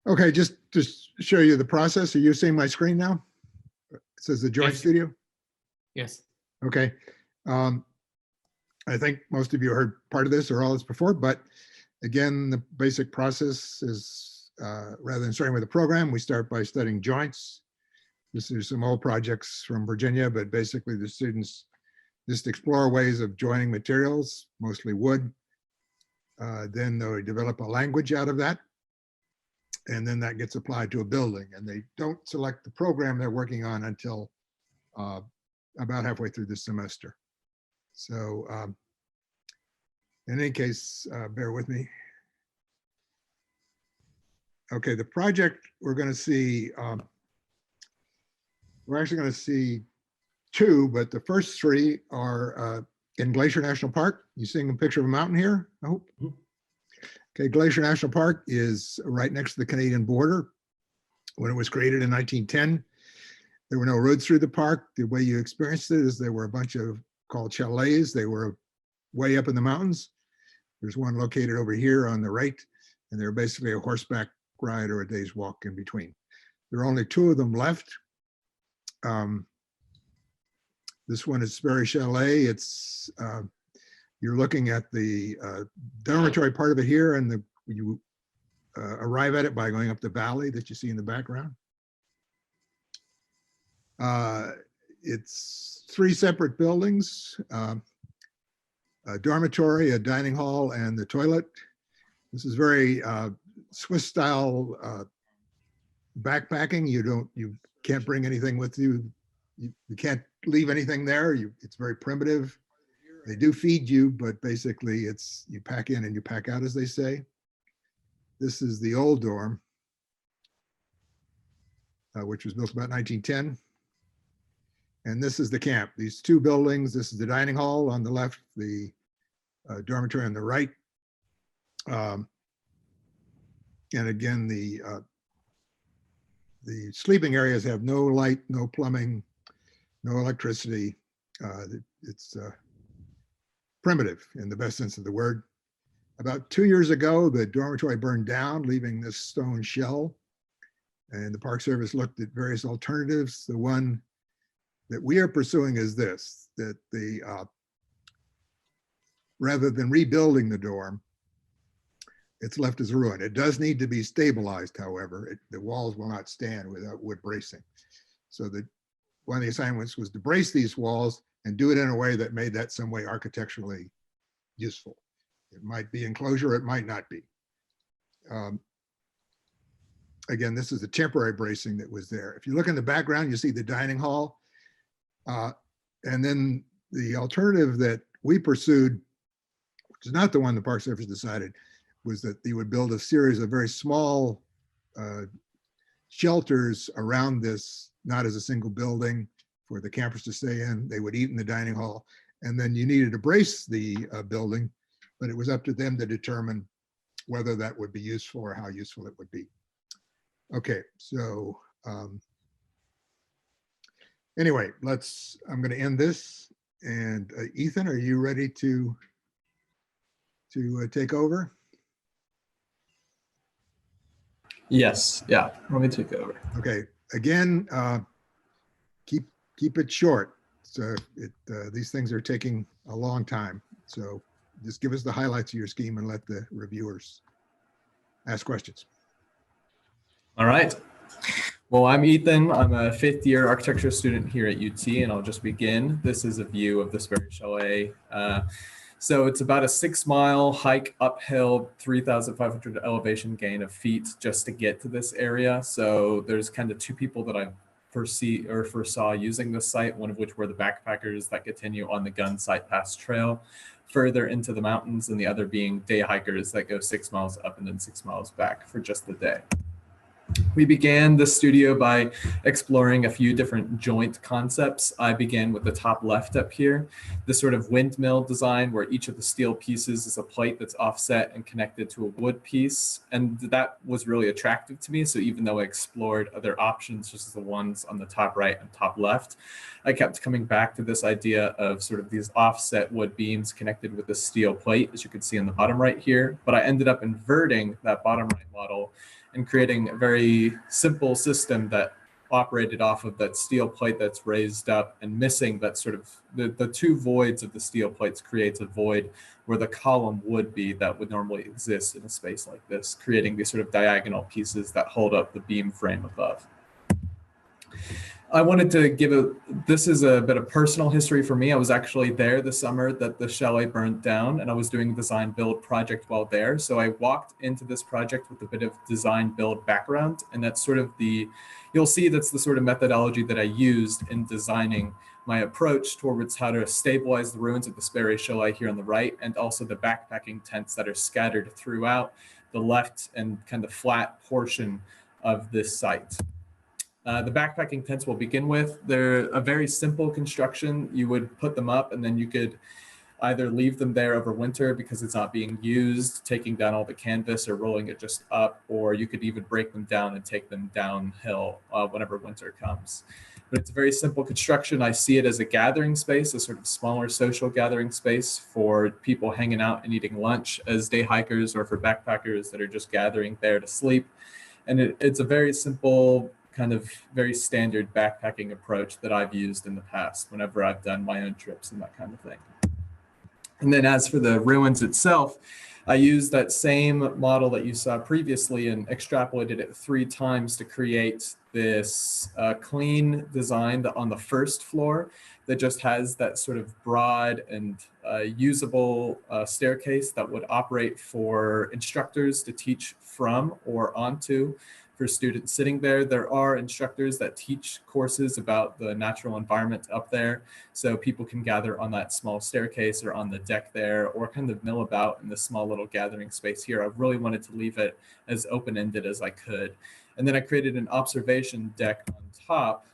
Okay, just to show you the process. Are you seeing my screen now? It says the Joint Yes. Studio. Yes. Okay. I think most of you heard part of this or all this before, but again, the basic process is rather than starting with a program, we start by studying joints. This is some old projects from Virginia, but basically the students just explore ways of joining materials, mostly wood. Then they develop a language out of that. And then that gets applied to a building, and they don't select the program they're working on until about halfway through the semester. So in any case, bear with me. Okay, the project we're going to see, we're actually going to see two, but the first three are in Glacier National Park. You seeing a picture of a mountain here, I hope? Mm-hmm. Okay, Glacier National Park is right next to the Canadian border. When it was created in 1910, there were no roads through the park. The way you experienced it is there were a bunch of called chalets. They were way up in the mountains. There's one located over here on the right, and they're basically a horseback ride or a day's walk in between. There are only two of them left. This one is Sperry Chalet. It's you're looking at the dormitory part of it here, and you arrive at it by going up the valley that you see in the background. It's three separate buildings, a dormitory, a dining hall, and the toilet. This is very Swiss style backpacking. You can't bring anything with you. You can't leave anything there. It's very primitive. They do feed you, but basically it's you pack in and you pack out, as they say. This is the old dorm, which was built about 1910. And this is the camp. These two buildings, this is the dining hall on the left, the dormitory on the right. And again, the sleeping areas have no light, no plumbing, no electricity. It's primitive in the best sense of the word. About 2 years ago, the dormitory burned down, leaving this stone shell. And the Park Service looked at various alternatives. The one that we are pursuing is this, that rather than rebuilding the dorm, it's left as a ruin. It does need to be stabilized, however. The walls will not stand without wood bracing. So one of the assignments was to brace these walls and do it in a way that made that some way architecturally useful. It might be enclosure, it might not be. Again, this is the temporary bracing that was there. If you look in the background, you see the dining hall. And then the alternative that we pursued, which is not the one the Park Service decided, was that they would build a series of very small shelters around this, not as a single building for the campers to stay in. They would eat in the dining hall, and then you needed to brace the building, but it was up to them to determine whether that would be useful or how useful it would be. Okay, so anyway, I'm going to end this. And Ethan, are you ready to take over? Yes, yeah, let me take over. Okay, again, keep it short. So these things are taking a long time. So just give us the highlights of your scheme and let the reviewers ask questions. All right. Well, I'm Ethan. I'm a fifth-year architecture student here at UT, and I'll just begin. This is a view of the Sperry Chalet. So it's about a 6-mile hike uphill, 3,500 elevation gain of feet just to get to this area. So there's kind of two people that I foresaw using this site, one of which were the backpackers that continue on the Gun Site Pass Trail further into the mountains, and the other being day hikers that go 6 miles up and then 6 miles back for just the day. We began the studio by exploring a few different joint concepts. I began with the top left up here, this sort of windmill design where each of the steel pieces is a plate that's offset and connected to a wood piece. And that was really attractive to me. So even though I explored other options, just as the ones on the top right and top left, I kept coming back to this idea of sort of these offset wood beams connected with the steel plate, as you can see on the bottom right here. But I ended up inverting that bottom right model and creating a very simple system that operated off of that steel plate that's raised up, and missing that sort of the two voids of the steel plates creates a void where the column would be that would normally exist in a space like this, creating these sort of diagonal pieces that hold up the beam frame above. I wanted to this is a bit of personal history for me. I was actually there the summer that the chalet burned down, and I was doing a design build project while there. So I walked into this project with a bit of design build background, and that's sort of you'll see that's the sort of methodology that I used in designing my approach towards how to stabilize the ruins of the Sperry Chalet here on the right, and also the backpacking tents that are scattered throughout the left and kind of flat portion of this site. The backpacking tents we'll begin with, they're a very simple construction. You would put them up and then you could either leave them there over winter because it's not being used, taking down all the canvas or rolling it just up, or you could even break them down and take them downhill whenever winter comes. But it's a very simple construction. I see it as a gathering space, a sort of smaller social gathering space for people hanging out and eating lunch as day hikers, or for backpackers that are just gathering there to sleep. And it's a very simple, kind of very standard backpacking approach that I've used in the past whenever I've done my own trips and that kind of thing. And then as for the ruins itself, I used that same model that you saw previously and extrapolated it 3 times to create this clean design on the first floor that just has that sort of broad and usable staircase that would operate for instructors to teach from or onto. For students sitting there, there are instructors that teach courses about the natural environment up there. So people can gather on that small staircase or on the deck there, or kind of mill about in this small little gathering space here. I really wanted to leave it as open-ended as I could. And then I created an observation deck on top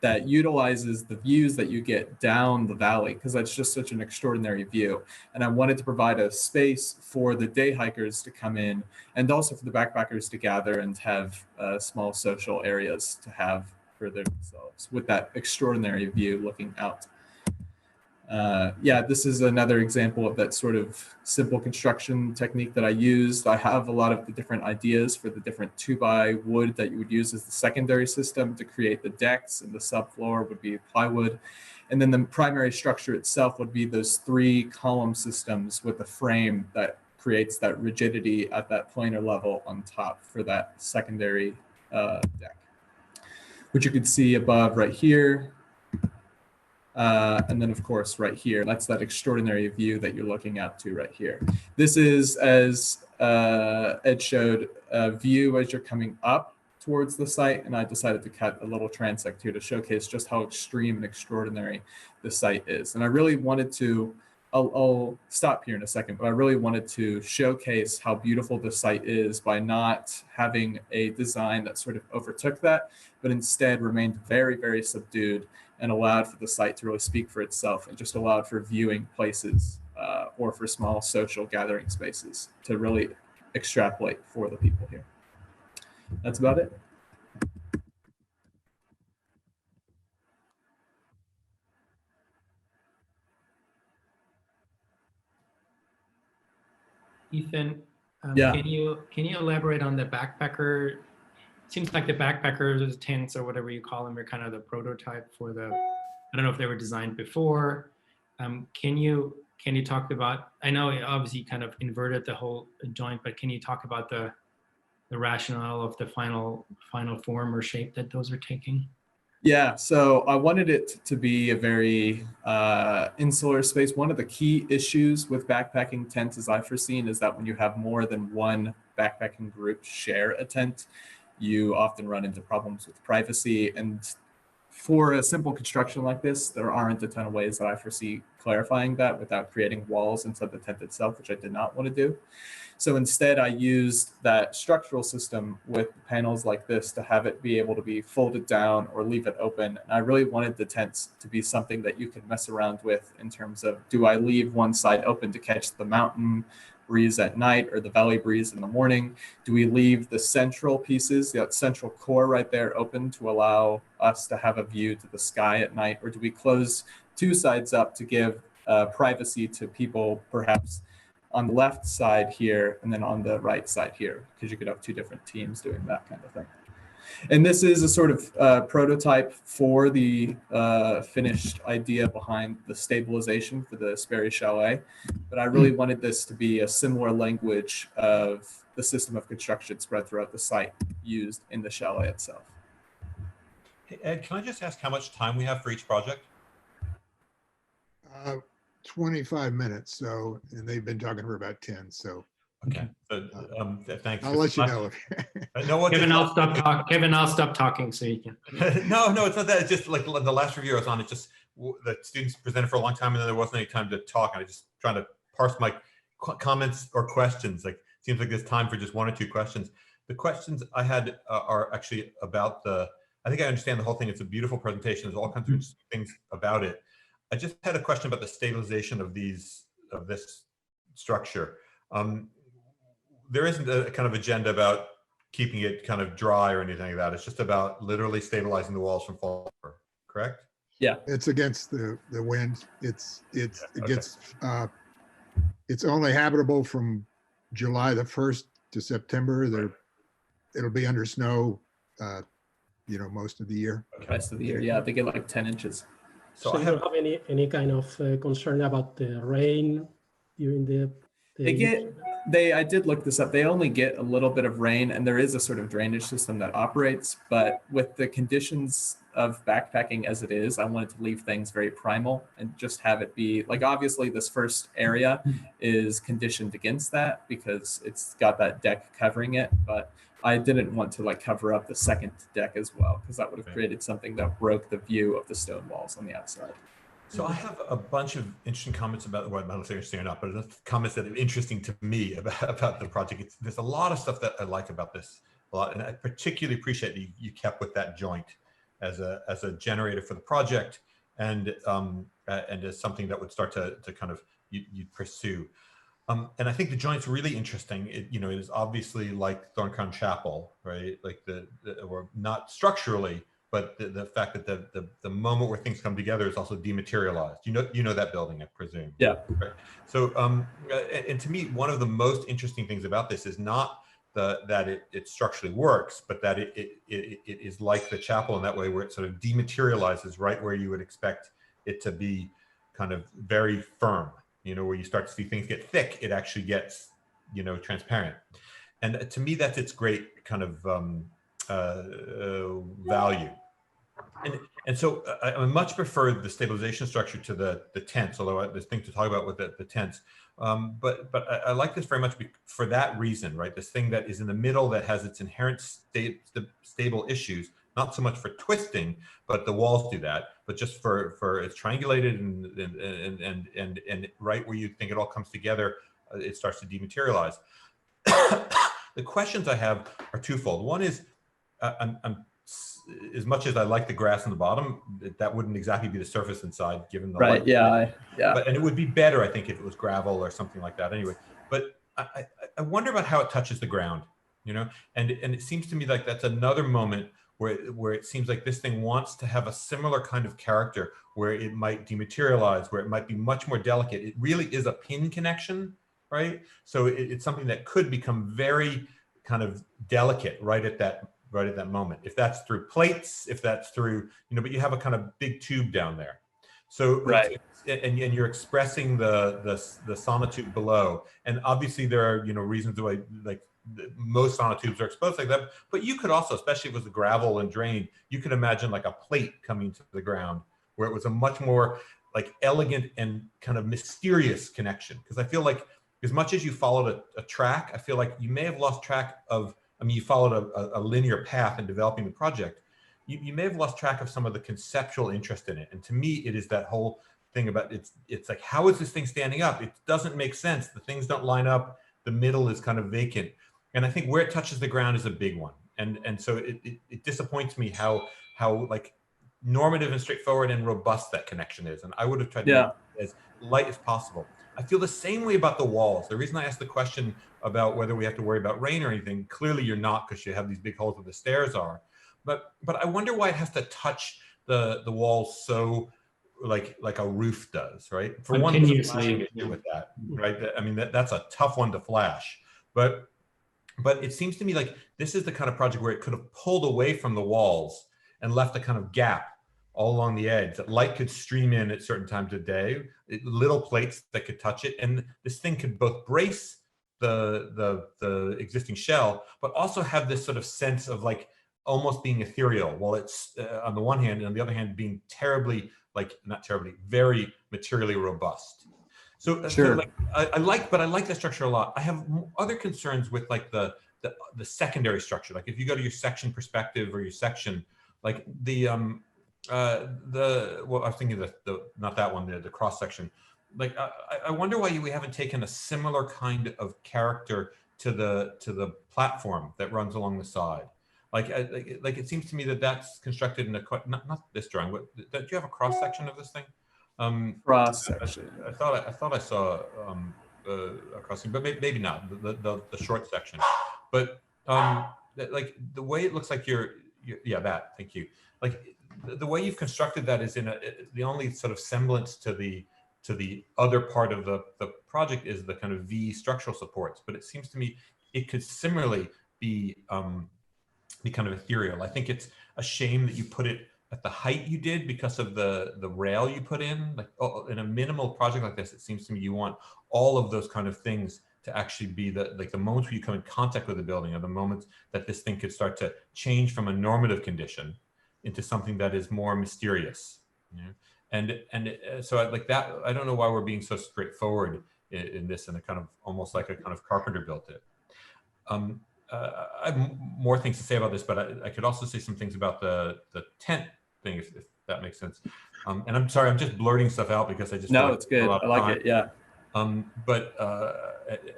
that utilizes the views that you get down the valley, because that's just such an extraordinary view. And I wanted to provide a space for the day hikers to come in, and also for the backpackers to gather and have small social areas to have for themselves with that extraordinary view looking out. Yeah, this is another example of that sort of simple construction technique that I used. I have a lot of the different ideas for the different 2x wood that you would use as the secondary system to create the decks, and the subfloor would be plywood. And then the primary structure itself would be those 3 column systems with a frame that creates that rigidity at that planar level on top for that secondary deck, which you can see above right here. And then of course right here, that's that extraordinary view that you're looking at to right here. This is, as Ed showed, a view as you're coming up towards the site, and I decided to cut a little transect here to showcase just how extreme and extraordinary the site is. And I really wanted to, I'll stop here in a second, but I really wanted to showcase how beautiful the site is by not having a design that sort of overtook that, but instead remained very, very subdued and allowed for the site to really speak for itself, and just allowed for viewing places or for small social gathering spaces to really extrapolate for the people here. That's about it. Ethan, Yeah. can you elaborate on the backpacker? Seems like the backpackers tents, or whatever you call them, are kind of the prototype for the, I don't know if they were designed before. Can you talk about, I know obviously you kind of inverted the whole joint, but can you talk about the rationale of the final form or shape that those are taking? Yeah, so I wanted it to be a very insular space. One of the key issues with backpacking tents, as I've foreseen, is that when you have more than one backpacking group share a tent, you often run into problems with privacy. And for a simple construction like this, there aren't a ton of ways that I foresee clarifying that without creating walls inside the tent itself, which I did not want to do. So instead, I used that structural system with panels like this to have it be able to be folded down or leave it open. And I really wanted the tents to be something that you could mess around with in terms of, do I leave one side open to catch the mountain breeze at night or the valley breeze in the morning? Do we leave the central pieces, that central core right there, open to allow us to have a view to the sky at night? Or do we close 2 sides up to give privacy to people perhaps on the left side here and then on the right side here, because you could have two different teams doing that kind of thing. And this is a sort of prototype for the finished idea behind the stabilization for the Sperry Chalet. But I really wanted this to be a similar language of the system of construction spread throughout the site used in the chalet itself. Hey, Ed, can I just ask how much time we have for each project? 25 minutes. So, and they've been talking for about 10. So, okay. So, thanks. I'll let you know. No, Kevin, I'll stop talking. Kevin, I'll stop talking so you can. no, it's not that. It's just like the last review I was on. It just the students presented for a long time, and then there wasn't any time to talk. And I just trying to parse my comments or questions. Like, seems like there's time for just one or two questions. The questions I had are actually about the. I think I understand the whole thing. It's a beautiful presentation. There's all kinds of interesting things about it. I just had a question about the stabilization of this structure. There isn't a kind of agenda about keeping it kind of dry or anything like that. It's just about literally stabilizing the walls from falling over, correct? Yeah. It's against the wind. It's only habitable from July the 1st to September. It'll be under snow, most of the year. Okay. Rest of the year, yeah, they get like 10 inches. So So I you don't have any kind of concern about the rain during the I did look this up. They only get a little bit of rain, and there is a sort of drainage system that operates, but with the conditions of backpacking as it is, I wanted to leave things very primal and just have it be like, obviously this first area is conditioned against that because it's got that deck covering it, but I didn't want to like cover up the second deck as well, because that would have created something that broke the view of the stone walls on the outside. So I have a bunch of interesting comments about what I don't know if they're interesting or not, but comments that are interesting to me about the project. There's a lot of stuff that I like about this a lot, and I particularly appreciate that you kept with that joint as a generator for the project, and as something that would start to kind of you'd pursue. And I think the joint's really interesting. It is obviously like Thorn Crown Chapel, right? Like or not structurally, but the fact that the moment where things come together is also dematerialized. You know that building, I presume. Yeah. Right. So, and to me, one of the most interesting things about this is not that it structurally works, but that it is like the chapel in that way, where it sort of dematerializes right where you would expect it to be, kind of very firm. Where you start to see things get thick, it actually gets, transparent. And to me, that's its great kind of value. And so I much prefer the stabilization structure to the tents, although there's things to talk about with the tents. But I like this very much for that reason, right? This thing that is in the middle that has its inherent stable issues, not so much for twisting, but the walls do that, but just for it's triangulated and right where you think it all comes together, it starts to dematerialize. The questions I have are twofold. One is, I'm as much as I like the grass on the bottom, that wouldn't exactly be the surface inside, given the Right. light. Yeah. And it would be better, I think, if it was gravel or something like that. Anyway, but I wonder about how it touches the ground. And it seems to me like that's another moment where it seems like this thing wants to have a similar kind of character, where it might dematerialize, where it might be much more delicate. It really is a pin connection, right? So it's something that could become very kind of delicate right at that moment. If that's through plates, if that's through, but you have a kind of big tube down there. So Right. And you're expressing the sonotube below, and obviously there are reasons why, like, most sonotubes are exposed like that, but you could also, especially if it was the gravel and drain, you could imagine like a plate coming to the ground where it was a much more like elegant and kind of mysterious connection. Because I feel like as much as you followed a track, I feel like you may have lost track of, you followed a linear path in developing the project. You may have lost track of some of the conceptual interest in it. And to me, it is that whole thing about it's like, how is this thing standing up? It doesn't make sense. The things don't line up. The middle is kind of vacant. And I think where it touches the ground is a big one. And so it disappoints me how like normative and straightforward and robust that connection is. And I would have tried to make it as light as possible. I feel the same way about the walls. The reason I asked the question about whether we have to worry about rain or anything, clearly you're not, because you have these big holes where the stairs are. But I wonder why it has to touch the walls so like a roof does, right? For one, there's a flashing issue with that, right? I mean, that's a tough one to flash, but it seems to me like this is the kind of project where it could have pulled away from the walls and left a kind of gap all along the edge that light could stream in at certain times of day, little plates that could touch it. And this thing could both brace the existing shell, but also have this sort of sense of like almost being ethereal while it's on the one hand, and on the other hand, being terribly, like not terribly, very materially robust. So, Sure. so like, I like that structure a lot. I have other concerns with like the secondary structure. Like if you go to your section perspective or your section, like well, I was thinking not that one, the cross section. Like I wonder why we haven't taken a similar kind of character to the platform that runs along the side. Like it seems to me that that's constructed in a not this drawing. But do you have a cross section of this thing? Cross section. I thought I saw a crossing, but maybe not the short section. But like the way it looks like yeah, that, thank you. Like the way you've constructed that is the only sort of semblance to the other part of the project is the kind of V structural supports. But it seems to me it could similarly be kind of ethereal. I think it's a shame that you put it at the height you did because of the rail you put in. Like in a minimal project like this, it seems to me you want all of those kind of things to actually be the moments where you come in contact with the building are the moments that this thing could start to change from a normative condition into something that is more mysterious. You know? And so I like that. I don't know why we're being so straightforward in this, and a kind of almost like a kind of carpenter built it. I have more things to say about this, but I could also say some things about the tent thing, if that makes sense. And I'm sorry, I'm just blurting stuff out because I just no, it's good. I like it. Yeah. But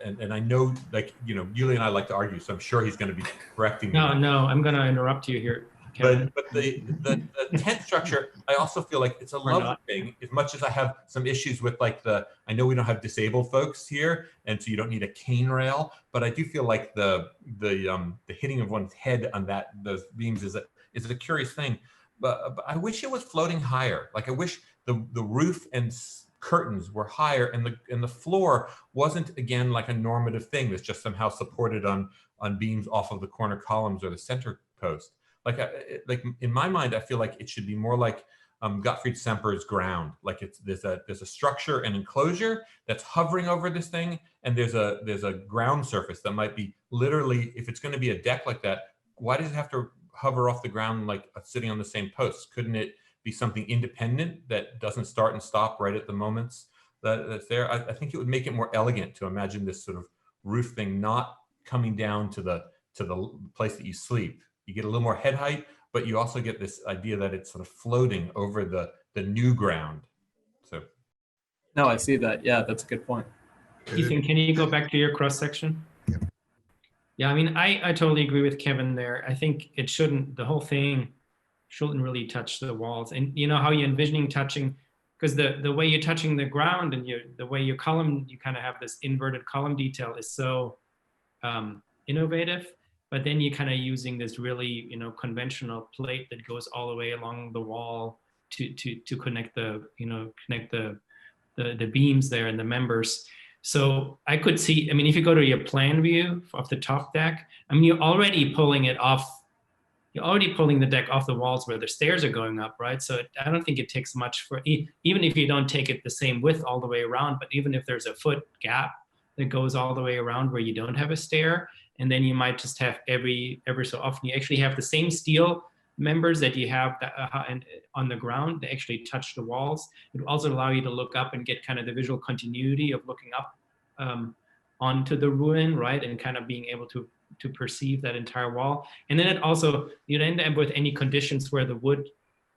and I know, like, you know, Yuli and I like to argue, so I'm sure he's going to be correcting me. No, I'm going to interrupt you here, Kevin. But the tent structure, I also feel like it's a lovely thing, as much as I have some issues with like I know we don't have disabled folks here, and so you don't need a cane rail, but I do feel like the hitting of one's head on those beams is a curious thing. But I wish it was floating higher. Like I wish the roof and curtains were higher, and the floor wasn't again like a normative thing that's just somehow supported on beams off of the corner columns or the center post. Like in my mind, I feel like it should be more like Gottfried Semper's ground. Like there's a structure and enclosure that's hovering over this thing, and there's a ground surface that might be literally, if it's going to be a deck like that, why does it have to hover off the ground like sitting on the same post? Couldn't it be something independent that doesn't start and stop right at the moments that's there? I think it would make it more elegant to imagine this sort of roof thing not coming down to the place that you sleep. You get a little more head height, but you also get this idea that it's sort of floating over the new ground. So, no, I see that. Yeah, that's a good point. Ethan, can you go back to your cross section? Yep. Yeah, I mean, I totally agree with Kevin there. I think the whole thing shouldn't really touch the walls. And you know how you're envisioning touching, because the way you're touching the ground and the way you kind of have this inverted column detail is so innovative. But then you're kind of using this really, you know, conventional plate that goes all the way along the wall to connect the beams there and the members. So I could see, I mean, if you go to your plan view of the top deck, I mean, you're already pulling the deck off the walls where the stairs are going up, right? So I don't think it takes much for, even if you don't take it the same width all the way around, but even if there's a foot gap that goes all the way around where you don't have a stair, and then you might just have every so often, you actually have the same steel members that you have on the ground. They actually touch the walls. It will also allow you to look up and get kind of the visual continuity of looking up onto the ruin, right? And kind of being able to perceive that entire wall. And then it also, you'd end up with any conditions where the wood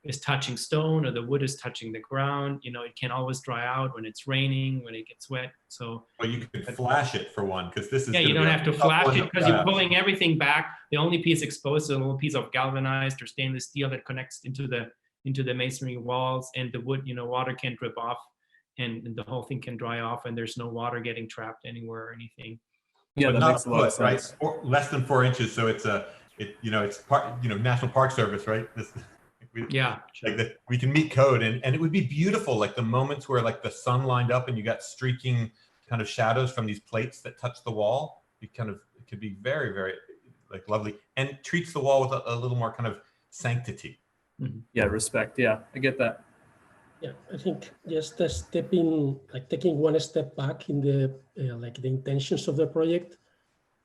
is touching stone or the wood is touching the ground. You know, it can always dry out when it's raining, when it gets wet. So, well, you could flash it for one, because this is, yeah, you don't have to flash it because you're pulling everything back. The only piece exposed is a little piece of galvanized or stainless steel that connects into the masonry walls, and the wood, you know, water can't drip off, and the whole thing can dry off, and there's no water getting trapped anywhere or anything. Yeah, but that makes a lot of sense. Right? Less than 4 inches, so it's National Park Service, right? Yeah. Like that, we can meet code, and it would be beautiful, like the moments where like the sun lined up and you got streaking kind of shadows from these plates that touch the wall. It could be very, very like lovely, and treats the wall with a little more kind of sanctity. Yeah, respect. Yeah, I get that. Yeah, I think just taking one step back in the like the intentions of the project.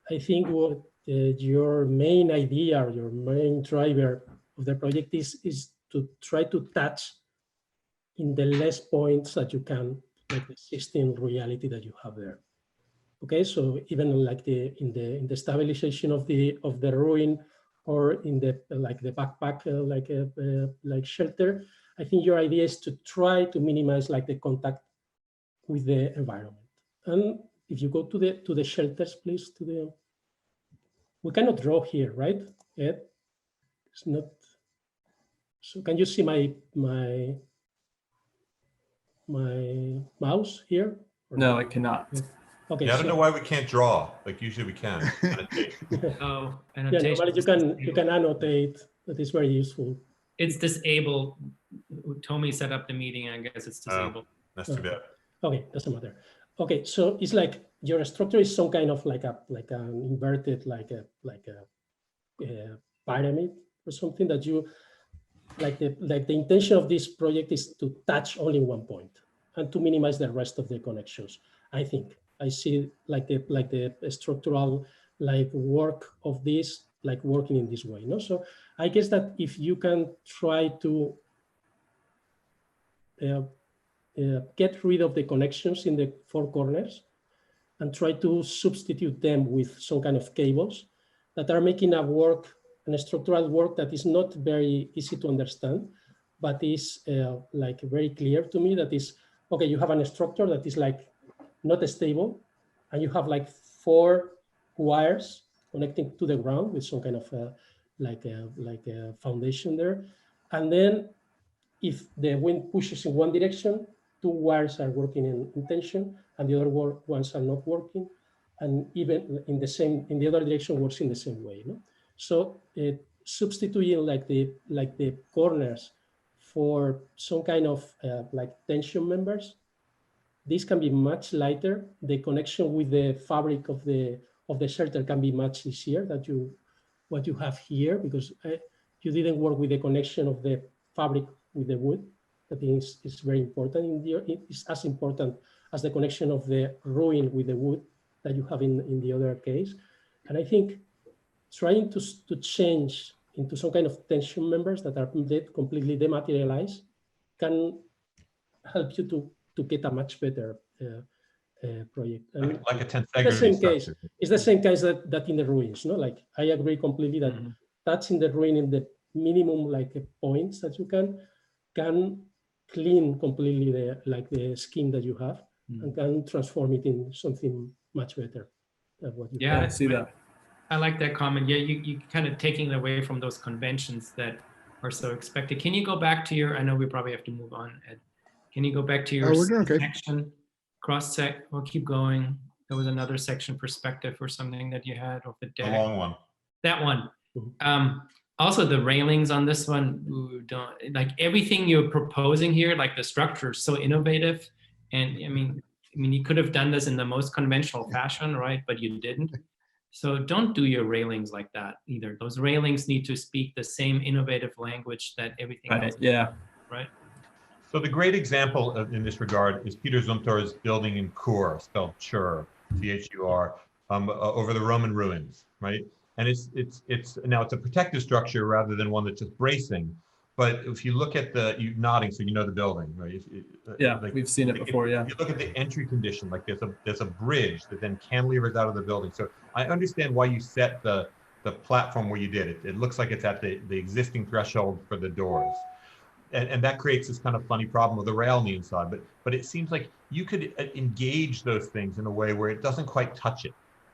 I think what your main idea or your main driver of the project is to try to touch in the less points that you can, like the existing reality that you have there. Okay, so even like in the stabilization of the ruin, or in the like the backpack like shelter, I think your idea is to try to minimize like the contact with the environment. And if you go to the shelters, please, we cannot draw here, right, Ed? It's not. So can you see my mouse here? No, I cannot. Okay. Yeah, I don't know why we can't draw. Like usually we can. Oh, Yeah, annotation. normally you can annotate. That is very useful. It's disabled. Tommy set up the meeting. I guess it's disabled. That's too bad. Okay, doesn't matter. Okay, so it's like your structure is some kind of like an inverted like a pyramid or something that you like the intention of this project is to touch only one point and to minimize the rest of the connections. I think I see like the structural like work of this like working in this way. No, so I guess that if you can try to get rid of the connections in the four corners and try to substitute them with some kind of cables that are making a structural work that is not very easy to understand, but is like very clear to me. That is, okay, you have a structure that is like not stable, and you have like four wires connecting to the ground with some kind of like a foundation there. And then if the wind pushes in one direction, two wires are working in tension and the other ones are not working. And even in the other direction works in the same way. No? So substituting like the corners for some kind of like tension members, this can be much lighter. The connection with the fabric of the shelter can be much easier than what you have here, because you didn't work with the connection of the fabric with the wood. I think it's very important. It's as important as the connection of the ruin with the wood that you have in the other case. And I think trying to change into some kind of tension members that are completely dematerialized can help you to get a much better project. And like a 10 the same case. It's the same case that in the ruins. No, like I agree completely that touching the ruin in the minimum like points that you can clean completely the skin that you have and can transform it in something much better than what you Yeah, I see that. I like that comment. Yeah, you kind of taking away from those conventions that are so expected. Can you go back to your, I know we probably have to move on, Ed. Can you go back to your we're doing okay. section, cross-sec, we'll keep going. There was another section, perspective or something that you had of the The deck. long one. That one. Also the railings on this one, don't like everything you're proposing here, like the structure is so innovative. And I mean, you could have done this in the most conventional fashion, right? But you didn't. So don't do your railings like that either. Those railings need to speak the same innovative language that everything else. Yeah. Right. So the great example in this regard is Peter Zumthor's building in Chur, spelled Chur, Chur, over the Roman ruins, right? And it's now it's a protective structure rather than one that's just bracing. But if you look at you nodding, so you know the building, right? Yeah, we've seen it before. Yeah. If you look at the entry condition, like there's a bridge that then cantilevers out of the building. So I understand why you set the platform where you did it. It looks like it's at the existing threshold for the doors. And that creates this kind of funny problem with the rail on the inside. But it seems like you could engage those things in a way where it doesn't quite touch it,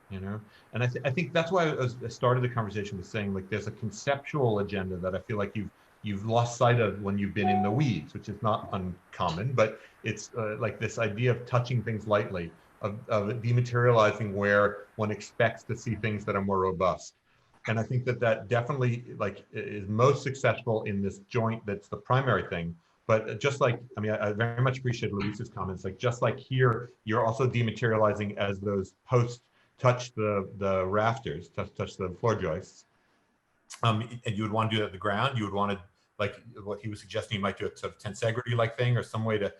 you know? And I think that's why I started the conversation with saying, like, there's a conceptual agenda that I feel like you've lost sight of when you've been in the weeds, which is not uncommon, but it's like this idea of touching things lightly, of dematerializing where one expects to see things that are more robust. And I think that that definitely like is most successful in this joint. That's the primary thing. But just like, I mean, I very much appreciate Luis's comments. Like, just like here, you're also dematerializing as those posts touch the rafters, touch the floor joists. And you would want to do that at the ground. You would want to, like what he was suggesting, you might do a sort of tensegrity like thing or some way to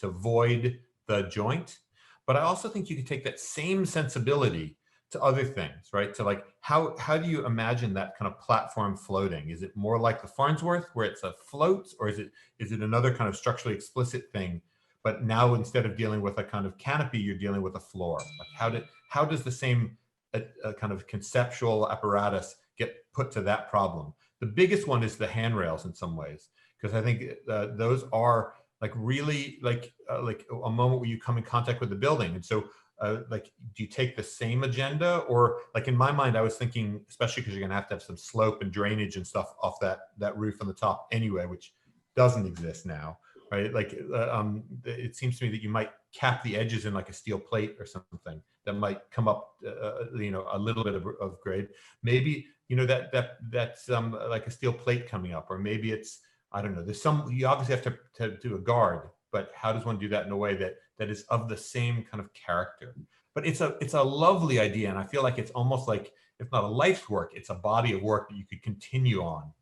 void the joint. But I also think you could take that same sensibility to other things, right? To like, how do you imagine that kind of platform floating? Is it more like the Farnsworth where it's a float, or is it another kind of structurally explicit thing? But now instead of dealing with a kind of canopy, you're dealing with a floor. Like how does the same kind of conceptual apparatus get put to that problem? The biggest one is the handrails in some ways, because I think those are like really like a moment where you come in contact with the building. And so like, do you take the same agenda, or like in my mind, I was thinking, especially because you're gonna have some slope and drainage and stuff off that roof on the top anyway, which doesn't exist now, right? Like it seems to me that you might cap the edges in like a steel plate or something that might come up, you know, a little bit of grade. Maybe, you know, that's like a steel plate coming up, or maybe it's, I don't know, there's some, you obviously have to do a guard, but how does one do that in a way that is of the same kind of character? But it's a lovely idea, and I feel like it's almost like, if not a life's work, it's a body of work that you could continue on.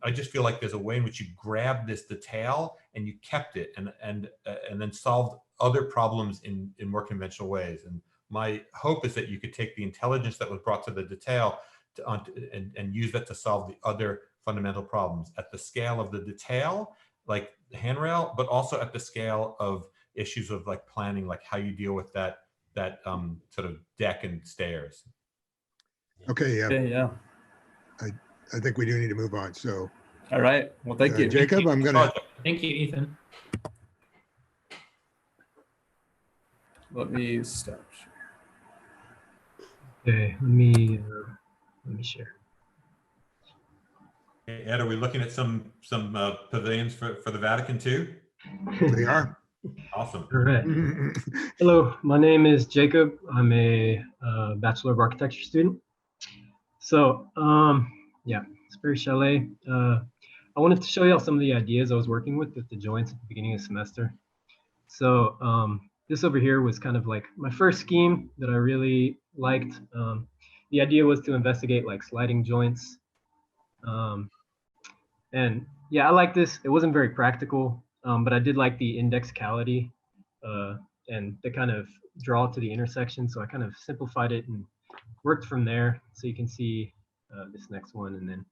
I just feel like there's a way in which you grabbed this detail and you kept it, and then solved other problems in more conventional ways. And my hope is that you could take the intelligence that was brought to the detail and use that to solve the other fundamental problems at the scale of the detail, like the handrail, but also at the scale of issues of like planning, like how you deal with that sort of deck and stairs. Okay, yeah, Yeah. I think we do need to move on. So, All right. Well, thank you. Jacob, I'm gonna, Thank you, Ethan. Let me start. Okay, let me share. Ed, are we looking at some pavilions for the Vatican too? we are. Awesome. All right. Hello, my name is Jacob. I'm a Bachelor of Architecture student. So, yeah, Sperry Chalet. I wanted to show you all some of the ideas I was working with the joints at the beginning of the semester. So, this over here was kind of like my first scheme that I really liked. The idea was to investigate like sliding joints. And yeah, I like this. It wasn't very practical, but I did like the indexicality and the kind of draw to the intersection. So I kind of simplified it and worked from there. So you can see this next one, and then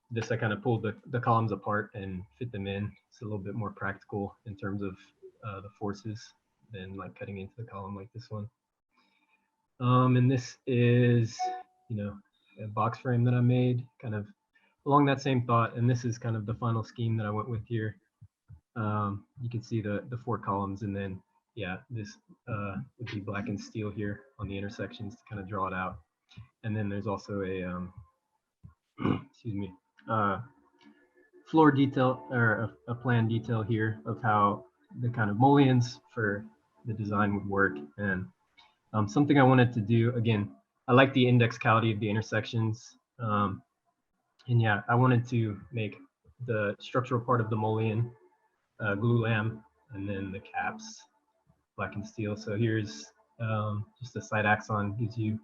this I kind of pulled the columns apart and fit them in. It's a little bit more practical in terms of the forces than like cutting into the column like this one. And this is, you know, a box frame that I made kind of along that same thought. And this is kind of the final scheme that I went with here. You can see the 4 columns, and then, yeah, this would be black and steel here on the intersections to kind of draw it out. And then there's also a, excuse me, floor detail, or a plan detail here of how the kind of mullions for the design would work. And something I wanted to do, again, I like the indexicality of the intersections. And yeah, I wanted to make the structural part of the mullion glue lam, and then the caps black and steel. So here's just a site axon, gives you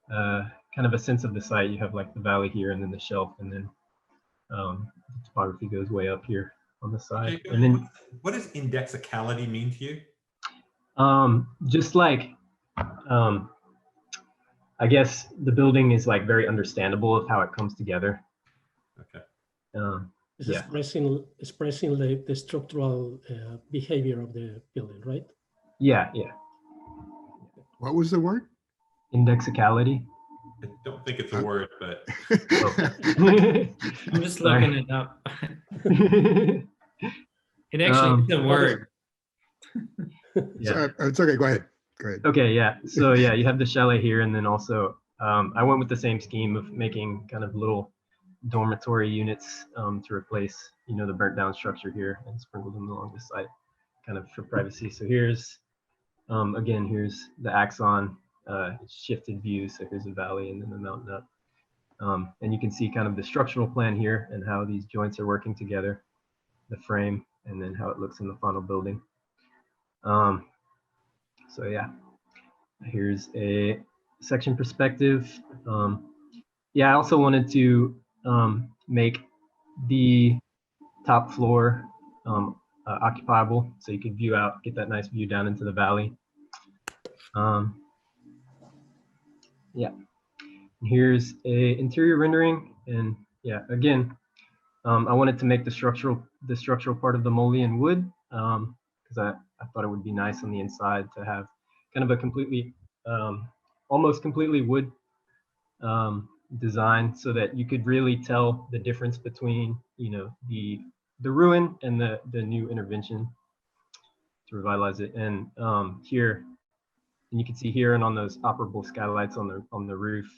kind of a sense of the site. You have like the valley here, and then the shelf, and then the topography goes way up here on the side. Jacob, and then what does indexicality mean to you? just like I guess the building is like very understandable of how it comes together. Okay. It's Yeah. expressing the structural behavior of the building, right? Yeah. What was the word? Indexicality. I don't think it's a word, but I'm just looking it up. It actually is a word. Yeah. It's okay. Go ahead. Okay, yeah. So yeah, you have the chalet here, and then also I went with the same scheme of making kind of little dormitory units to replace, you know, the burnt down structure here, and sprinkled them along the side, kind of for privacy. So here's again, here's the axon. It's shifted view. So here's the valley and then the mountain up. And you can see kind of the structural plan here and how these joints are working together, the frame, and then how it looks in the final building. So yeah, here's a section perspective. Yeah, I also wanted to make the top floor occupiable, so you could view out, get that nice view down into the valley. Yeah, here's a interior rendering, and yeah, again, I wanted to make the structural part of the mullion wood, because I thought it would be nice on the inside to have kind of a completely, almost completely wood design, so that you could really tell the difference between, you know, the ruin and the new intervention to revitalize it. And here, and you can see here and on those operable skylights on the roof,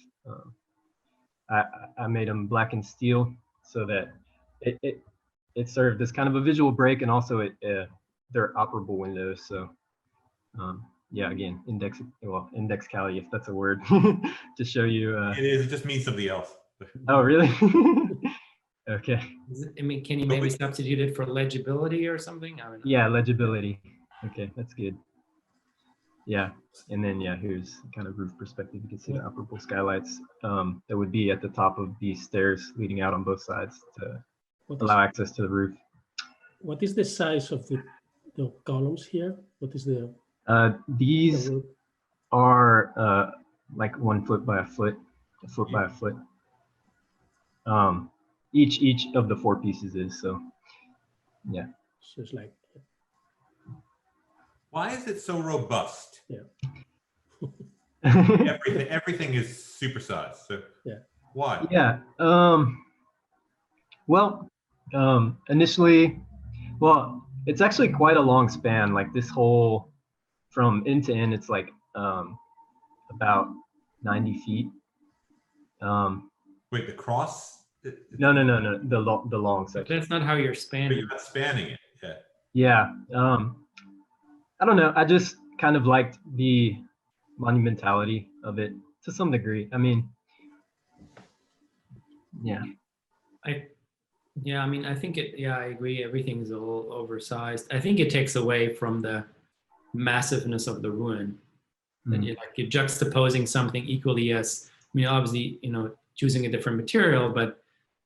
I made them black and steel so that it served as kind of a visual break, and also they're operable windows. So yeah, again, indexicality, if that's a word, to show you. It is. It just means something else. Oh, really? Okay. I mean, can you maybe substitute it for legibility or something? I don't know. Yeah, legibility. Okay, that's good. Yeah, and then yeah, here's kind of roof perspective. You can see the operable skylights that would be at the top of these stairs leading out on both sides to allow access to the roof. What is the size of the columns here? What is the? These are like 1 foot by a foot, a foot by a foot. Each of the 4 pieces is, so yeah. So it's like. Why is it so robust? Yeah. Everything is supersized. So yeah. Why? Yeah. Well, initially, well, it's actually quite a long span. Like this whole, from end to end, it's like about 90 feet. Wait, the cross? No. The long section. That's not how you're But spanning. you're not spanning it. Yeah. Yeah. I don't know. I just kind of liked the monumentality of it to some degree. I mean, yeah. I mean, I think I agree. Everything's a little oversized. I think it takes away from the massiveness of the ruin. That you're juxtaposing something equally as, I mean, obviously, you know, choosing a different material, but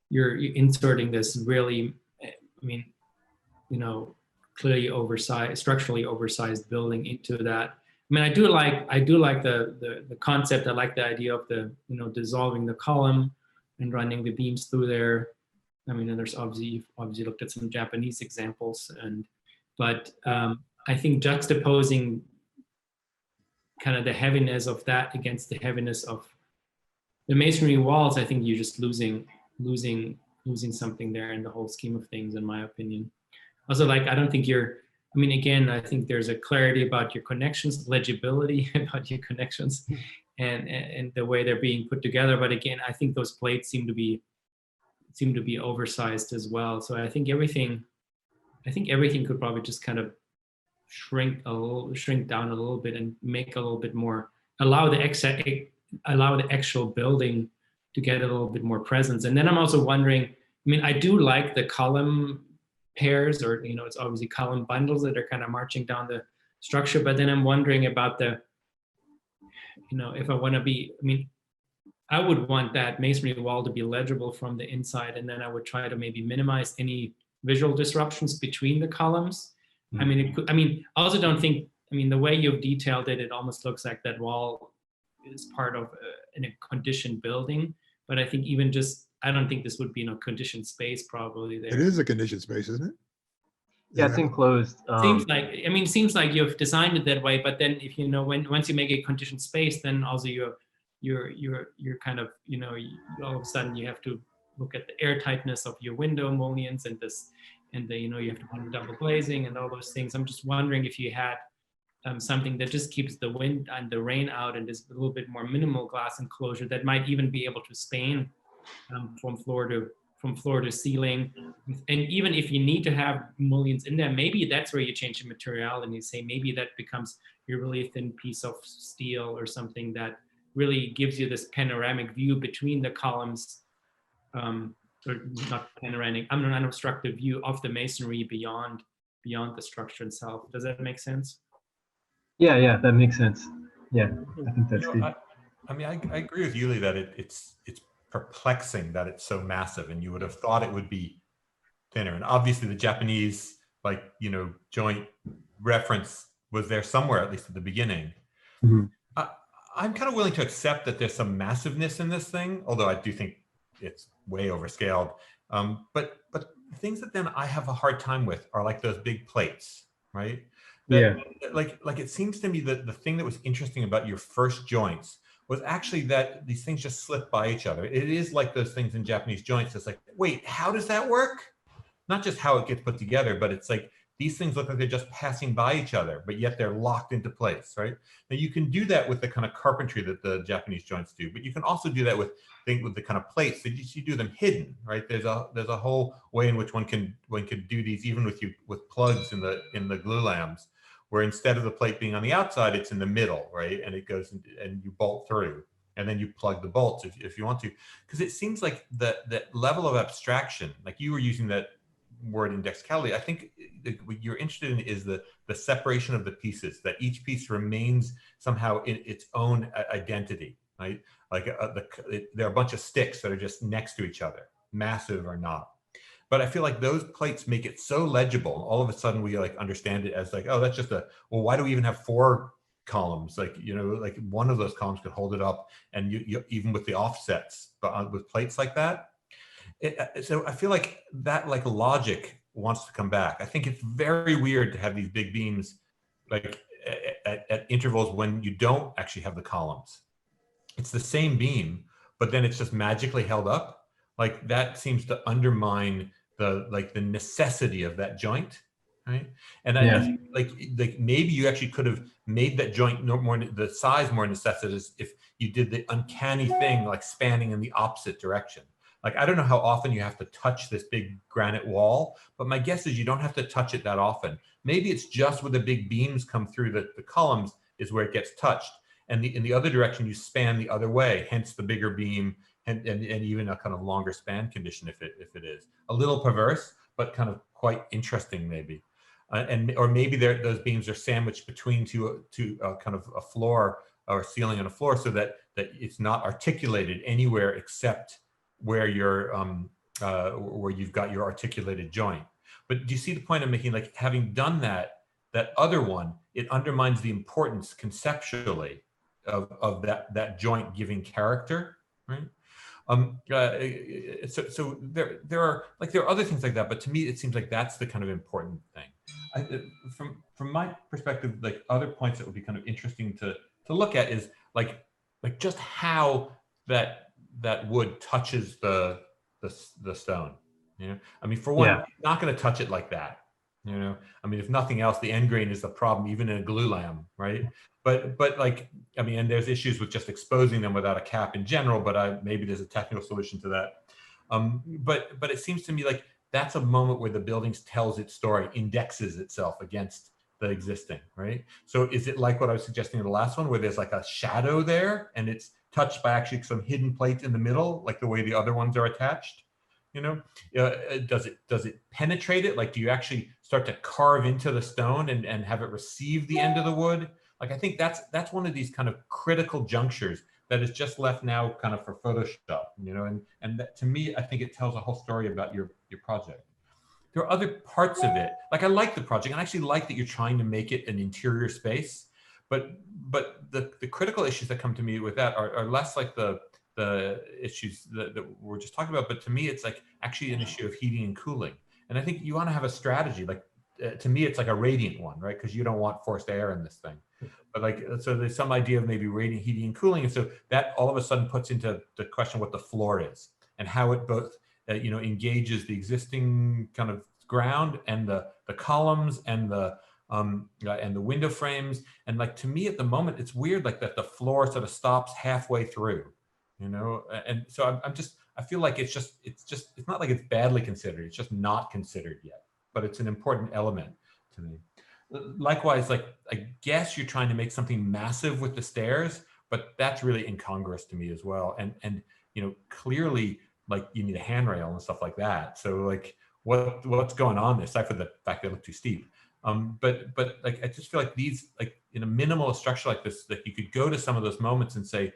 you're inserting this really, I mean, you know, clearly oversized, structurally oversized building into that. I mean, I do like the concept. I like the idea of the, you know, dissolving the column and running the beams through there. I mean, and there's you've obviously looked at some Japanese examples, but I think juxtaposing kind of the heaviness of that against the heaviness of the masonry walls, I think you're just losing something there in the whole scheme of things, in my opinion. Also, like, I don't think I mean, again, I think there's a clarity about your connections, legibility about your connections, and the way they're being put together. But again, I think those plates seem to be oversized as well. So I think everything could probably just kind of shrink down a little bit and make a little bit more, allow the actual building to get a little bit more presence. And then I'm also wondering, I mean, I do like the column pairs, or, you know, it's obviously column bundles that are kind of marching down the structure, but then I'm wondering about the, you know, if I want to be, I mean, I would want that masonry wall to be legible from the inside, and then I would try to maybe minimize any visual disruptions between the columns. I mean, I also don't think, I mean, the way you've detailed it, it almost looks like that wall is part of a conditioned building. But I think even just, I don't think this would be in a conditioned space probably there. It is a conditioned space, isn't it? Yeah, it's enclosed. Seems like you've designed it that way, but then if you know, once you make a conditioned space, then also you're kind of, you know, all of a sudden you have to look at the airtightness of your window mullions and you know, you have to put double glazing and all those things. I'm just wondering if you had something that just keeps the wind and the rain out and is a little bit more minimal glass enclosure that might even be able to span from floor to ceiling. And even if you need to have mullions in there, maybe that's where you change the material and you say maybe that becomes your really thin piece of steel or something that really gives you this panoramic view between the columns, or not panoramic, I'm an unobstructed view of the masonry beyond the structure itself. Does that make sense? Yeah, yeah, that makes sense. Yeah, I think that's You know, good. I mean, I agree with Yuli that it's perplexing that it's so massive, and you would have thought it would be thinner. And obviously, the Japanese, like, you know, joint reference was there somewhere, at least at the beginning. Mhm. I'm kind of willing to accept that there's some massiveness in this thing, although I do think it's way overscaled. But things that then I have a hard time with are like those big plates, right? That, Yeah. like it seems to me that the thing that was interesting about your first joints was actually that these things just slip by each other. It is like those things in Japanese joints. It's like, wait, how does that work? Not just how it gets put together, but it's like these things look like they're just passing by each other, but yet they're locked into place, right? Now you can do that with the kind of carpentry that the Japanese joints do, but you can also do that with the kind of plates. That you do them hidden, right? There's a whole way in which one can do these even with plugs in the glue lambs, where instead of the plate being on the outside, it's in the middle, right? And it goes and you bolt through, and then you plug the bolts if you want to, because it seems like that level of abstraction, like you were using that word indexicality, I think what you're interested in is the separation of the pieces, that each piece remains somehow in its own identity, right? Like there are a bunch of sticks that are just next to each other, massive or not. But I feel like those plates make it so legible. All of a sudden we like understand it as like, oh, that's just well, why do we even have 4 columns? Like, you know, like one of those columns could hold it up, and you even with the offsets, but with plates like that. So I feel like that like logic wants to come back. I think it's very weird to have these big beams like at intervals when you don't actually have the columns. It's the same beam, but then it's just magically held up. Like that seems to undermine the necessity of that joint, right? And I think like maybe you actually could have made that joint more the size more necessitous if you did the uncanny thing like spanning in the opposite direction. Like, I don't know how often you have to touch this big granite wall, but my guess is you don't have to touch it that often. Maybe it's just where the big beams come through the columns is where it gets touched. And in the other direction, you span the other way, hence the bigger beam and even a kind of longer span condition if it is. A little perverse, but kind of quite interesting maybe. Or maybe those beams are sandwiched between two kind of a floor or ceiling and a floor, so that it's not articulated anywhere except where where you've got your articulated joint. But do you see the point I'm making? Like, having done that other one, it undermines the importance conceptually of that joint giving character, right? So there are other things like that, but to me it seems like that's the kind of important thing. From my perspective, like other points that would be kind of interesting to look at is like just how that wood touches the stone. You know, I mean, for one, Yeah. you're not going to touch it like that. You know, I mean, if nothing else, the end grain is the problem, even in a glue lamb, right? But like, I mean, and there's issues with just exposing them without a cap in general, but maybe there's a technical solution to that. But it seems to me like that's a moment where the building tells its story, indexes itself against the existing, right? So is it like what I was suggesting in the last one, where there's like a shadow there and it's touched by actually some hidden plate in the middle, like the way the other ones are attached? You know, does it penetrate it? Like, do you actually start to carve into the stone and have it receive the end of the wood? Like, I think that's one of these kind of critical junctures that is just left now kind of for Photoshop, you know, and that, to me, I think it tells a whole story about your project. There are other parts of it. Like, I like the project, and I actually like that you're trying to make it an interior space, but the critical issues that come to me with that are less like the issues that we're just talking about, but to me, it's like actually an issue of heating and cooling. And I think you want to have a strategy, like to me, it's like a radiant one, right? Because you don't want forced air in this thing. But like, so there's some idea of maybe radiant heating and cooling. And so that all of a sudden puts into the question what the floor is and how it both, engages the existing kind of ground and the columns and the window frames. And like, to me at the moment, it's weird like that the floor sort of stops halfway through, you know? And so I feel like it's not like it's badly considered. It's just not considered yet, but it's an important element to me. Likewise, like, I guess you're trying to make something massive with the stairs, but that's really incongruous to me as well. And clearly, like, you need a handrail and stuff like that. So like, what's going on there, aside from the fact they look too steep? But like, I just feel like these, like, in a minimalist structure like this, that you could go to some of those moments and say,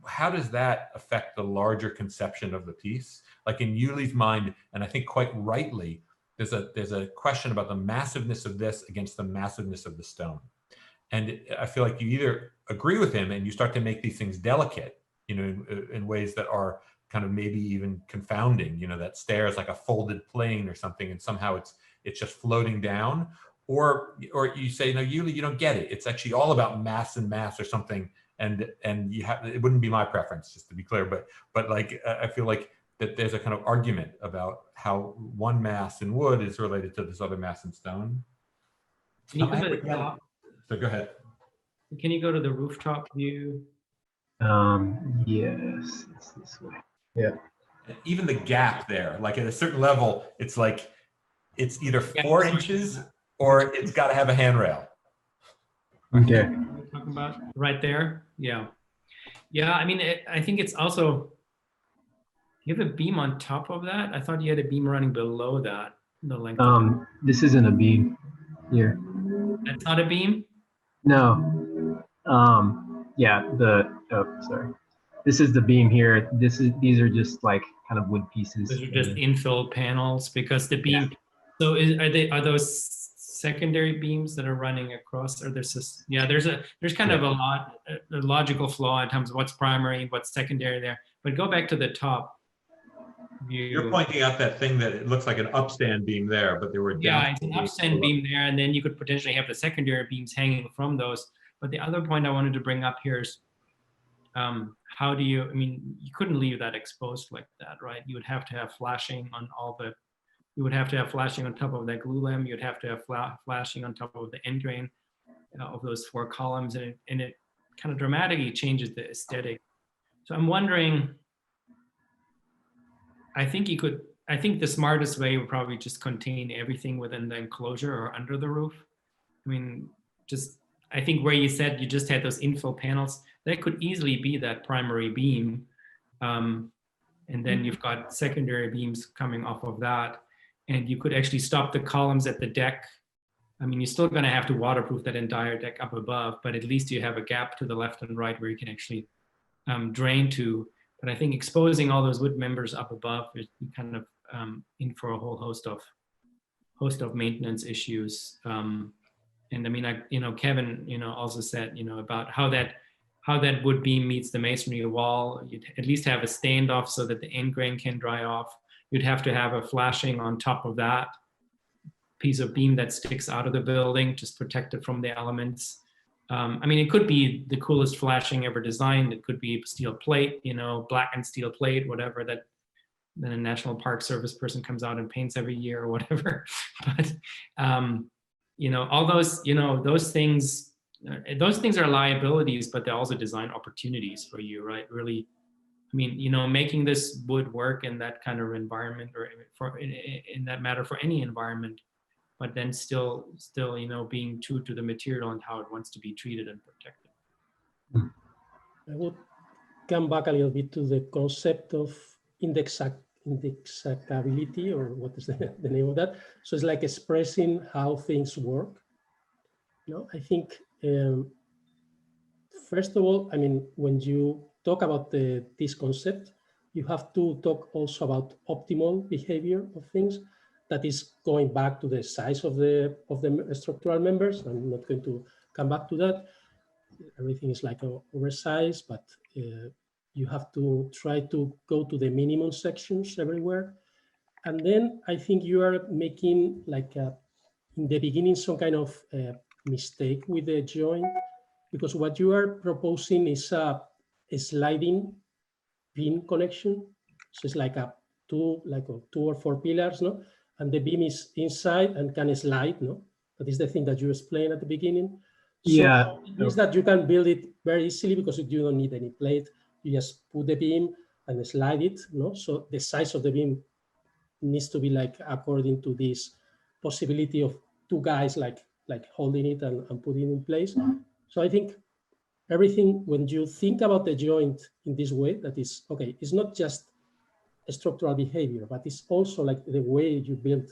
how does that affect the larger conception of the piece? Like in Yuli's mind, and I think quite rightly, there's a question about the massiveness of this against the massiveness of the stone. And I feel like you either agree with him and you start to make these things delicate, in ways that are kind of maybe even confounding, that stair is like a folded plane or something, and somehow it's just floating down, or you say, no, Yuli, you don't get it. It's actually all about mass and mass or something. And it wouldn't be my preference, just to be clear, but like, I feel like that there's a kind of argument about how one mass in wood is related to this other mass in stone. Can you go to the top? So go ahead. Can you go to the rooftop view? Yes, it's this way. Yeah. And even the gap there, like at a certain level, it's like, it's either 4 inches or it's got to have a handrail. Okay. We're talking about right there. Yeah. I mean, I think it's also, you have a beam on top of that. I thought you had a beam running below that, the length. This isn't a beam here. That's not a beam? No. Yeah, sorry. This is the beam here. These are just like kind of wood pieces. Those are just infill panels, because the beam. So are those secondary beams that are running across, or there's kind of a logical flaw in terms of what's primary, what's secondary there. But go back to the top view. You're pointing out that thing that it looks like an upstand beam there, but there were it's an upstand beam there, and then you could potentially have the secondary beams hanging from those. But the other point I wanted to bring up here is, how do you? I mean, you couldn't leave that exposed like that, right? You would have to have flashing on all the. You would have to have flashing on top of that glue lamp. You'd have to have flashing on top of the end grain of those 4 columns, and it kind of dramatically changes the aesthetic. So I'm wondering. I think the smartest way would probably just contain everything within the enclosure or under the roof. I mean, I think where you said you just had those infill panels, that could easily be that primary beam. And then you've got secondary beams coming off of that. And you could actually stop the columns at the deck. I mean, you're still going to have to waterproof that entire deck up above, but at least you have a gap to the left and right where you can actually drain to. But I think exposing all those wood members up above is kind of in for a whole host of maintenance issues. And I mean, Kevin, also said, about how that wood beam meets the masonry wall. You'd at least have a standoff so that the end grain can dry off. You'd have to have a flashing on top of that piece of beam that sticks out of the building, just protect it from the elements. I mean, it could be the coolest flashing ever designed. It could be steel plate, black and steel plate, whatever, that then a National Park Service person comes out and paints every year or whatever. But, all those things are liabilities, but they're also design opportunities for you, right? Really, I mean, making this wood work in that kind of environment, or in that matter for any environment, but then still, being true to the material and how it wants to be treated and protected. I would come back a little bit to the concept of indexability, or what is the name of that? So it's like expressing how things work. I think, first of all, I mean, when you talk about this concept, you have to talk also about optimal behavior of things. That is going back to the size of the structural members. I'm not going to come back to that. Everything is like oversized, but you have to try to go to the minimum sections everywhere. And then I think you are making, like, in the beginning, some kind of mistake with the joint, because what you are proposing is a sliding pin connection. So it's like two or 4 pillars, no? And the beam is inside and can slide, no? That is the thing that you explained at the beginning. Yeah. So it means that you can build it very easily because you don't need any plate. You just put the beam and slide it, no? So the size of the beam needs to be like according to this possibility of 2 guys like holding it and putting it in place. So I think everything, when you think about the joint in this way, that is, okay, it's not just a structural behavior, but it's also like the way you build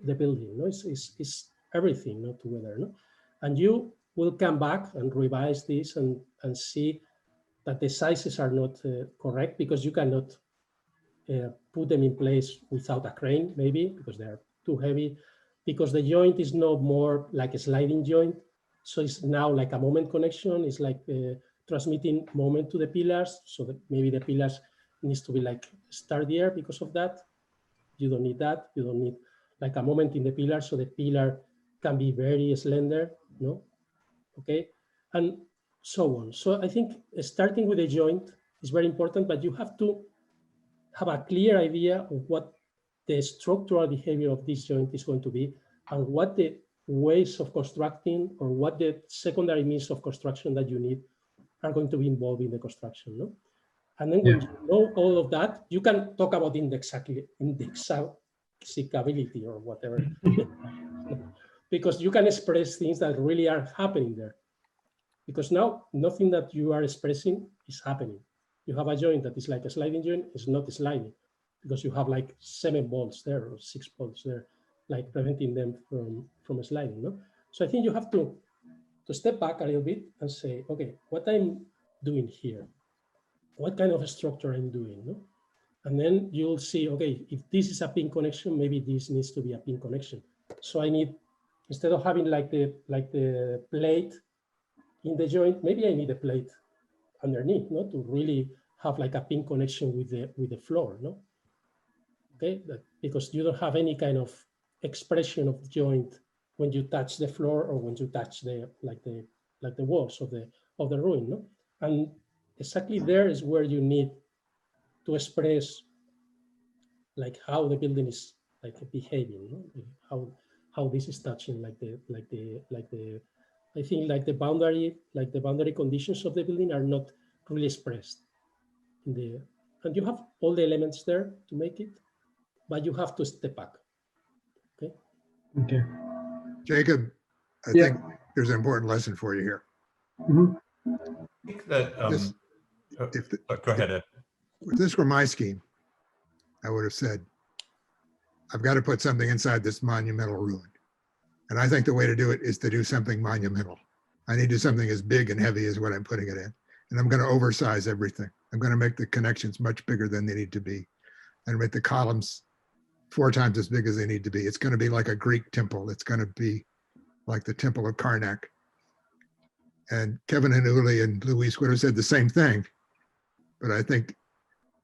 the building, no? It's everything, no, together, no? And you will come back and revise this and see that the sizes are not correct, because you cannot put them in place without a crane, maybe, because they are too heavy, because the joint is no more like a sliding joint. So it's now like a moment connection. It's like transmitting moment to the pillars, so that maybe the pillars needs to be like sturdier because of that. You don't need that. You don't need like a moment in the pillar, so the pillar can be very slender, no? Okay, and so on. So I think starting with a joint is very important, but you have to have a clear idea of what the structural behavior of this joint is going to be, and what the ways of constructing or what the secondary means of construction that you need are going to be involved in the construction, no? And then when you know all of that, you can talk about indexability or whatever, because you can express things that really are happening there. Because now nothing that you are expressing is happening. You have a joint that is like a sliding joint, it's not sliding, because you have like 7 bolts there or 6 bolts there, like preventing them from sliding, no? So I think you have to step back a little bit and say, okay, what I'm doing here, what kind of a structure I'm doing, no? And then you'll see, okay, if this is a pin connection, maybe this needs to be a pin connection. So I need, instead of having like the plate in the joint, maybe I need a plate underneath, no, to really have like a pin connection with the floor, no? Okay, because you don't have any kind of expression of the joint when you touch the floor or when you touch the walls of the ruin, no? And exactly there is where you need to express like how the building is like behaving, no? How this is touching like the I think like the boundary conditions of the building are not really expressed in the, and you have all the elements there to make it, but you have to step back. Okay. Okay. Jacob, I Yeah. think there's an important lesson for you here. Mhm. I think that, If go ahead, Ed. If this were my scheme, I would have said, I've got to put something inside this monumental ruin. And I think the way to do it is to do something monumental. I need to do something as big and heavy as what I'm putting it in. And I'm going to oversize everything. I'm going to make the connections much bigger than they need to be, and make the columns 4 times as big as they need to be. It's going to be like a Greek temple. It's going to be like the Temple of Karnak. And Kevin and Uli and Luis would have said the same thing. But I think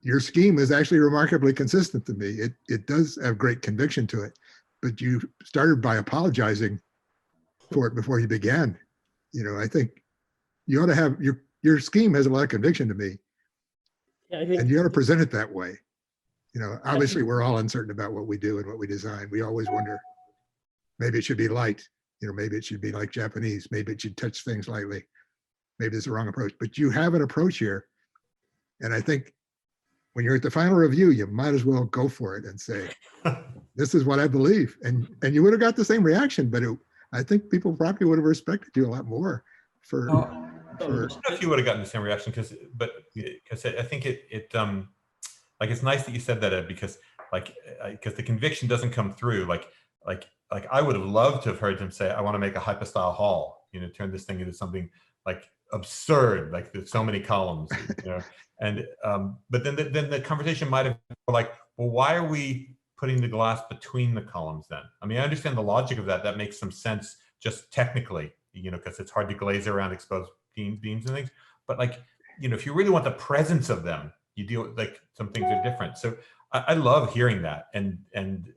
your scheme is actually remarkably consistent to me. It does have great conviction to it, but you started by apologizing for it before you began. You know, I think you ought to have your scheme has a lot of conviction to me, Yeah, I think, and you ought to present it that way. You know, obviously we're all uncertain about what we do and what we design. We always wonder, maybe it should be light, you know, maybe it should be like Japanese, maybe it should touch things lightly. Maybe it's the wrong approach, but you have an approach here. And I think when you're at the final review, you might as well go for it and say, this is what I believe. And you would have got the same reaction, but I think people probably would have respected you a lot more for. I don't know if you would have gotten the same reaction, because I think like, it's nice that you said that, Ed, because the conviction doesn't come through. Like I would have loved to have heard him say, I want to make a hypostyle hall, you know, turn this thing into something like absurd, like there's so many columns, you know. And but then the conversation might have been like, well, why are we putting the glass between the columns then? I mean, I understand the logic of that. That makes some sense just technically, you know, because it's hard to glaze around exposed beams and things. But like, you know, if you really want the presence of them, you deal with, like, some things are different. So I love hearing that. And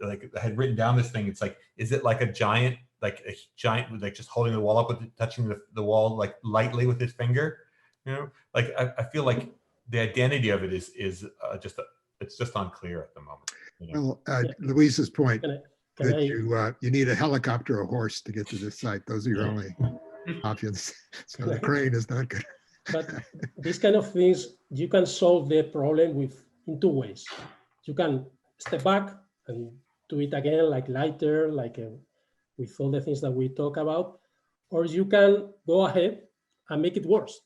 like, I had written down this thing. It's like, is it like a giant, like just holding the wall up with touching the wall like lightly with his finger? You know, like I feel like the identity of it is just it's just unclear at the moment. You know? Well, Luis's point can that I you need a helicopter or horse to get to this site. Those are your only options. So the crane is not good. But these kind of things, you can solve the problem in 2 ways. You can step back and do it again, like lighter, like with all the things that we talk about, or you can go ahead and make it worse.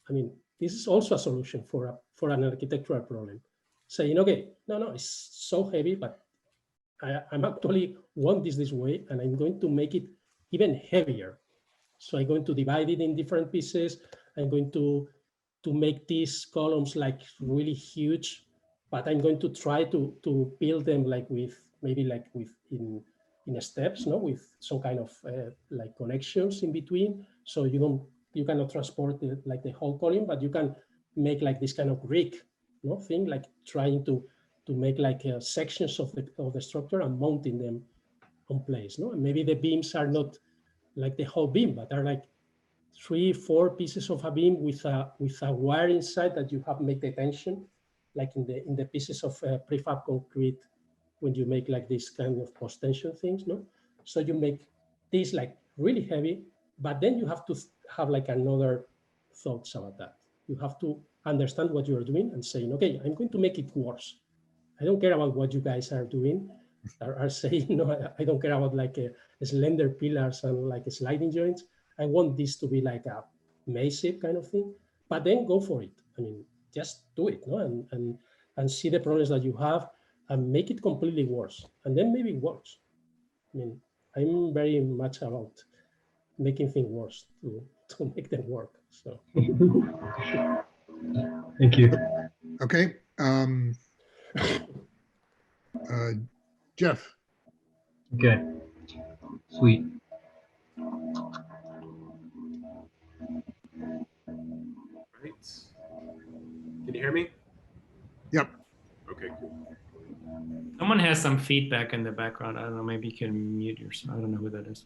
I mean, this is also a solution for an architectural problem. Saying, okay, no, it's so heavy, but I'm actually want this way, and I'm going to make it even heavier. So I'm going to divide it in different pieces. I'm going to make these columns like really huge, but I'm going to try to build them like with in steps, no, with some kind of like connections in between. So you cannot transport the whole column, but you can make like this kind of rig, no, thing, like trying to make like sections of the structure and mounting them on place, no. And maybe the beams are not like the whole beam, but are like 3-4 pieces of a beam with a wire inside that you have make the tension, like in the pieces of prefab concrete when you make like this kind of post tension things, no? So you make this like really heavy, but then you have to have like another thoughts about that. You have to understand what you are doing and saying, okay, I'm going to make it worse. I don't care about what you guys are doing, are saying, no, I don't care about like slender pillars and like sliding joints. I want this to be like a massive kind of thing, but then go for it. I mean, just do it, no? And see the problems that you have and make it completely worse. And then maybe worse. I mean, I'm very much about making things worse to make them work. So Thank you. Okay. Jeff. Okay. Sweet. Right. Can you hear me? Yep. Okay, cool. Someone has some feedback in the background. I don't know, maybe you can mute yourself. I don't know who that is.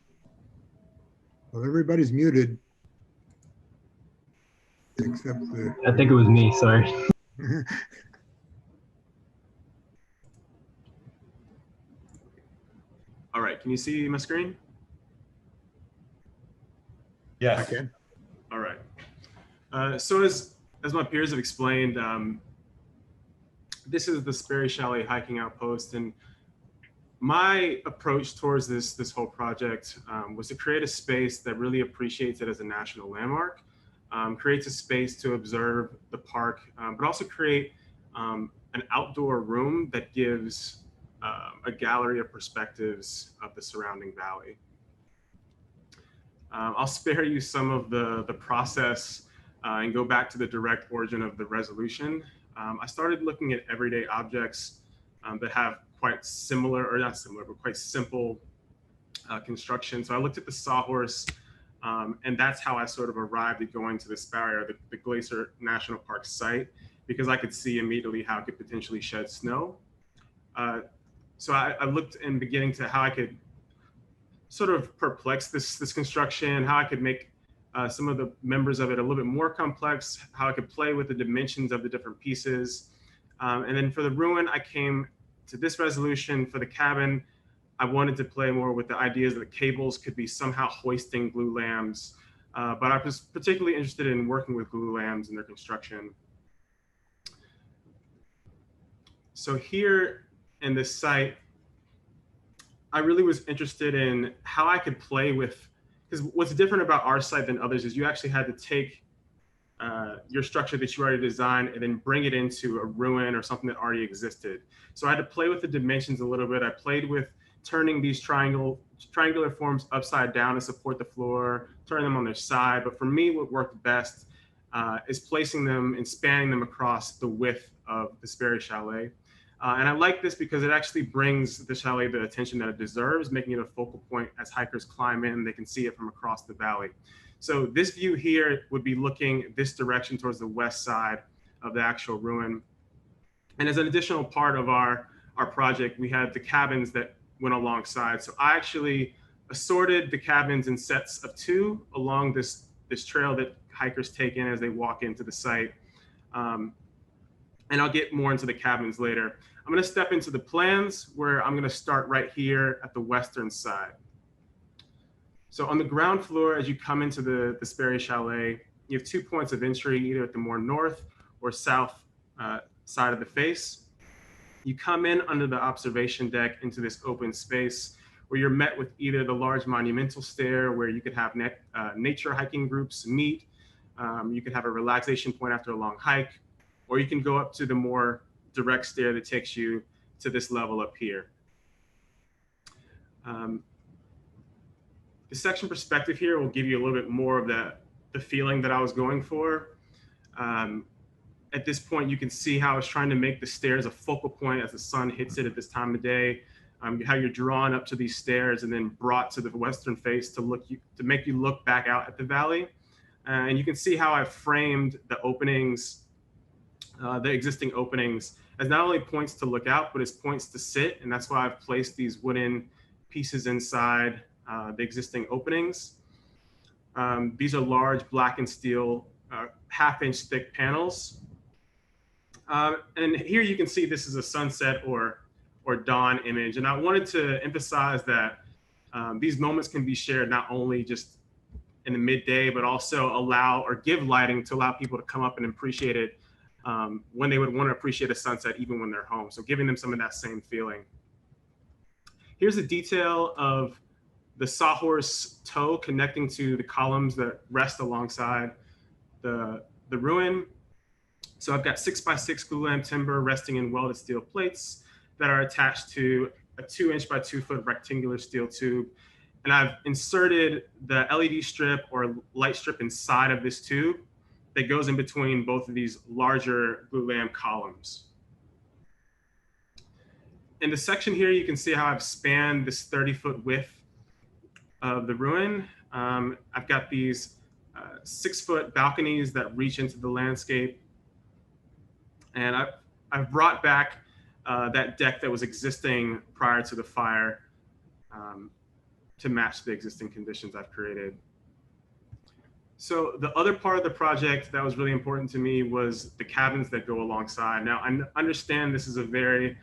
Well, everybody's muted. Except the. I think it was me, sorry. All right, can you see my screen? Yes. Okay. All right. So as my peers have explained, this is the Sperry Chalet hiking outpost, and my approach towards this whole project was to create a space that really appreciates it as a national landmark, creates a space to observe the park, but also create an outdoor room that gives a gallery of perspectives of the surrounding valley. I'll spare you some of the process and go back to the direct origin of the resolution. I started looking at everyday objects that have quite similar, or not similar, but quite simple construction. So I looked at the sawhorse, and that's how I sort of arrived at going to the Sperry, or the Glacier National Park site, because I could see immediately how it could potentially shed snow. So I looked in beginning to how I could sort of perplex this construction, how I could make some of the members of it a little bit more complex, how I could play with the dimensions of the different pieces. And then for the ruin, I came to this resolution. For the cabin, I wanted to play more with the ideas that the cables could be somehow hoisting glue lambs, but I was particularly interested in working with glue lambs in their construction. So here in this site, I really was interested in how I could play with, because what's different about our site than others is you actually had to take your structure that you already designed and then bring it into a ruin or something that already existed. So I had to play with the dimensions a little bit. I played with turning these triangular forms upside down to support the floor, turning them on their side. But for me, what worked best is placing them and spanning them across the width of the Sperry Chalet. And I like this because it actually brings the chalet the attention that it deserves, making it a focal point as hikers climb in, they can see it from across the valley. So this view here would be looking this direction towards the west side of the actual ruin. And as an additional part of our project, we had the cabins that went alongside. So I actually assorted the cabins in sets of 2 along this trail that hikers take in as they walk into the site. And I'll get more into the cabins later. I'm going to step into the plans where I'm going to start right here at the western side. So on the ground floor, as you come into the Sperry Chalet, you have 2 points of entry, either at the more north or south side of the face. You come in under the observation deck into this open space where you're met with either the large monumental stair where you could have nature hiking groups meet, You can have a relaxation point after a long hike, or you can go up to the more direct stair that takes you to this level up here. The section perspective here will give you a little bit more of the feeling that I was going for. At this point, you can see how I was trying to make the stairs a focal point as the sun hits it at this time of day. How you're drawn up to these stairs and then brought to the western face to make you look back out at the valley. And you can see how I've framed the openings, the existing openings, as not only points to look out, but as points to sit. And that's why I've placed these wooden pieces inside the existing openings. These are large black and steel, half-inch thick panels. And here you can see this is a sunset or dawn image. And I wanted to emphasize that these moments can be shared not only just in the midday, but also allow or give lighting to allow people to come up and appreciate it when they would want to appreciate a sunset, even when they're home. So giving them some of that same feeling. Here's a detail of the sawhorse toe connecting to the columns that rest alongside the ruin. So I've got 6x6 glulam timber resting in welded steel plates that are attached to a 2-inch by 2-foot rectangular steel tube. And I've inserted the LED strip or light strip inside of this tube that goes in between both of these larger glulam columns. In the section here, you can see how I've spanned this 30-foot width of the ruin. I've got these 6-foot balconies that reach into the landscape. And I've brought back that deck that was existing prior to the fire to match the existing conditions I've created. So the other part of the project that was really important to me was the cabins that go alongside. Now, I understand this is a very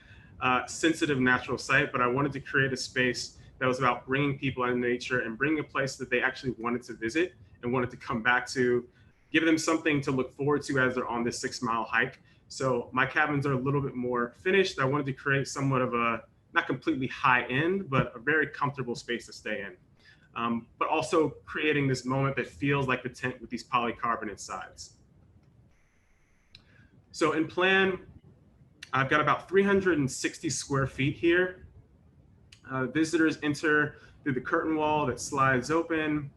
sensitive natural site, but I wanted to create a space that was about bringing people out in nature and bringing a place that they actually wanted to visit and wanted to come back to, give them something to look forward to as they're on this 6-mile hike. So my cabins are a little bit more finished. I wanted to create somewhat of a, not completely high end, but a very comfortable space to stay in. But also creating this moment that feels like the tent with these polycarbonate sides. So in plan, I've got about 360 square feet here. Visitors enter through the curtain wall that slides open.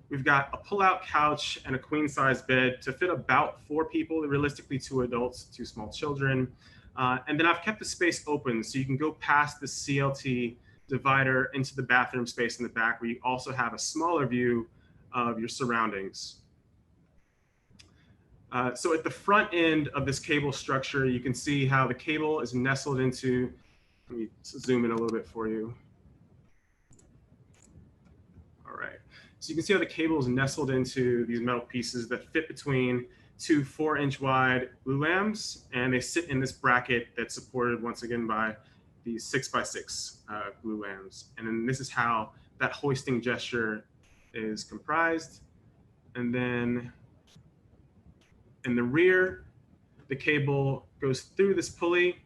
We've got a pull-out couch and a queen-size bed to fit about 4 people, realistically 2 adults, 2 small children. And then I've kept the space open so you can go past the CLT divider into the bathroom space in the back, where you also have a smaller view of your surroundings. So at the front end of this cable structure, you can see how the cable is nestled into, let me zoom in a little bit for you. All right, so you can see how the cable is nestled into these metal pieces that fit between 2 4-inch wide glulams, and they sit in this bracket that's supported once again by these 6x6 glulams. And then this is how that hoisting gesture is comprised. And then in the rear, the cable goes through this pulley,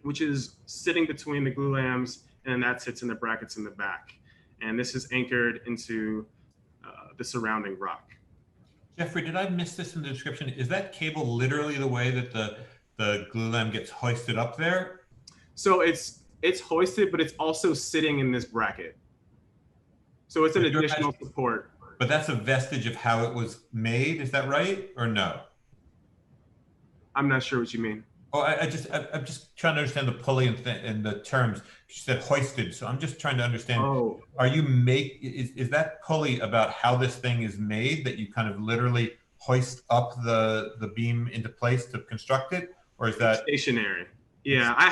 which is sitting between the glulams, and that sits in the brackets in the back. And this is anchored into the surrounding rock. Jeffrey, did I miss this in the description? Is that cable literally the way that the glulam gets hoisted up there? So it's hoisted, but it's also sitting in this bracket. So it's an additional support. But that's a vestige of how it was made. Is that right or no? I'm not sure what you mean. Oh, I'm just trying to understand the pulley and the terms. You said hoisted, so I'm just trying to understand. Oh. Are you is that pulley about how this thing is made, that you kind of literally hoist up the beam into place to construct it, or is that stationary? Yeah, I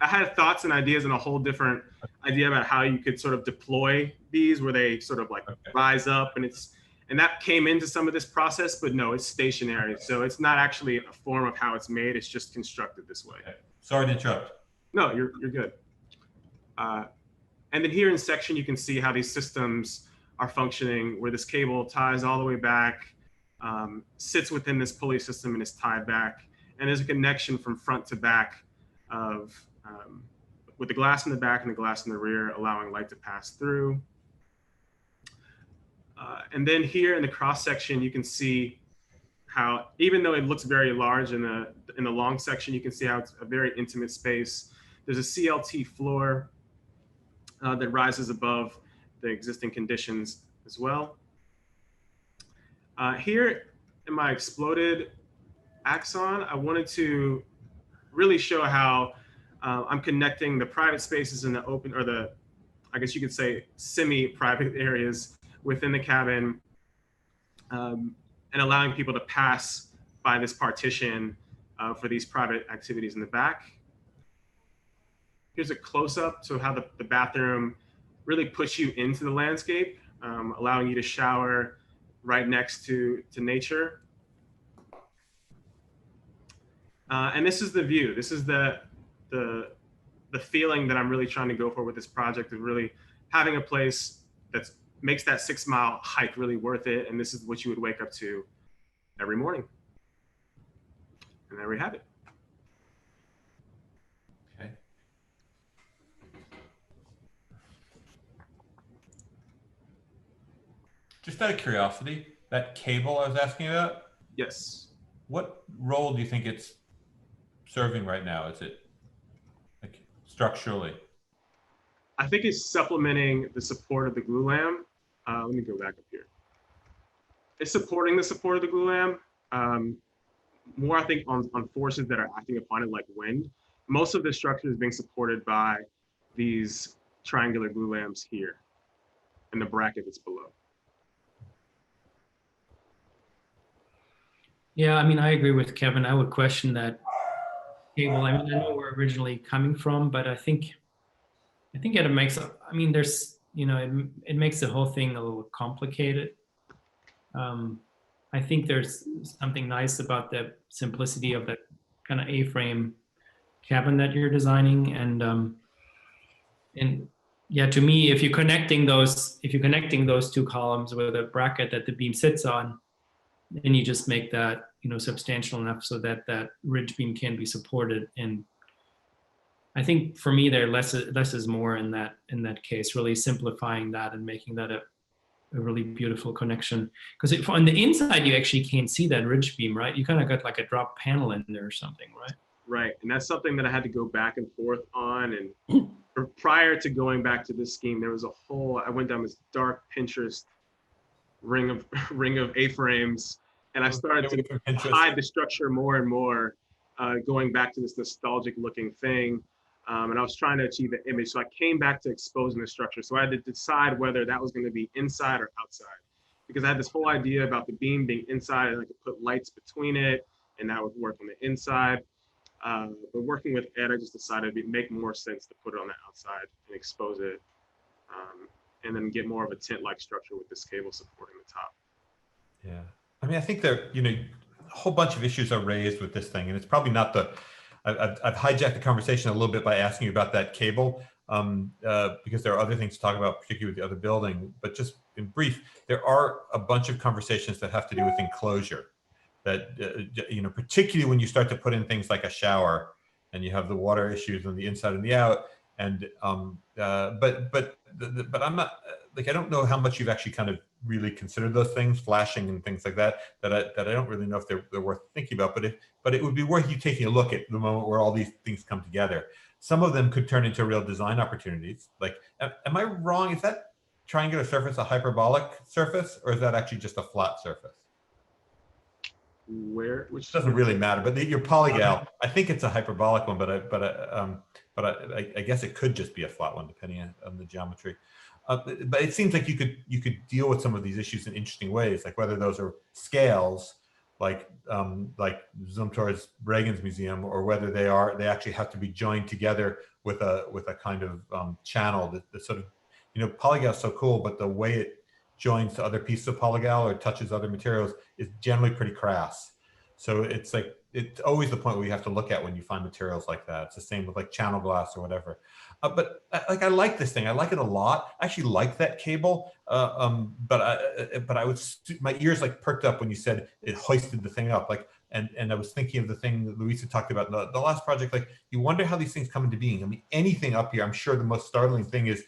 had thoughts and ideas and a whole different idea about how you could sort of deploy these, where they sort of like rise up, and that came into some of this process, but no, it's stationary. So it's not actually a form of how it's made. It's just constructed this way. Okay. Sorry to interrupt. No, you're good. And then here in section, you can see how these systems are functioning, where this cable ties all the way back, sits within this pulley system and is tied back. And there's a connection from front to back with the glass in the back and the glass in the rear, allowing light to pass through. And then here in the cross section, you can see how even though it looks very large in the long section, you can see how it's a very intimate space. There's a CLT floor that rises above the existing conditions as well. Here in my exploded axon, I wanted to really show how I'm connecting the private spaces and the open, or the, I guess you could say, semi-private areas within the cabin, and allowing people to pass by this partition for these private activities in the back. Here's a close-up to how the bathroom really puts you into the landscape, allowing you to shower right next to nature. And this is the view. This is the feeling that I'm really trying to go for with this project, of really having a place that makes that 6-mile hike really worth it. And this is what you would wake up to every morning. And there we have it. Okay. Just out of curiosity, that cable I was asking about, Yes. what role do you think it's serving right now? Is it like structurally? I think it's supplementing the support of the glue lam. Let me go back up here. It's supporting the support of the glue lam. More, I think, on forces that are acting upon it, like wind. Most of the structure is being supported by these triangular glue lams here and the bracket that's below. Yeah, I mean, I agree with Kevin. I would question that cable. I mean, I know where originally coming from, but I think it makes, I mean, there's, you know, it makes the whole thing a little complicated. I think there's something nice about the simplicity of that kind of A-frame cabin that you're designing. And yeah, to me, if you're connecting those two columns with a bracket that the beam sits on, then you just make that, you know, substantial enough so that that ridge beam can be supported. And I think for me, there less is more in that case, really simplifying that and making that a really beautiful connection. Because on the inside, you actually can't see that ridge beam, right? You kind of got like a drop panel in there or something, right? Right, and that's something that I had to go back and forth on. And prior to going back to this scheme, there was a whole, I went down this dark Pinterest ring of A-frames, and I started to hide the structure more and more, going back to this nostalgic looking thing. And I was trying to achieve an image. So I came back to exposing the structure. So I had to decide whether that was going to be inside or outside, because I had this whole idea about the beam being inside, and I could put lights between it, and that would work on the inside. But working with Ed, I just decided it'd make more sense to put it on the outside and expose it, and then get more of a tent-like structure with this cable supporting the top. Yeah, I mean, I think there, you know, a whole bunch of issues are raised with this thing, and it's probably not the. I've hijacked the conversation a little bit by asking you about that cable, because there are other things to talk about, particularly with the other building. But just in brief, there are a bunch of conversations that have to do with enclosure. That you know, particularly when you start to put in things like a shower, and you have the water issues on the inside and the out. And but I'm not, like, I don't know how much you've actually kind of really considered those things, flashing and things like that, that I don't really know if they're worth thinking about. But it would be worth you taking a look at the moment where all these things come together. Some of them could turn into real design opportunities. Like, am I wrong? Is that triangular surface a hyperbolic surface, or is that actually just a flat surface? Which doesn't really matter, but your polygal, I think it's a hyperbolic one, but I guess it could just be a flat one depending on the geometry. But it seems like you could deal with some of these issues in interesting ways, like whether those are scales, like zoom towards Reagan's museum, or whether they actually have to be joined together with a kind of channel that sort of, you know, polygal is so cool, but the way it joins to other pieces of polygal or touches other materials is generally pretty crass. So it's like, it's always the point where you have to look at when you find materials like that. It's the same with like channel glass or whatever. But like, I like this thing. I like it a lot. I actually like that cable. But I was, my ears like perked up when you said it hoisted the thing up. Like, and I was thinking of the thing that Luisa talked about in the last project. Like, you wonder how these things come into being. I mean, anything up here, I'm sure the most startling thing is,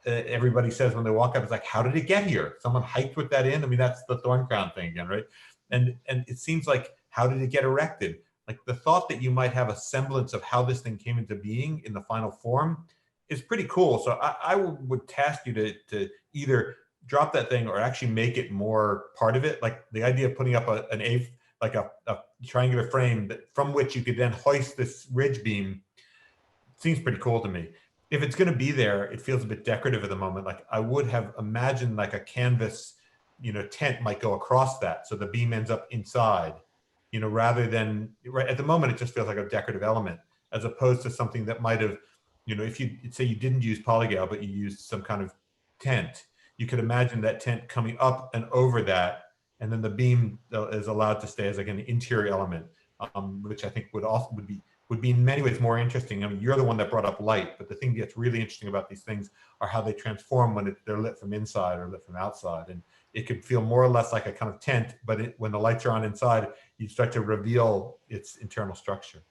everybody says when they walk up, it's like, how did it get here? Someone hiked with that in? I mean, that's the thorn crown thing again, right? And it seems like, how did it get erected? Like the thought that you might have a semblance of how this thing came into being in the final form is pretty cool. So I would task you to either drop that thing or actually make it more part of it. Like the idea of putting up a triangular frame from which you could then hoist this ridge beam seems pretty cool to me. If it's going to be there, it feels a bit decorative at the moment. Like I would have imagined like a canvas, tent might go across that, so the beam ends up inside, rather than right at the moment, it just feels like a decorative element, as opposed to something that might have, if you say you didn't use polygal, but you used some kind of tent, you could imagine that tent coming up and over that, and then the beam is allowed to stay as like an interior element, which I think would be in many ways more interesting. I mean, you're the one that brought up light, but the thing that's really interesting about these things are how they transform when they're lit from inside or lit from outside. And it could feel more or less like a kind of tent, but when the lights are on inside, you start to reveal its internal structure.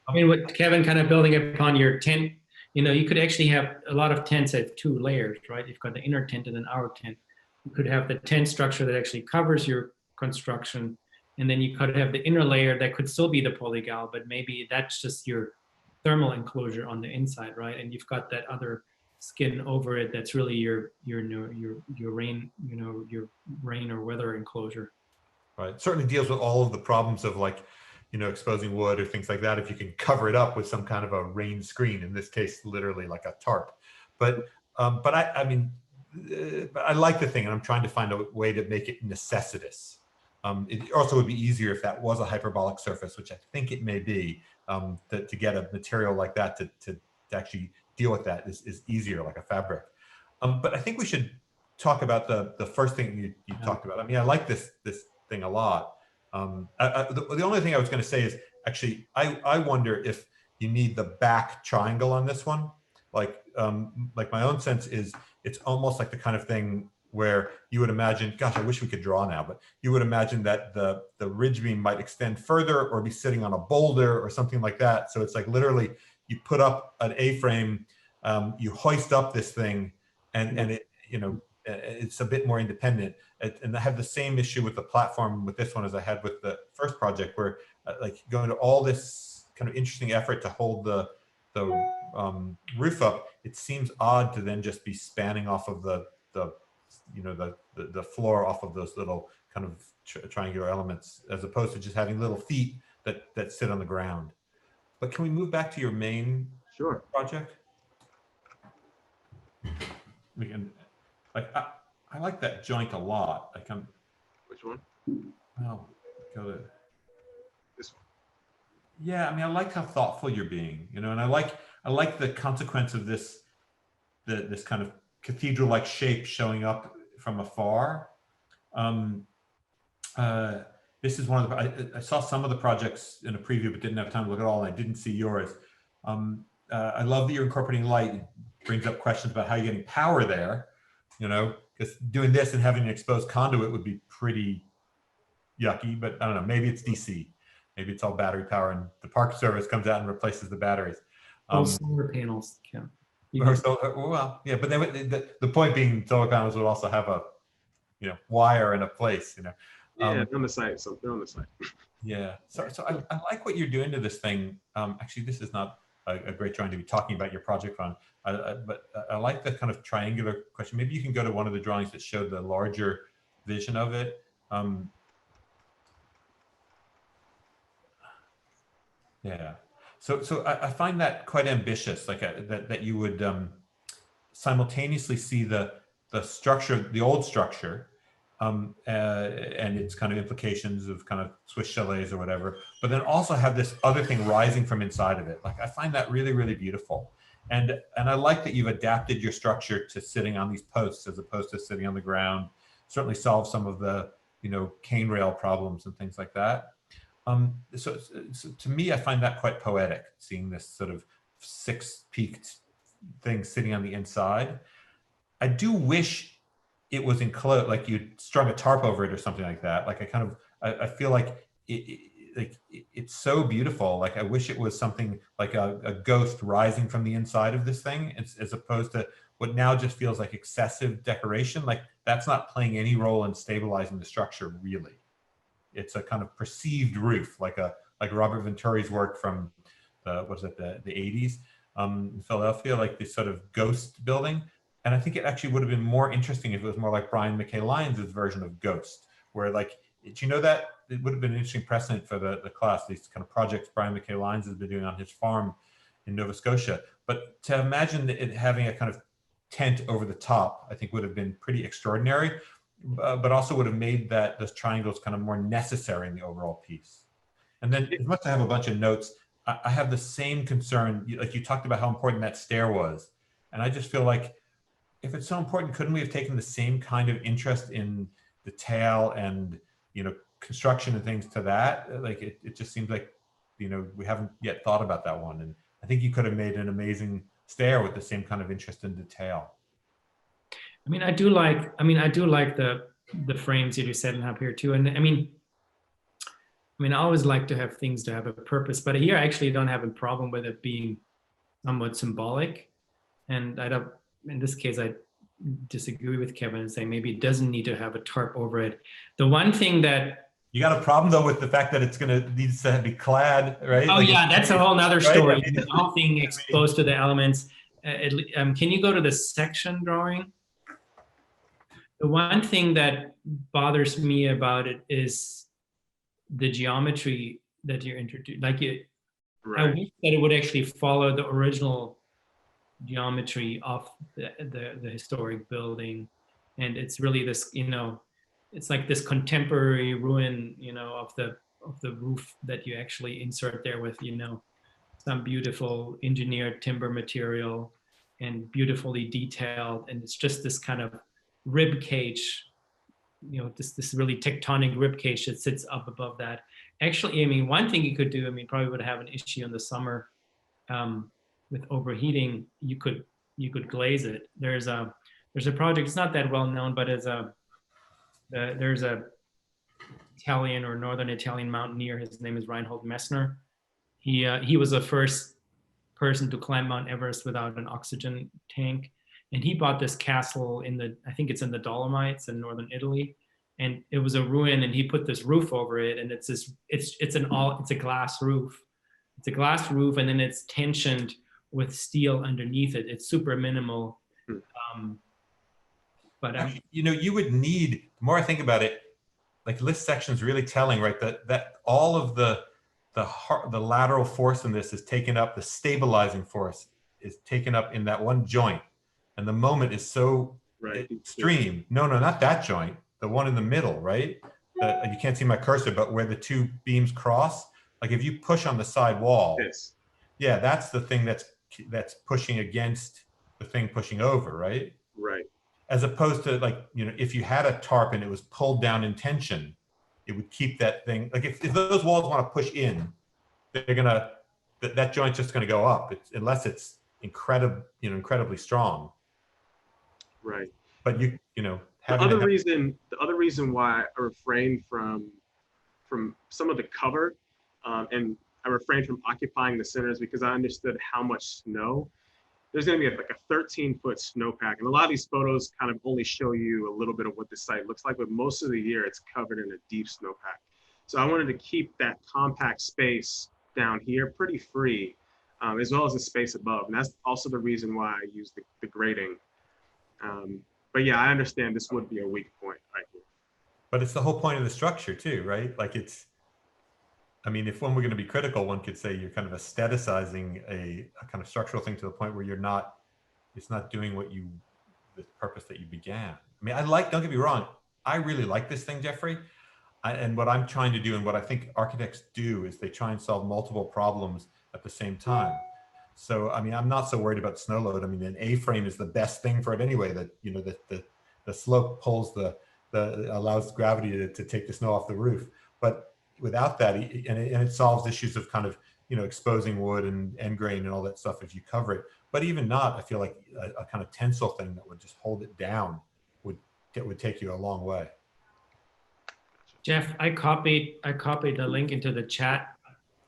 I mean, what Kevin, kind of building upon your tent, you could actually have a lot of tents at 2 layers, right? You've got the inner tent and an outer tent. You could have the tent structure that actually covers your construction, and then you could have the inner layer that could still be the polygal, but maybe that's just your thermal enclosure on the inside, right? And you've got that other skin over it that's really your rain, your rain or weather enclosure. Right. Certainly deals with all of the problems of like, exposing wood or things like that, if you can cover it up with some kind of a rain screen, in this case, literally like a tarp. But I mean, but I like the thing, and I'm trying to find a way to make it necessitous. It also would be easier if that was a hyperbolic surface, which I think it may be, to get a material like that to actually deal with that is easier, like a fabric. But I think we should talk about the first thing you talked about. I mean, I like this thing a lot. The only thing I was going to say is actually, I wonder if you need the back triangle on this one. Like my own sense is it's almost like the kind of thing where you would imagine, gosh, I wish we could draw now, but you would imagine that the ridge beam might extend further or be sitting on a boulder or something like that. So it's like literally you put up an A-frame, you hoist up this thing, and it, it's a bit more independent. And I have the same issue with the platform with this one as I had with the first project, where like going to all this kind of interesting effort to hold the roof up, it seems odd to then just be spanning off of the floor off of those little kind of triangular elements, as opposed to just having little feet that sit on the ground. But can we move back to your main project? We can, like, I like that joint a lot. Like Which one? Well, go to this one. Yeah, I mean, I like how thoughtful you're being, and I like the consequence of this kind of cathedral-like shape showing up from afar. This is one of the, I saw some of the projects in a preview, but didn't have time to look at all, and I didn't see yours. I love that you're incorporating light. It brings up questions about how you're getting power there, because doing this and having an exposed conduit would be pretty yucky, but I don't know, maybe it's DC. Maybe it's all battery power, and the Park Service comes out and replaces the batteries. Solar panels, yeah. Well, yeah, but then the point being, solar panels would also have a, wire in a place, Yeah, on the site. So they're on the site. Yeah. So I like what you're doing to this thing. Actually, this is not a great drawing to be talking about your project on, but I like the kind of triangular question. Maybe you can go to one of the drawings that showed the larger vision of it. Yeah. So I find that quite ambitious, like that you would simultaneously see the structure, the old structure, and its kind of implications of kind of Swiss chalets or whatever, but then also have this other thing rising from inside of it. Like, I find that really, really beautiful. And I like that you've adapted your structure to sitting on these posts as opposed to sitting on the ground. Certainly solve some of the, cane rail problems and things like that. So to me, I find that quite poetic, seeing this sort of 6-peaked thing sitting on the inside. I do wish it was enclosed, like you strung a tarp over it or something like that. Like I feel like it's so beautiful. Like, I wish it was something like a ghost rising from the inside of this thing, as opposed to what now just feels like excessive decoration. Like, that's not playing any role in stabilizing the structure, really. It's a kind of perceived roof, like Robert Venturi's work from the 80s in Philadelphia, like this sort of ghost building. And I think it actually would have been more interesting if it was more like Brian McKay Lyons' version of Ghost, where like, do you know that it would have been an interesting precedent for the class, these kind of projects Brian McKay Lyons has been doing on his farm in Nova Scotia. But to imagine it having a kind of tent over the top, I think would have been pretty extraordinary, but also would have made those triangles kind of more necessary in the overall piece. And then as much as I have a bunch of notes, I have the same concern, like you talked about how important that stair was. And I just feel like, if it's so important, couldn't we have taken the same kind of interest in the tail and, construction and things to that? Like, it just seems like, we haven't yet thought about that one. And I think you could have made an amazing stair with the same kind of interest in detail. I mean, I do like the frames that you set up here too. And I mean, I always like to have things to have a purpose, but here I actually don't have a problem with it being somewhat symbolic. And in this case, I disagree with Kevin and say maybe it doesn't need to have a tarp over it. The one thing that you got a problem though with the fact that it's needs to be clad, right? Oh, like, yeah, that's a whole nother story. Right? The whole thing exposed to the elements. Can you go to the section drawing? The one thing that bothers me about it is the geometry that you're introducing. Like I wish that it would actually follow the original geometry of the historic building, and it's really this, it's like this contemporary ruin, of the roof that you actually insert there with, some beautiful engineered timber material and beautifully detailed, and it's just this kind of rib cage, this really tectonic rib cage that sits up above that. Actually, one thing you could do, probably would have an issue in the summer with overheating. You could glaze it. There's a project. It's not that well known, but there's a Italian or northern Italian mountaineer. His name is Reinhold Messner. He was the first person to climb Mount Everest without an oxygen tank. And he bought this castle I think it's in the Dolomites in northern Italy. And it was a ruin, and he put this roof over it. And it's a glass roof. It's a glass roof, and then it's tensioned with steel underneath it. It's super minimal. But you would need, the more I think about it, like this section is really telling, right? That all of the lateral force in this is taken up, the stabilizing force is taken up in that one joint. And the moment is so extreme. No, not that joint, the one in the middle, right? You can't see my cursor, but where the two beams cross, like if you push on the side wall, yeah, that's the thing that's pushing against the thing pushing over, right? Right. As opposed to like, if you had a tarp and it was pulled down in tension, it would keep that thing, like if those walls want to push in, they're gonna, that joint's just gonna go up, unless it's incredibly strong. Right. But the other reason why I refrained from some of the cover, and I refrained from occupying the center, is because I understood how much snow. There's going to be like a 13-foot snowpack, and a lot of these photos kind of only show you a little bit of what the site looks like, but most of the year it's covered in a deep snowpack. So I wanted to keep that compact space down here pretty free, as well as the space above, and that's also the reason why I used the grading. But yeah, I understand this would be a weak point right here. But it's the whole point of the structure too, right? Like if one were going to be critical, one could say you're kind of aestheticizing a kind of structural thing to the point where it's not doing the purpose that you began. Don't get me wrong, I really like this thing, Jeffrey. And what I'm trying to do, and what I think architects do, is they try and solve multiple problems at the same time. So, I'm not so worried about snow load. An A-frame is the best thing for it anyway, that, the slope pulls allows gravity to take the snow off the roof. But without that, and it solves issues of kind of, exposing wood and end grain and all that stuff if you cover it. But even not, I feel like a kind of tensile thing that would just hold it down would take you a long way. Jeff, I copied the link into the chat.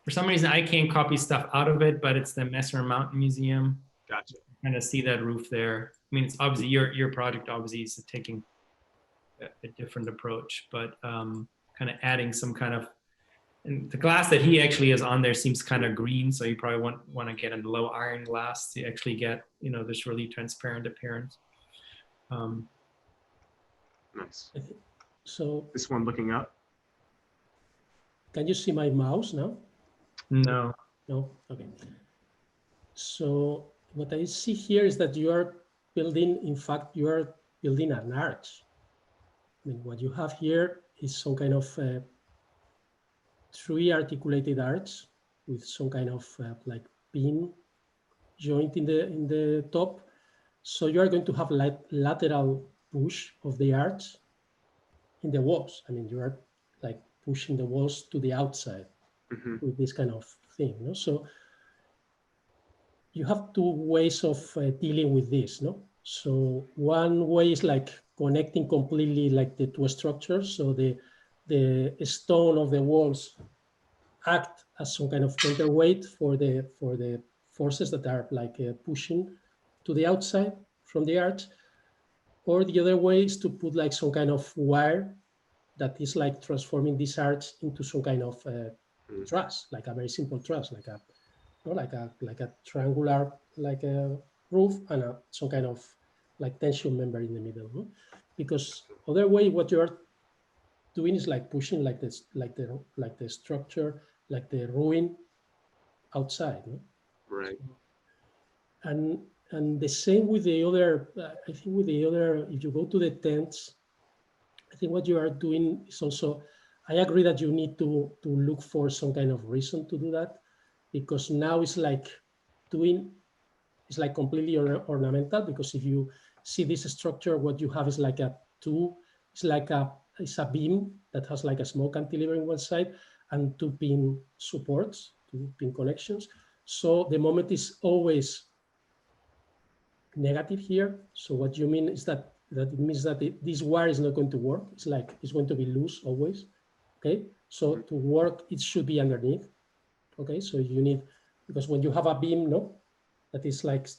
For some reason, I can't copy stuff out of it, but it's the Messner Mountain Museum. Gotcha. Kind of see that roof there. It's obviously your project obviously is taking a different approach, but kind of adding some kind of, and the glass that he actually is on there seems kind of green, so you probably want to get a low iron glass to actually get, you know, this really transparent appearance. Nice. So This one looking up. can you see my mouse now? No. No? Okay. So what I see here is that you are building, in fact, you are building an arch. I mean, what you have here is some kind of three articulated arch with some kind of like pin joint in the top. So you are going to have like lateral push of the arch in the walls. I mean, you are like pushing the walls to the outside with this kind of thing. No? So you have two ways of dealing with this. No? So one way is like connecting completely like the two structures. So the stone of the walls act as some kind of counterweight for the forces that are like pushing to the outside from the arch. Or the other way is to put like some kind of wire that is like transforming this arch into some kind of truss, like a very simple truss, like a, you know, like a triangular, like a roof and some kind of like tension member in the middle. No? Because other way, what you are doing is like pushing like this, like the structure, like the ruin outside. No? Right. And the same with the other, I think with the other, if you go to the tents, I think what you are doing is also, I agree that you need to look for some kind of reason to do that, because now it's like it's like completely ornamental, because if you see this structure, what you have is like it's a beam that has like a small cantilever in one side and two pin supports, two pin connections. So the moment is always negative here. So what you mean is that it means that this wire is not going to work. It's like it's going to be loose always. Okay, so to work it should be underneath. Okay, so you need, because when you have a beam, no, that is like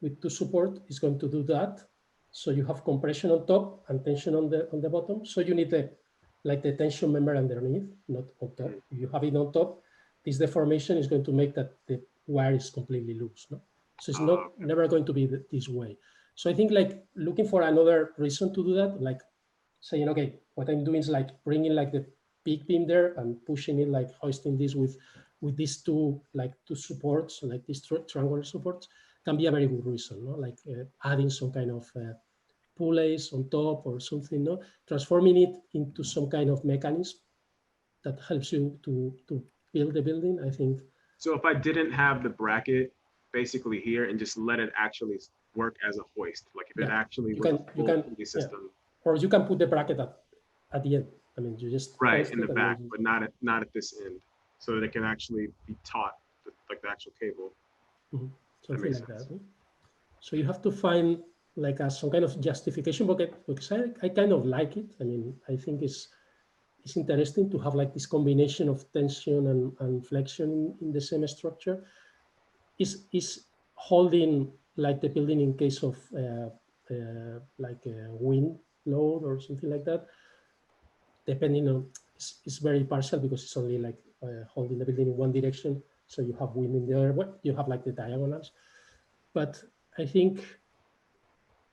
with two support, it's going to do that. So you have compression on top and tension on the bottom. So you need like the tension member underneath, not on top. If you have it on top, this deformation is going to make that the wire is completely loose. No? So it's never going to be this way. So I think like looking for another reason to do that, like saying, okay, what I'm doing is like bringing like the big beam there and pushing it, like hoisting this with these two supports, like these triangular supports, can be a very good reason, no? Like adding some kind of pulleys on top or something, no? Transforming it into some kind of mechanism that helps you to build the building, I think. So if I didn't have the bracket basically here and just let it actually work as a hoist, like if it actually was a full pulley system. Or you can put the bracket at the end. I mean, you just right in the back, but not at this end, so that it can actually be taut, like the actual cable. Something like that. No? So you have to find like some kind of justification, because I kind of like it. I mean, I think it's interesting to have like this combination of tension and flexion in the same structure. Is holding like the building in case of like a wind load or something like that. Depending on, it's very partial because it's only like holding the building in one direction. So you have wind in the other, you have like the diagonals. But I think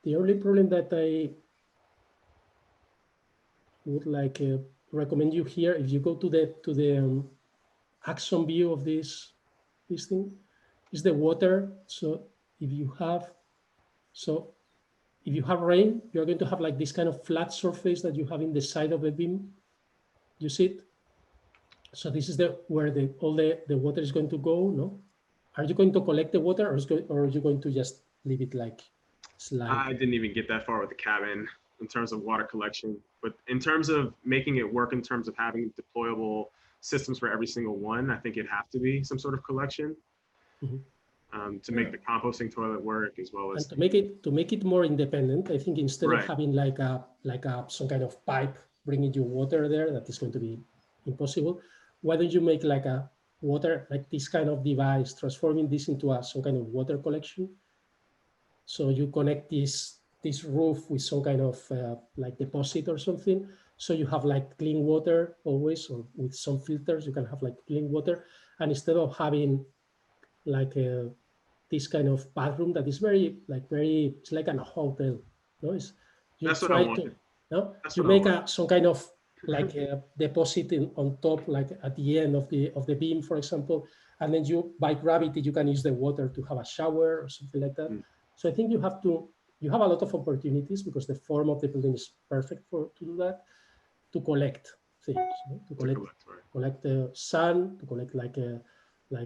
the only problem that I would like recommend you here, if you go to the action view of this thing, is the water. So if you have rain, you're going to have like this kind of flat surface that you have in the side of the beam. You see it? So this is where all the water is going to go, no? Are you going to collect the water, or are you going to just leave it like slide? I didn't even get that far with the cabin in terms of water collection, but in terms of making it work, in terms of having deployable systems for every single one, I think it'd have to be some sort of collection to make the composting toilet work, as well as and to make it more independent. I think instead of having like some kind of pipe bringing you water there, that is going to be impossible. Why don't you make like a water, like this kind of device, transforming this into some kind of water collection? So you connect this roof with some kind of like deposit or something. So you have like clean water always, or with some filters, you can have like clean water. And instead of having like this kind of bathroom that is it's like a hotel. No, it's, you That's what I try wanted. to, no, That's you what I make want. some kind of like a deposit on top, like at the end of the beam, for example, and then you, by gravity, you can use the water to have a shower or something like that. Mm. So I think you have a lot of opportunities because the form of the building is perfect to do that, to collect things, no? to collect the sun, to collect like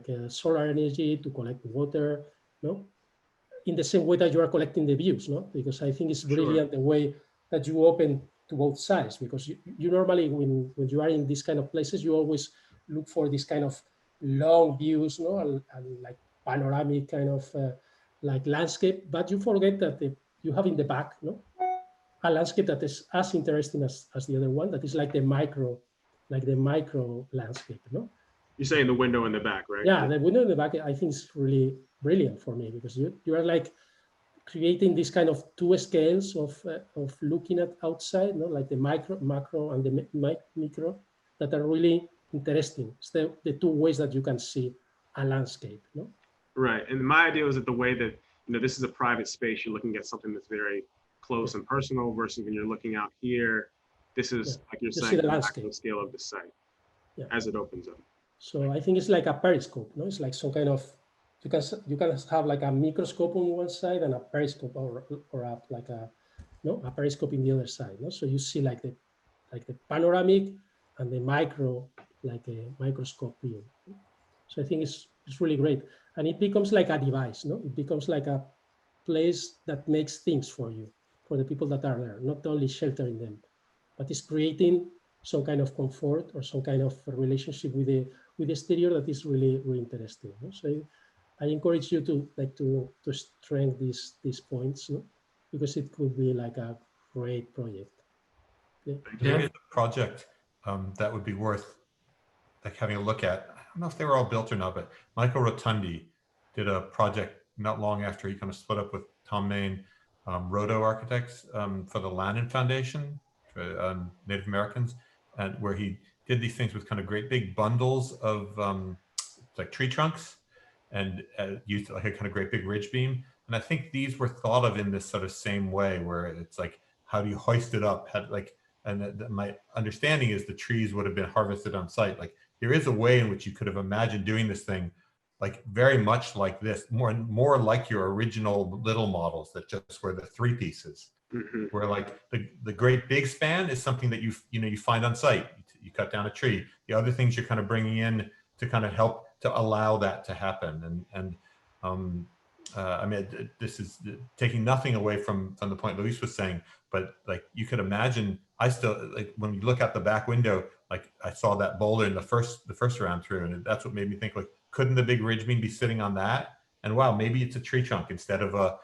a solar energy, to collect water, no? In the same way that you are collecting the views, no? Because I think it's brilliant the way that you open to both sides, because you normally, when you are in these kind of places, you always look for this kind of long views, no? And like panoramic kind of like landscape, but you forget that you have in the back, no? A landscape that is as interesting as the other one, that is like the micro landscape, no? You're saying the window in the back, right? Yeah, the window in the back, I think is really brilliant for me, because you are like creating this kind of two scales of looking at outside, no? Like the macro and the micro, that are really interesting. It's the two ways that you can see a landscape, no? Right. And my idea was that the way that, this is a private space, you're looking at something that's very close and personal, versus when you're looking out here, this is, like you're You see saying, the the landscape. macro scale of the site as it opens up. So I think it's like a periscope, no? It's like some kind of, you can have like a microscope on one side and a periscope, or like a periscope in the other side, no? So you see like the panoramic and the micro, like a microscope view. So I think it's really great, and it becomes like a device, no? It becomes like a place that makes things for you, for the people that are there, not only sheltering them, but it's creating some kind of comfort or some kind of relationship with the exterior that is really, really interesting, no? So I encourage you to strengthen these points, no? Because it could be like a great project. Yeah. Maybe it's a project that would be worth like having a look at. I don't know if they were all built or not, but Michael Rotundi did a project not long after he kind of split up with Tom Main, Roto Architects, for the Lannan Foundation for Native Americans, and where he did these things with kind of great big bundles of like tree trunks, and used like a kind of great big ridge beam. And I think these were thought of in this sort of same way, where it's like, how do you hoist it up? And my understanding is the trees would have been harvested on site. Like there is a way in which you could have imagined doing this thing, like very much like this, more like your original little models that just were the three pieces. Mm-hmm. Where like the great big span is something that you find on site. You cut down a tree. The other things you're kind of bringing in to kind of help to allow that to happen. And I mean, this is taking nothing away from the point Luis was saying, but like you could imagine, I still, like when you look out the back window, like I saw that boulder in the first round through, and that's what made me think, like, couldn't the big ridge beam be sitting on that? And wow, maybe it's a tree trunk instead of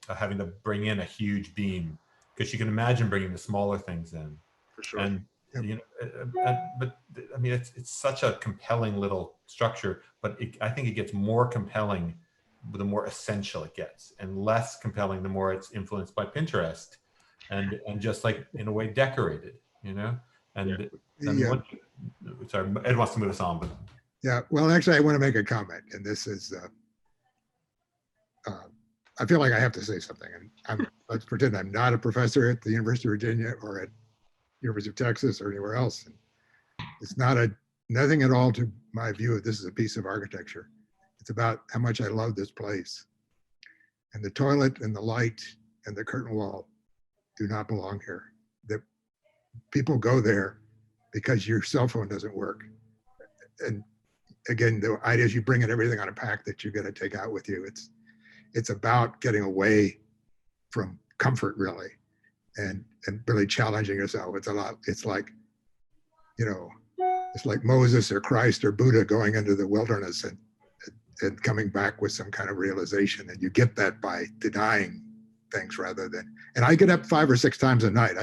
having to bring in a huge beam, because you can imagine bringing the smaller things in. For sure. And but I mean, it's such a compelling little structure, but I think it gets more compelling the more essential it gets, and less compelling the more it's influenced by Pinterest and just like in a way decorated, And sorry, Ed wants to move us on, but yeah. Well, actually, I want to make a comment, and this is. I feel like I have to say something, and let's pretend I'm not a professor at the University of Virginia or at University of Texas or anywhere else. And it's nothing at all to my view of this is a piece of architecture. It's about how much I love this place. And the toilet and the light and the curtain wall do not belong here. That people go there because your cell phone doesn't work. And again, the idea is you bring in everything on a pack that you're going to take out with you. It's about getting away from comfort, really, and really challenging yourself. It's like, it's like Moses or Christ or Buddha going into the wilderness and coming back with some kind of realization. And you get that by denying things rather than, and I get up 5 or 6 times a night.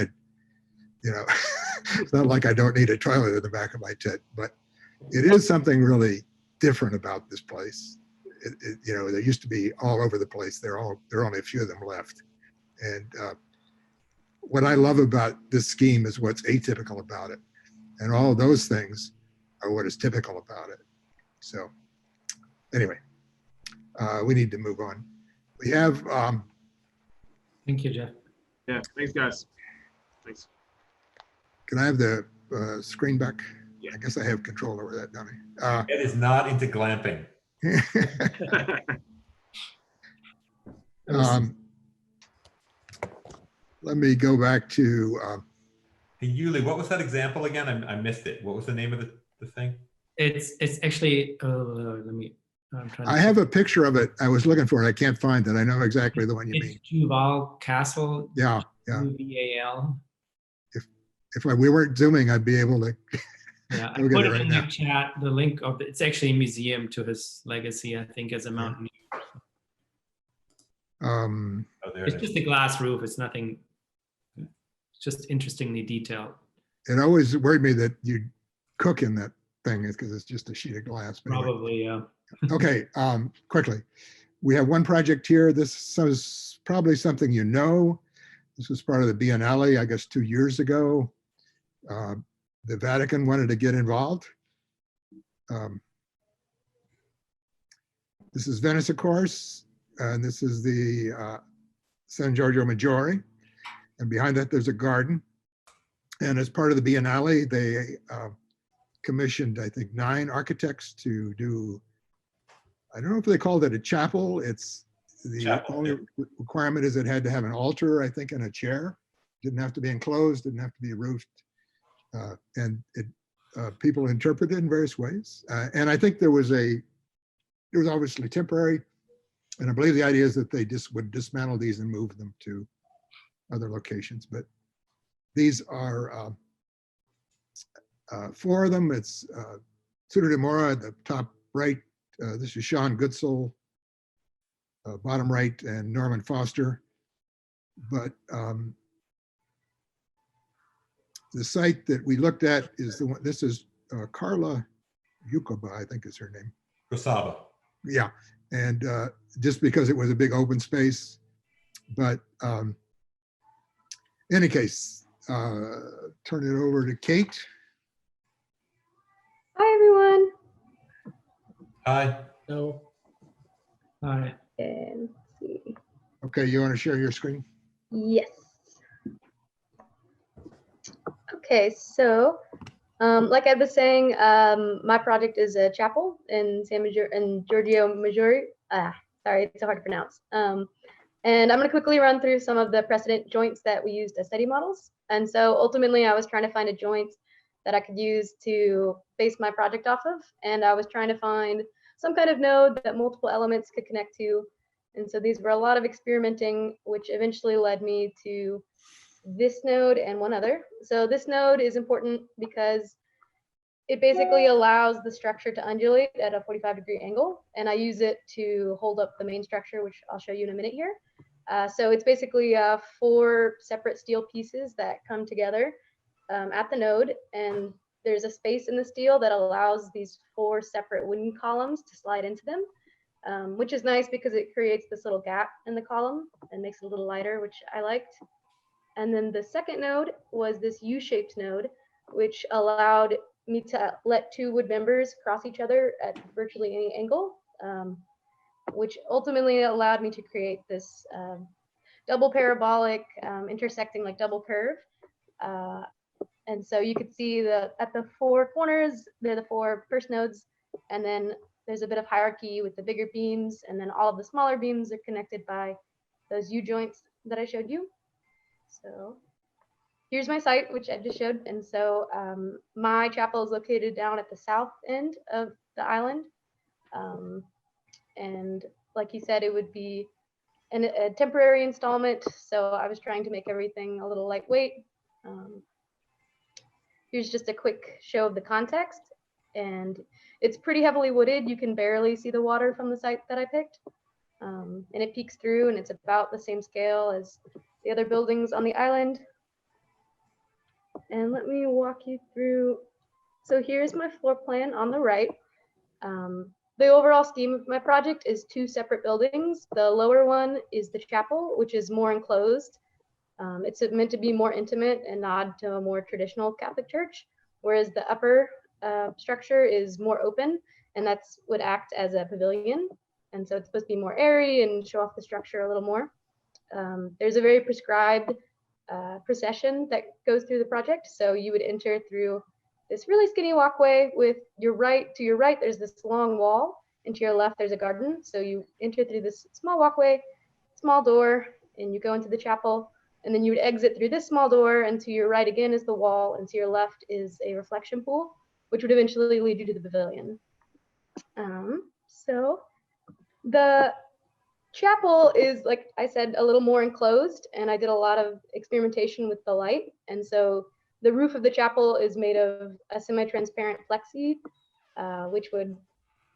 It's not like I don't need a toilet in the back of my tent, but it is something really different about this place. There used to be all over the place. There are only a few of them left. And what I love about this scheme is what's atypical about it. And all of those things are what is typical about it. So anyway, we need to move on. We have, Thank you, Jeff. Yeah, thanks, guys. Thanks. can I have the screen back? Yeah. I guess I have control over that, don't I? It is not into glamping. Let me go back to, Hey, Yuli, what was that example again? I missed it. What was the name of the thing? It's actually, let me, I'm trying to. I have a picture of it. I was looking for it. I can't find it. I know exactly the one you mean. It's Duval Castle. Yeah, yeah. UVAL. If we weren't zooming, I'd be able to. Yeah, I Go get put it it right in now. the chat, the link of it's actually a museum to his legacy, I think, as a mountaineer. Oh, there It's it is. just a glass roof. It's nothing, it's just interestingly detailed. It always worried me that you'd cook in that thing because it's just a sheet of glass. But anyway. Probably, yeah. Okay, quickly. We have one project here. This is probably something you know. This was part of the Biennale, I guess, 2 years ago. The Vatican wanted to get involved. This is Venice, of course, and this is the San Giorgio Maggiore. And behind that, there's a garden. And as part of the Biennale, they commissioned, I think, 9 architects to do, I don't know if they called it a chapel. It's the Chapel, only requirement is it had to have an altar, I think, and a chair. Didn't have to be enclosed, didn't have to be roofed. And people interpret it in various ways. And I think it was obviously temporary. And I believe the idea is that they just would dismantle these and move them to other locations. But these are 4 of them. It's Suda de Mora at the top right. This is Sean Goodsell, bottom right, and Norman Foster. But the site that we looked at is the one, this is Carla Yukoba, I think is her name. Gosaba. Yeah, and just because it was a big open space. But in any case, turn it over to Kate. Hi, everyone. Hi. No. All right. And let's see. Okay, you want to share your screen? Yes. Okay, so like I was saying, my project is a chapel in Giorgio Maggiore. Sorry, it's so hard to pronounce. And I'm going to quickly run through some of the precedent joints that we used as study models. And so ultimately, I was trying to find a joint that I could use to base my project off of. And I was trying to find some kind of node that multiple elements could connect to. And so these were a lot of experimenting, which eventually led me to this node and one other. So this node is important because it basically allows the structure to undulate at a 45-degree angle. And I use it to hold up the main structure, which I'll show you in a minute here. So it's basically 4 separate steel pieces that come together at the node. And there's a space in the steel that allows these 4 separate wooden columns to slide into them, which is nice because it creates this little gap in the column and makes it a little lighter, which I liked. And then the second node was this U-shaped node, which allowed me to let 2 wood members cross each other at virtually any angle, which ultimately allowed me to create this double parabolic intersecting like double curve. And so you could see that at the 4 corners, they're the 4 first nodes. And then there's a bit of hierarchy with the bigger beams. And then all of the smaller beams are connected by those U-joints that I showed you. So here's my site, which I just showed. And so my chapel is located down at the south end of the island. And like he said, it would be a temporary installment. So I was trying to make everything a little lightweight. Here's just a quick show of the context. And it's pretty heavily wooded. You can barely see the water from the site that I picked. And it peeks through, and it's about the same scale as the other buildings on the island. And let me walk you through. So here's my floor plan on the right. The overall scheme of my project is 2 separate buildings. The lower one is the chapel, which is more enclosed. It's meant to be more intimate and nod to a more traditional Catholic church, whereas the upper structure is more open, and that's would act as a pavilion. And so it's supposed to be more airy and show off the structure a little more. There's a very prescribed procession that goes through the project. So you would enter through this really skinny walkway with to your right, there's this long wall, and to your left, there's a garden. So you enter through this small walkway, small door, and you go into the chapel. And then you would exit through this small door, and to your right again is the wall, and to your left is a reflection pool, which would eventually lead you to the pavilion. So the chapel is, like I said, a little more enclosed, and I did a lot of experimentation with the light. And so the roof of the chapel is made of a semi-transparent plexi, which would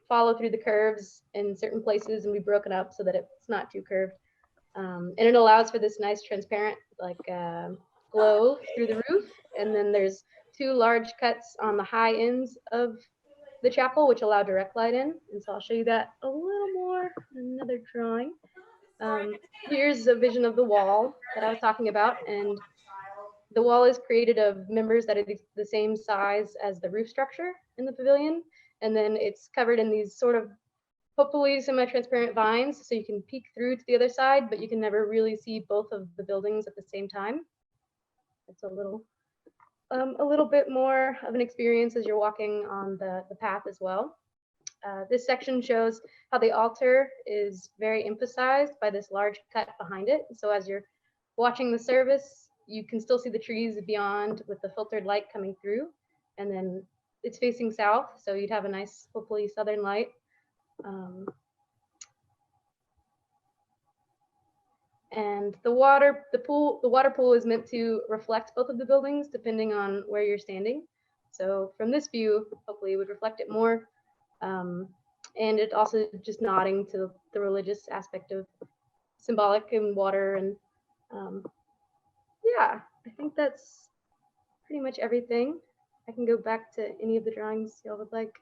follow through the curves in certain places and be broken up so that it's not too curved. And it allows for this nice transparent glow through the roof. And then there's 2 large cuts on the high ends of the chapel, which allow direct light in. And so I'll show you that a little more in another drawing. Here's a vision of the wall that I was talking about. And the wall is created of members that are the same size as the roof structure in the pavilion. And then it's covered in these sort of hopefully semi-transparent vines, so you can peek through to the other side, but you can never really see both of the buildings at the same time. It's a little bit more of an experience as you're walking on the path as well. This section shows how the altar is very emphasized by this large cut behind it. So as you're watching the service, you can still see the trees beyond with the filtered light coming through. And then it's facing south, so you'd have a nice, hopefully southern light. And the water pool is meant to reflect both of the buildings depending on where you're standing. So from this view, hopefully it would reflect it more. And it also just nodding to the religious aspect of symbolic and water. And yeah, I think that's pretty much everything. I can go back to any of the drawings y'all would like.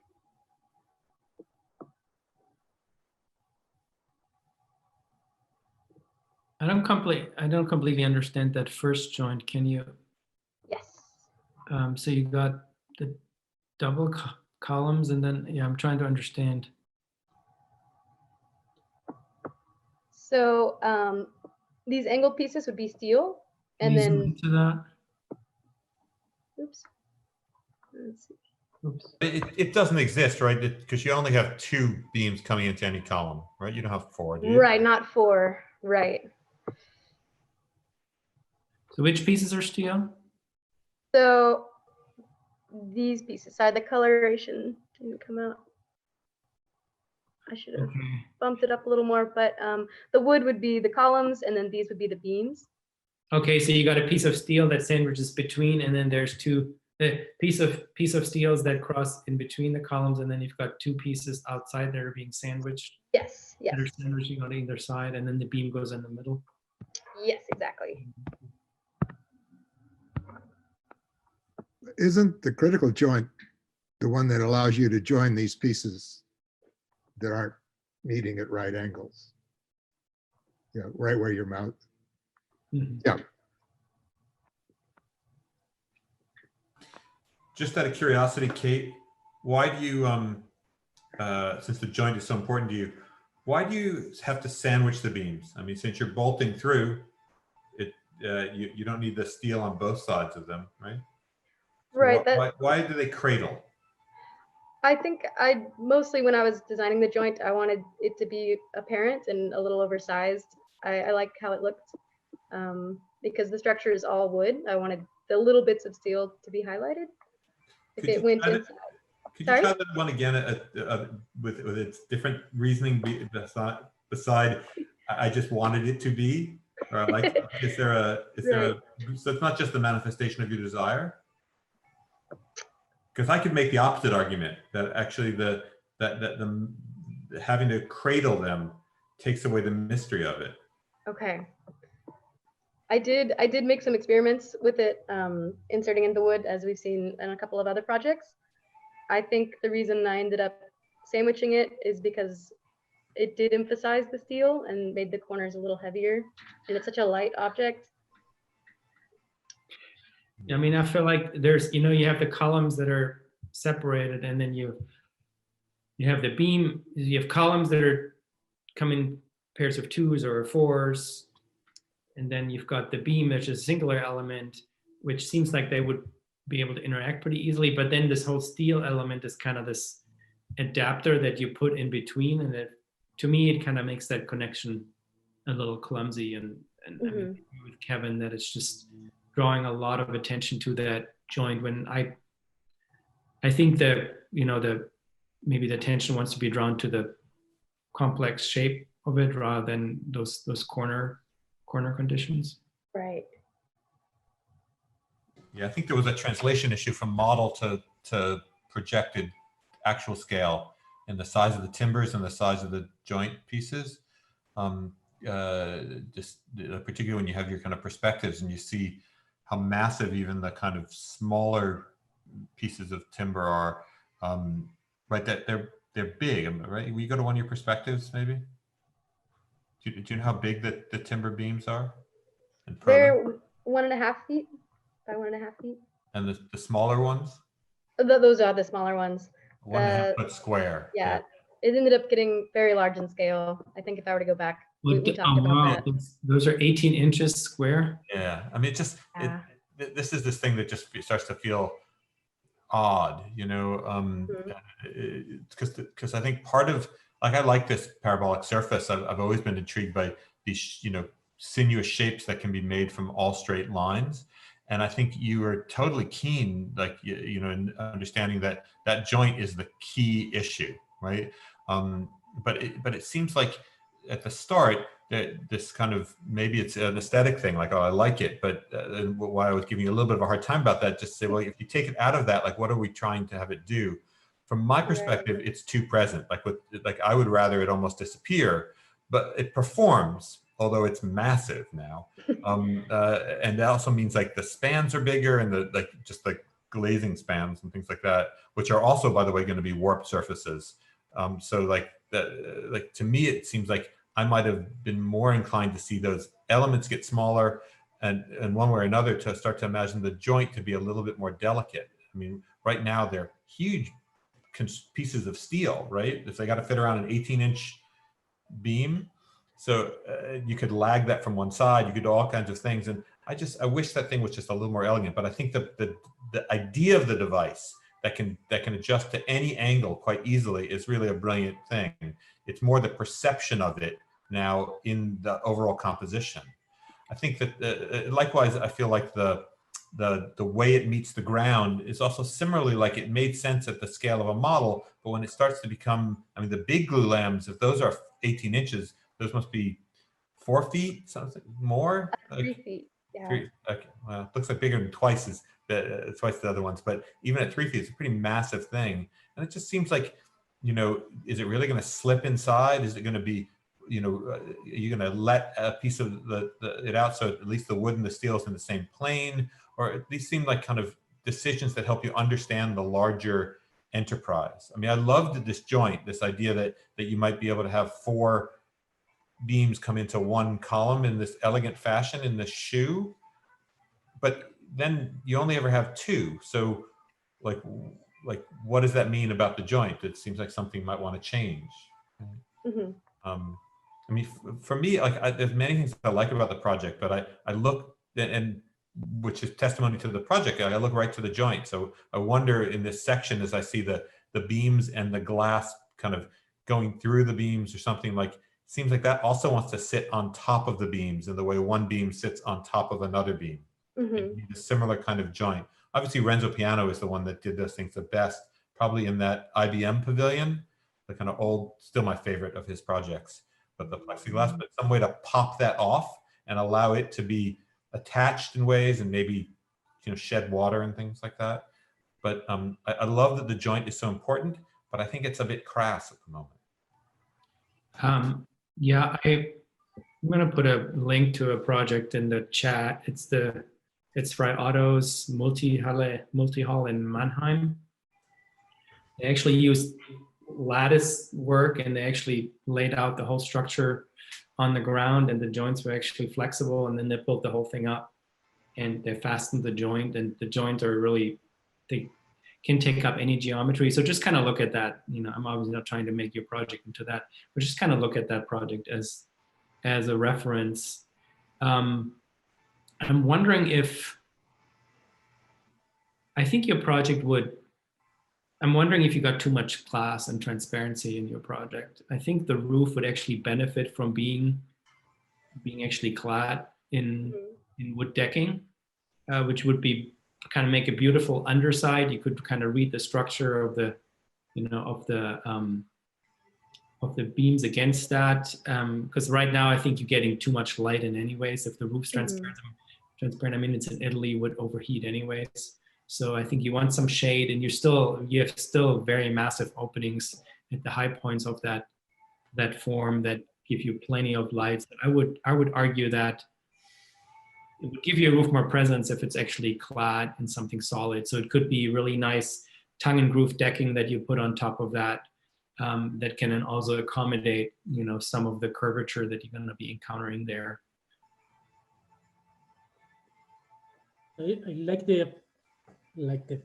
I don't completely understand that first joint. Can you? Yes. So you got the double columns, and then yeah, I'm trying to understand. So these angled pieces would be steel, and Can you zoom then into that. oops. Let's see. Oops. It doesn't exist, right? Because you only have 2 beams coming into any column, right? You don't have 4, do you? Right, not 4. Right. So which pieces are steel? So these pieces, sorry, the coloration didn't come out. I should have Okay. bumped it up a little more, but the wood would be the columns, and then these would be the beams. Okay, so you got a piece of steel that sandwiches between, and then there's 2 piece of steels that cross in between the columns, and then you've got 2 pieces outside that are being sandwiched. Yes, yes, That are sandwiching on either side, and then the beam goes in the middle. yes, exactly. Isn't the critical joint the one that allows you to join these pieces that aren't meeting at right angles? Yeah, right where your mouth. Mhm. Yeah. Just out of curiosity, Kate, why do you, since the joint is so important to you, why do you have to sandwich the beams? I mean, since you're bolting through, you don't need the steel on both sides of them, right? Right. Why do they cradle? I think mostly when I was designing the joint, I wanted it to be apparent and a little oversized. I like how it looked because the structure is all wood. I wanted the little bits of steel to be highlighted. If it went inside. Could you try that one again with its different reasoning beside I just wanted it to be? Or like, is there a, so it's not just the manifestation of your desire? Because I could make the opposite argument that actually the having to cradle them takes away the mystery of it. Okay. I did make some experiments with it, inserting into wood, as we've seen in a couple of other projects. I think the reason I ended up sandwiching it is because it did emphasize the steel and made the corners a little heavier, and it's such a light object. I mean, I feel like there's, you have the columns that are separated, and then you have the beam, you have columns that are come in pairs of 2s or 4s, and then you've got the beam, which is a singular element, which seems like they would be able to interact pretty easily. But then this whole steel element is kind of this adapter that you put in between, and to me, it kind of makes that connection a little clumsy. And I agree with Kevin that it's just drawing a lot of attention to that joint, when I think that maybe the attention wants to be drawn to the complex shape of it rather than those corner conditions. Right. Yeah, I think there was a translation issue from model to projected actual scale in the size of the timbers and the size of the joint pieces. Particularly when you have your kind of perspectives and you see how massive even the kind of smaller pieces of timber are, right? That they're big, right? Will you go to one of your perspectives, maybe? Do you know how big the timber beams are? They're 1.5 feet by 1.5 feet. And the smaller ones? Those are the smaller ones. 1.5 foot square. Yeah, it ended up getting very large in scale. I think if I were to go back, we talked about that. Those are 18 inches square. Yeah, I mean, this is this thing that just starts to feel odd, because I think part of, like, I like this parabolic surface. I've always been intrigued by these, sinuous shapes that can be made from all straight lines. And I think you are totally keen, like, in understanding that that joint is the key issue, right? But it seems like at the start that this kind of, maybe it's an aesthetic thing, like, oh, I like it, but why I was giving you a little bit of a hard time about that, just say, well, if you take it out of that, like, what are we trying to have it do? From my perspective, it's too present. Like I would rather it almost disappear, but it performs, although it's massive now. And that also means, like, the spans are bigger, and just like glazing spans and things like that, which are also, by the way, going to be warped surfaces. So like to me, it seems like I might have been more inclined to see those elements get smaller, and one way or another to start to imagine the joint to be a little bit more delicate. I mean, right now they're huge pieces of steel, right? If they got to fit around an 18-inch beam, so you could lag that from one side, you could do all kinds of things. And I wish that thing was just a little more elegant. But I think the idea of the device that can adjust to any angle quite easily is really a brilliant thing. It's more the perception of it now in the overall composition. I think that likewise, I feel like the way it meets the ground is also similarly, like, it made sense at the scale of a model, but when it starts to become, I mean, the big glue lambs, if those are 18 inches, those must be 4 feet, something more? 3 feet, yeah. Okay, well, it looks like bigger than twice the other ones, but even at 3 feet, it's a pretty massive thing. And it just seems like, is it really going to slip inside? Is it going to be, are you going to let a piece of it out so at least the wood and the steel is in the same plane? Or these seem like kind of decisions that help you understand the larger enterprise. I mean, I loved this joint, this idea that you might be able to have 4 beams come into one column in this elegant fashion in the shoe, but then you only ever have 2. So like what does that mean about the joint? It seems like something might want to change. I mean, for me, like, there's many things I like about the project, but I look, and which is testimony to the project, I look right to the joint. So I wonder in this section, as I see the beams and the glass kind of going through the beams or something, like, seems like that also wants to sit on top of the beams in the way one beam sits on top of another beam. A similar kind of joint. Obviously, Renzo Piano is the one that did those things the best, probably in that IBM pavilion, the kind of old, still my favorite of his projects, but the plexiglass, but some way to pop that off and allow it to be attached in ways and maybe, shed water and things like that. But I love that the joint is so important, but I think it's a bit crass at the moment. Yeah, I'm going to put a link to a project in the chat. It's Frei Otto's multi-hall in Mannheim. They actually used lattice work, and they actually laid out the whole structure on the ground, and the joints were actually flexible, and then they built the whole thing up. and they fasten the joint, and the joints are really, they can take up any geometry. So just kind of look at that. You know, I'm obviously not trying to make your project into that, but just kind of look at that project as a reference. I'm wondering if, I think your project would, I'm wondering if you got too much class and transparency in your project. I think the roof would actually benefit from being actually clad in wood decking, which would be kind of make a beautiful underside. You could kind of read the structure of the, you know, of the beams against that. Because right now I think you're getting too much light in anyways. If the roof's transparent, I mean, it's in Italy, would overheat anyways. So I think you want some shade, and you have still very massive openings at the high points of that form that give you plenty of lights. I would argue that it would give you a roof more presence if it's actually clad in something solid. So it could be really nice tongue and groove decking that you put on top of that, that can then also accommodate, you know, some of the curvature that you're going to be encountering there. I like the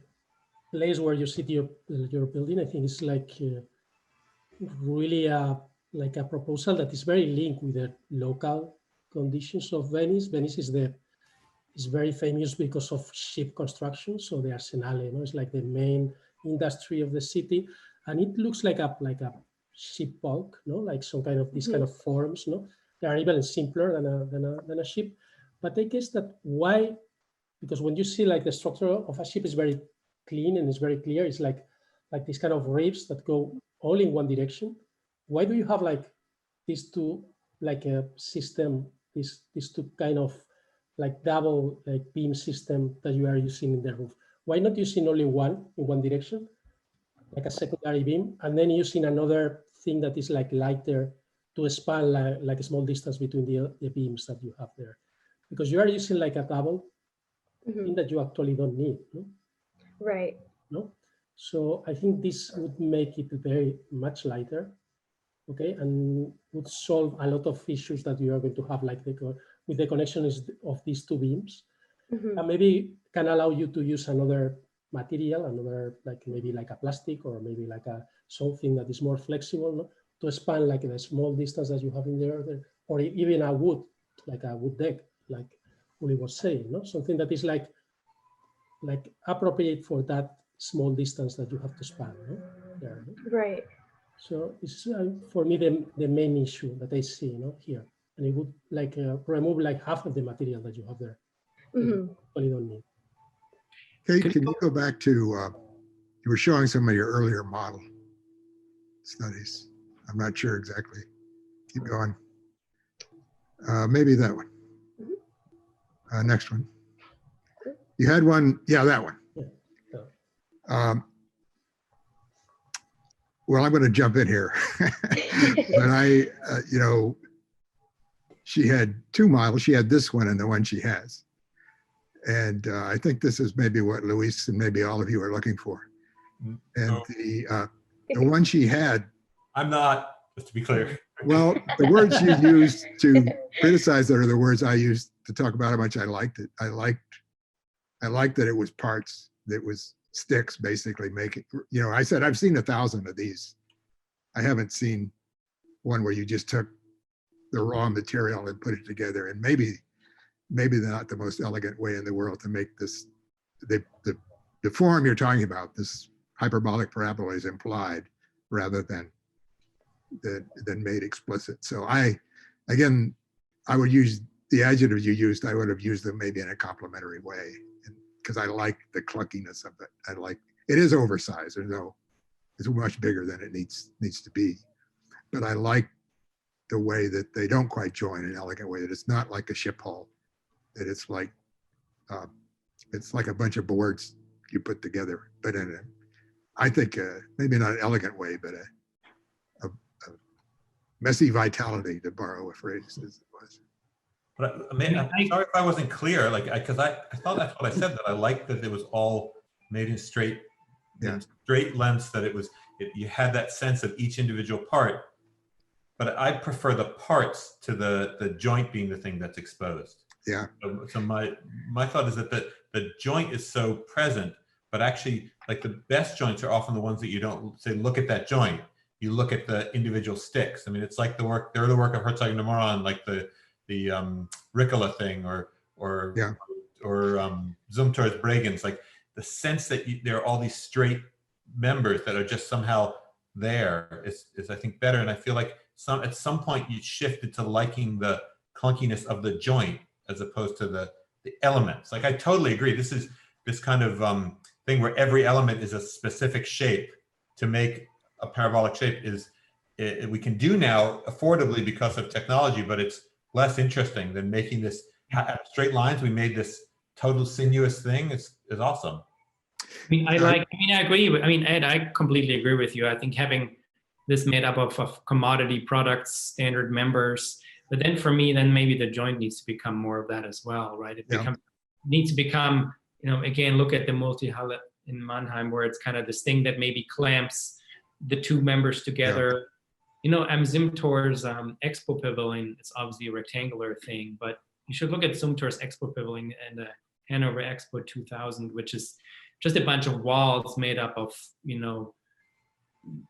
place where you sit your building. I think it's like really like a proposal that is very linked with the local conditions of Venice. Venice is very famous because of ship construction. So the Arsenale, you know, is like the main industry of the city, and it looks like a ship bulk, no, like some kind of these kind of forms, no, they are even simpler than a ship. But I guess that why? Because when you see like the structure of a ship is very clean and it's very clear, it's like these kind of ribs that go all in one direction. Why do you have like these two, like a system, these two kind of like double like beam system that you are using in the roof? Why not using only one in one direction, like a secondary beam, and then using another thing that is like lighter to span like a small distance between the beams that you have there? Because you are using like a double thing that you actually don't need, no? Right. No? So I think this would make it very much lighter, okay, and would solve a lot of issues that you are going to have, like with the connections of these two beams, and maybe can allow you to use another material, like maybe like a plastic or maybe like something that is more flexible, no? To span like the small distance that you have in there, or even a wood, like a wood deck, like Uli was saying, no? Something that is like appropriate for that small distance that you have to span, no? There, no? Right. So it's for me the main issue that I see, you know, here, and it would like remove like half of the material that you have there. You really don't need. Kate, can you go back to, you were showing some of your earlier model studies. I'm not sure exactly. Keep going. Maybe that one. Next one. You had one, yeah, that one. Well, I'm going to jump in here. But you know, she had two models. She had this one and the one she has. And I think this is maybe what Luis and maybe all of you are looking for. And the one she had. I'm not, just to be clear. Well, the words you used to criticize it are the words I used to talk about how much I liked it. I liked that it was parts, that was sticks basically making, you know, I said, I've seen 1,000 of these. I haven't seen one where you just took the raw material and put it together. And maybe they're not the most elegant way in the world to make this, the form you're talking about, this hyperbolic parabola, is implied rather than made explicit. So again, I would use the adjectives you used, I would have used them maybe in a complimentary way, because I like the clunkiness of it. I like, it is oversized. It's much bigger than it needs to be. But I like the way that they don't quite join in an elegant way, that it's not like a ship hull, that it's like a bunch of boards you put together, but in I think maybe not an elegant way, but a messy vitality, to borrow a phrase, as it was. But I'm sorry if I wasn't clear, like, because I thought that's what I said, that I liked that it was all made in straight lengths, that you had that sense of each individual part. But I prefer the parts to the joint being the thing that's exposed. Yeah. So my thought is that the joint is so present, but actually like the best joints are often the ones that you don't say, look at that joint. You look at the individual sticks. I mean, it's like the work of Herzog and de Meuron, like the Ricola thing or Zumthor's Bregenz, like the sense that there are all these straight members that are just somehow there is I think better. And I feel like at some point you shifted to liking the clunkiness of the joint as opposed to the elements. Like I totally agree. This is this kind of thing where every element is a specific shape to make a parabolic shape we can do now affordably because of technology, but it's less interesting than making this straight lines. We made this total sinuous thing. It's awesome. I agree with, Ed, I completely agree with you. I think having this made up of commodity products, standard members, but then for me, then maybe the joint needs to become more of that as well, right? It needs to become, again, look at the multi-Halle in Mannheim, where it's kind of this thing that maybe clamps the two members together. Zumthor's Expo Pavilion, it's obviously a rectangular thing, but you should look at Zumthor's Expo Pavilion and the Hanover Expo 2000, which is just a bunch of walls made up of,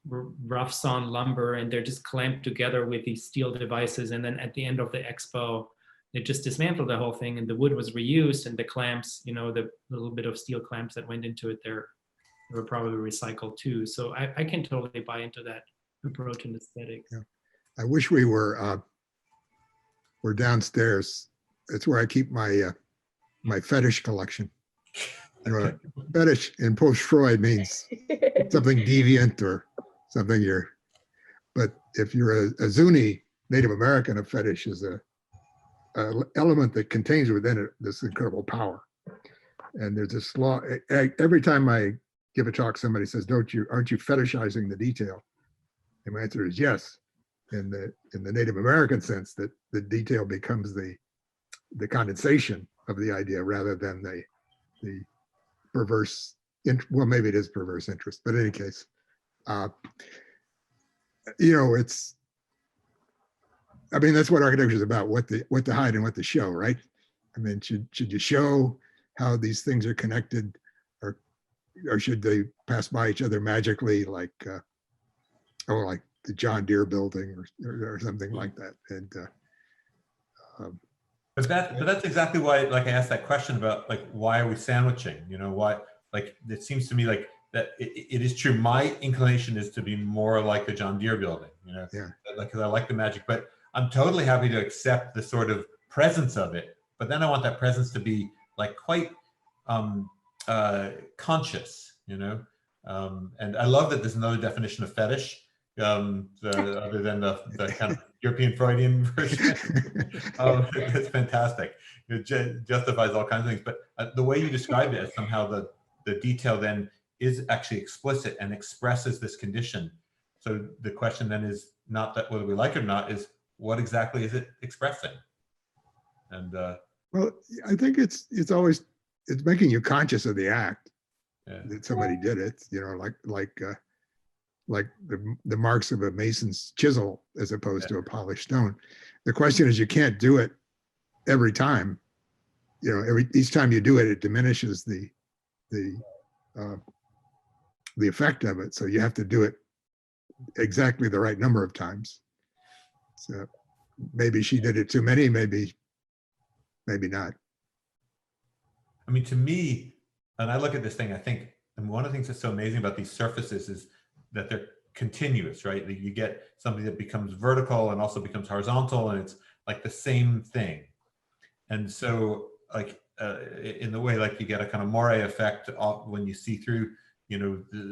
rough sawn lumber, and they're just clamped together with these steel devices. And then at the end of the expo, they just dismantled the whole thing, and the wood was reused, and the clamps, the little bit of steel clamps that went into it, they were probably recycled too. So I can totally buy into that approach and aesthetics. Yeah. I wish we were downstairs. It's where I keep my my fetish collection. Fetish in post-Freud means something deviant or something but if you're a Zuni Native American, a fetish is a element that contains within it this incredible power. And there's this law. Every time I give a talk, somebody says, aren't you fetishizing the detail? And my answer is yes. In the Native American sense, that the detail becomes the condensation of the idea rather than the perverse, well, maybe it is perverse interest, but in any case, that's what architecture is about, what to hide and what to show, right? Should you show how these things are connected, or should they pass by each other magically, like the John Deere building or something like that? And but that's exactly why, like, I asked that question about, like, why are we sandwiching? Why? Like, it seems to me like that it is true. My inclination is to be more like the John Deere building, because I like the magic. But I'm totally happy to accept the sort of presence of it. But then I want that presence to be like quite conscious, And I love that there's another definition of fetish. Other than the kind of European Freudian version. It's fantastic. It justifies all kinds of things. But the way you described it as somehow the detail then is actually explicit and expresses this condition. So the question then is not that whether we like it or not, is what exactly is it expressing? And well, I think it's making you conscious of the act that somebody did it. Like the marks of a mason's chisel as opposed to a polished stone. The question is, you can't do it every time. Each time you do it, it diminishes the effect of it. So you have to do it exactly the right number of times. So maybe she did it too many, maybe not. To me, and I look at this thing, I think, and one of the things that's so amazing about these surfaces is that they're continuous, right? You get something that becomes vertical and also becomes horizontal, and it's like the same thing. And so, like, in the way, like, you get a kind of moire effect when you see through,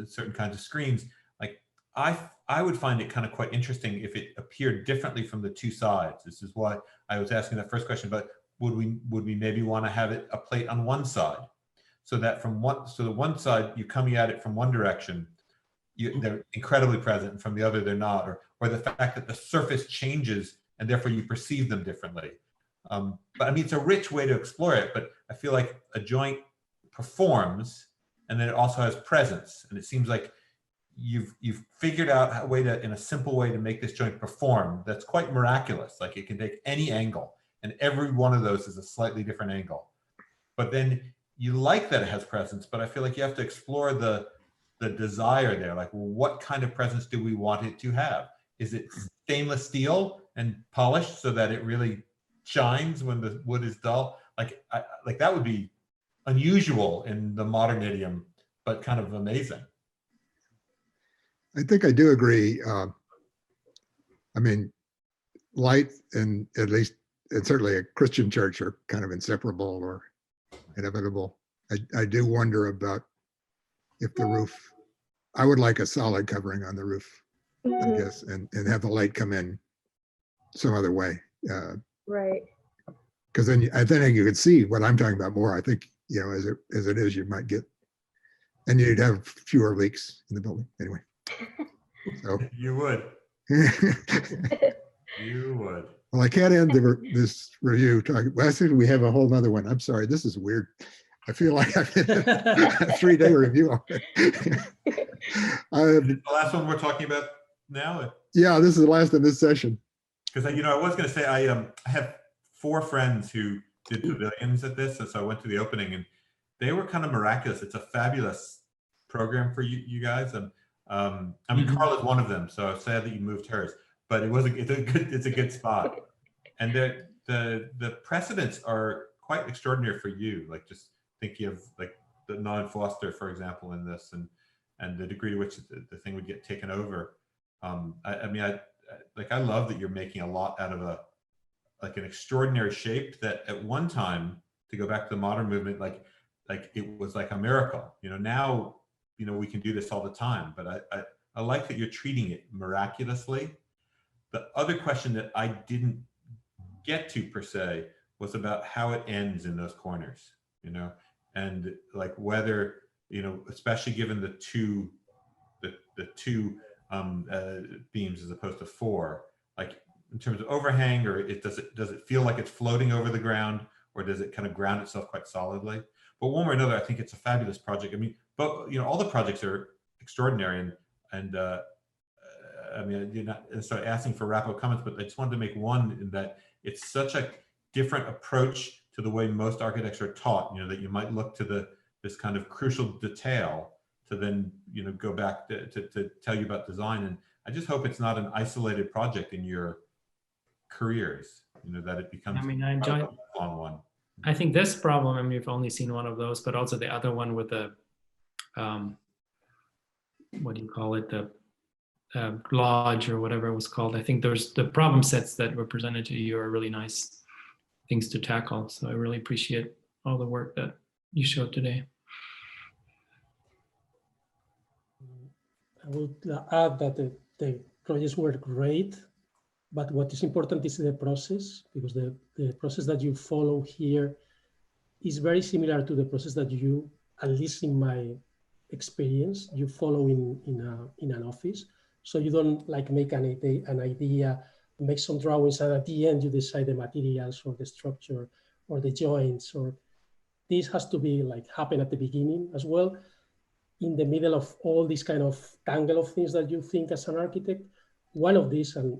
certain kinds of screens. Like, I would find it kind of quite interesting if it appeared differently from the two sides. This is why I was asking that first question, but would we maybe want to have a plate on one side, so that the one side, you're coming at it from one direction, they're incredibly present, and from the other they're not, or the fact that the surface changes and therefore you perceive them differently. But it's a rich way to explore it, but I feel like a joint performs and then it also has presence, and it seems like you've figured out a way to, in a simple way, to make this joint perform that's quite miraculous. Like, it can take any angle and every one of those is a slightly different angle. But then you like that it has presence, but I feel like you have to explore the desire there. Like, well, what kind of presence do we want it to have? Is it stainless steel and polished so that it really shines when the wood is dull? Like, like that would be unusual in the modern idiom, but kind of amazing. I think I do agree. I mean, light and at least, and certainly a Christian church are kind of inseparable or inevitable. I do wonder about if the roof, I would like a solid covering on the roof, I guess, and have the light come in some other way. Right. Because then I think you could see what I'm talking about more. I think, you know, as it is, you might get, and you'd have fewer leaks in the building anyway. So You would. You would. Well, I can't end this review talking. Well, actually, we have a whole nother one. I'm sorry, this is weird. I feel like I've had a 3-day review already. The last one we're talking about now? Yeah, this is the last of this session. Because, you know, I was going to say, I have 4 friends who did pavilions at this, and so I went to the opening, and they were kind of miraculous. It's a fabulous program for you guys. And I mean, Carl is one of them, so I'm sad that you moved hers. But it's a good spot, and the precedents are quite extraordinary for you. Like, just thinking of like the non-Foster, for example, in this, and the degree to which the thing would get taken over. I mean, I love that you're making a lot out of an extraordinary shape that at one time, to go back to the modern movement, like it was like a miracle. You know, now, you know, we can do this all the time, but I like that you're treating it miraculously. The other question that I didn't get to per se was about how it ends in those corners, you know, and like whether, you know, especially given the two beams as opposed to 4, like in terms of overhang, or does it feel like it's floating over the ground, or does it kind of ground itself quite solidly? But one way or another, I think it's a fabulous project. I mean, but you know, all the projects are extraordinary, and I mean, you're not necessarily asking for rapid comments, but I just wanted to make one in that it's such a different approach to the way most architects are taught. You know, that you might look to this kind of crucial detail to then, you know, go back to tell you about design. And I just hope it's not an isolated project in your careers. You know, that it becomes I mean, I enjoy a long one. I think this problem, I mean, we've only seen one of those, but also the other one with the, what do you call it? The lodge or whatever it was called. I think the problem sets that were presented to you are really nice things to tackle. So I really appreciate all the work that you showed today. I would add that the projects were great, but what is important is the process, because the process that you follow here is very similar to the process that you, at least in my experience, you follow in an office. So you don't like make an idea, make some drawings, and at the end you decide the materials or the structure or the joints. Or this has to be like happen at the beginning as well, in the middle of all this kind of tangle of things that you think as an architect. One of these, and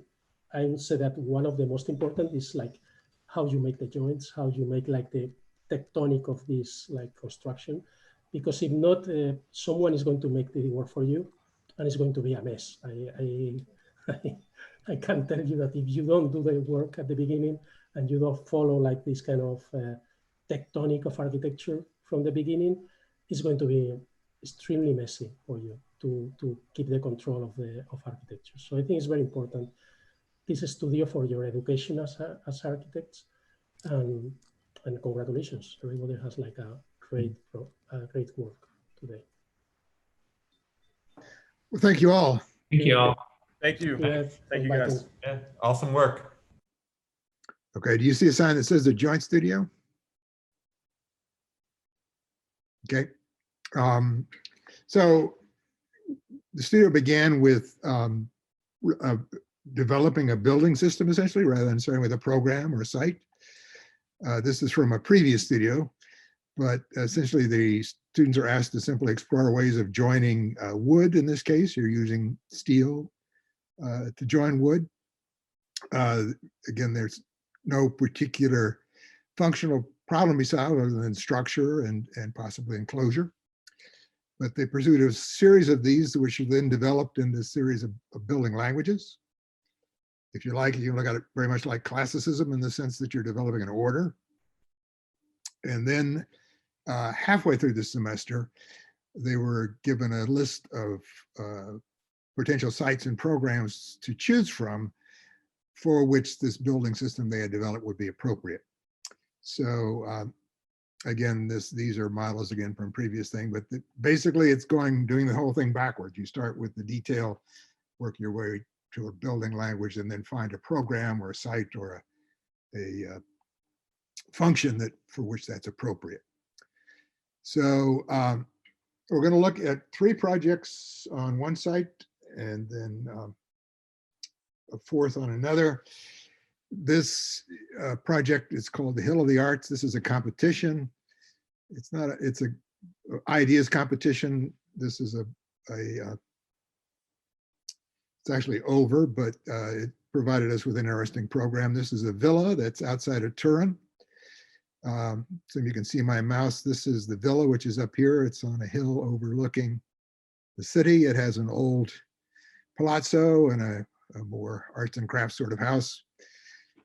I would say that one of the most important, is like how you make the joints, how you make like the tectonic of this like construction, because if not, someone is going to make the work for you, and it's going to be a mess. I can tell you that if you don't do the work at the beginning and you don't follow like this kind of tectonic of architecture from the beginning, it's going to be extremely messy for you to keep the control of architecture. So I think it's very important, this studio, for your education as architects, and congratulations. Everybody has like a great work today. Well, thank you all. Thank you all. Thank you. Thank you, guys. Yeah, awesome work. Okay, do you see a sign that says the Joint Studio? Okay. So the studio began with developing a building system, essentially, rather than starting with a program or a site. This is from a previous studio, but essentially the students are asked to simply explore ways of joining wood. In this case, you're using steel to join wood. Again, there's no particular functional problem we solved other than structure and possibly enclosure. But they pursued a series of these, which are then developed into a series of building languages. If you like, you can look at it very much like classicism in the sense that you're developing an order. And then halfway through the semester, they were given a list of potential sites and programs to choose from for which this building system they had developed would be appropriate. So again, these are models again from previous thing, but basically it's doing the whole thing backwards. You start with the detail, work your way to a building language, and then find a program or a site or a function for which that's appropriate. So we're going to look at 3 projects on one site and then a 4th on another. This project is called the Hill of the Arts. This is a competition. It's not it's a ideas competition. This is it's actually over, but it provided us with an interesting program. This is a villa that's outside of Turin. So you can see my mouse. This is the villa, which is up here. It's on a hill overlooking the city. It has an old palazzo and a more arts and crafts sort of house.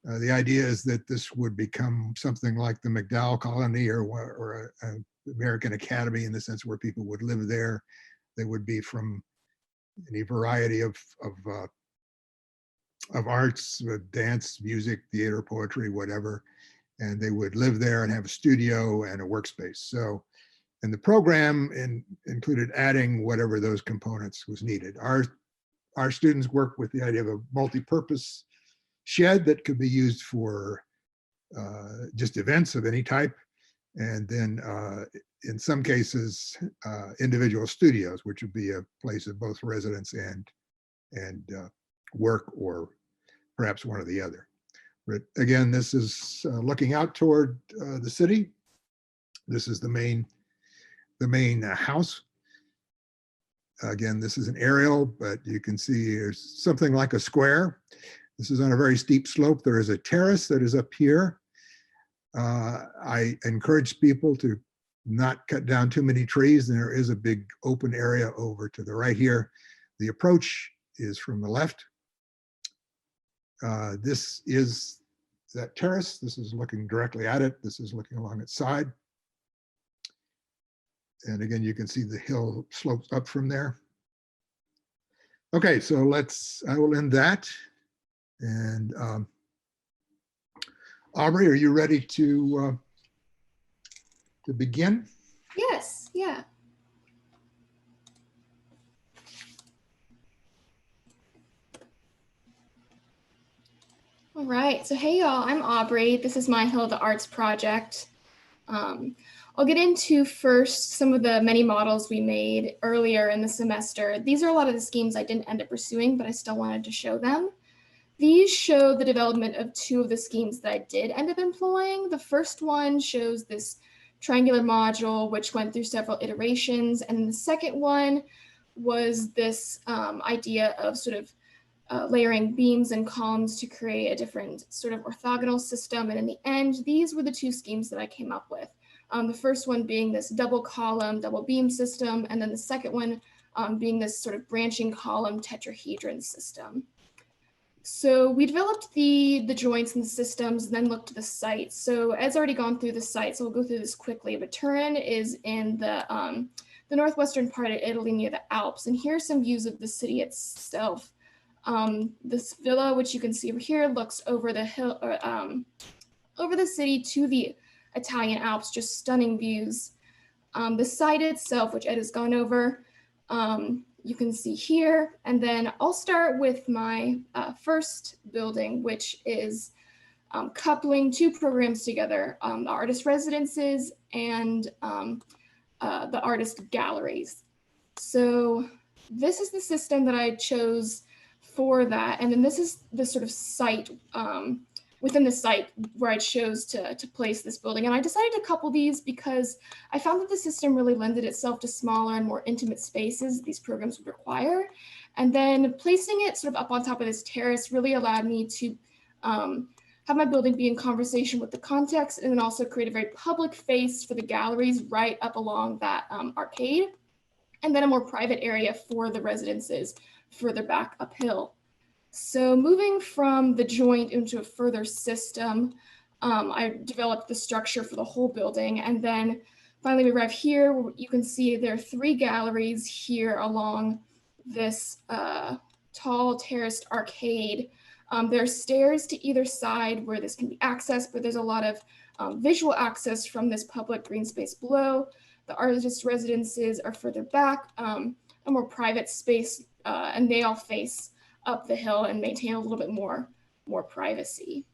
The idea is that this would become something like the MacDowell Colony or an American Academy, in the sense where people would live there. They would be from any variety of arts, dance, music, theater, poetry, whatever. And they would live there and have a studio and a workspace. So, and the program included adding whatever those components was needed. Our students worked with the idea of a multi-purpose shed that could be used for just events of any type. And then in some cases, individual studios, which would be a place of both residence and work, or perhaps one or the other. But again, this is looking out toward the city. This is the main house. Again, this is an aerial, but you can see there's something like a square. This is on a very steep slope. There is a terrace that is up here. I encourage people to not cut down too many trees. And there is a big open area over to the right here. The approach is from the left. This is that terrace. This is looking directly at it. This is looking along its side. And again, you can see the hill slopes up from there. Okay, so I will end that. And Aubrey, are you ready to begin? Yes, yeah. All right, so hey y'all, I'm Aubrey. This is my Hill of the Arts project. I'll get into first some of the many models we made earlier in the semester. These are a lot of the schemes I didn't end up pursuing, but I still wanted to show them. These show the development of 2 of the schemes that I did end up employing. The first one shows this triangular module, which went through several iterations. And the second one was this idea of sort of layering beams and columns to create a different sort of orthogonal system. And in the end, these were the 2 schemes that I came up with. The first one being this double column, double beam system, and then the second one being this sort of branching column tetrahedron system. So we developed the joints and the systems, and then looked at the sites. So as already gone through the sites, so we'll go through this quickly, but Turin is in the northwestern part of Italy near the Alps. And here are some views of the city itself. This villa, which you can see over here, looks over the hill, over the city to the Italian Alps, just stunning views. The site itself, which Ed has gone over, you can see here. And then I'll start with my first building, which is coupling 2 programs together, the artist residences and the artist galleries. So this is the system that I chose for that. And then this is the sort of site within the site where I chose to place this building. And I decided to couple these because I found that the system really lended itself to smaller and more intimate spaces these programs would require. And then placing it sort of up on top of this terrace really allowed me to have have my building be in conversation with the context, and then also create a very public face for the galleries right up along that arcade, and then a more private area for the residences further back uphill. So moving from the joint into a further system, I developed the structure for the whole building, and then finally we arrive here. Where you can see there are 3 galleries here along this tall terraced arcade. There are stairs to either side where this can be accessed, but there's a lot of visual access from this public green space below. The artist residences are further back, a more private space, and they all face up the hill and maintain a little bit more privacy.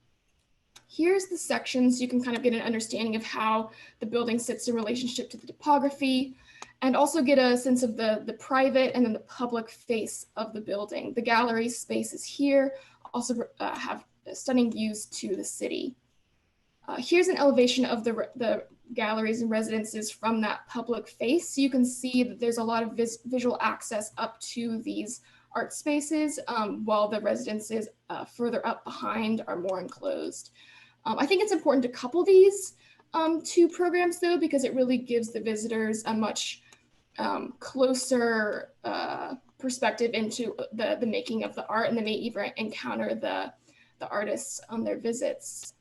Here's the sections. You can kind of get an understanding of how the building sits in relationship to the topography, and also get a sense of the private and then the public face of the building. The gallery space is here, also have stunning views to the city. Here's an elevation of the galleries and residences from that public face. So you can see that there's a lot of visual access up to these art spaces, while the residences further up behind are more enclosed. I think it's important to couple these 2 programs though, because it really gives the visitors a much closer perspective into the making of the art, and they may even encounter the artists on their visits.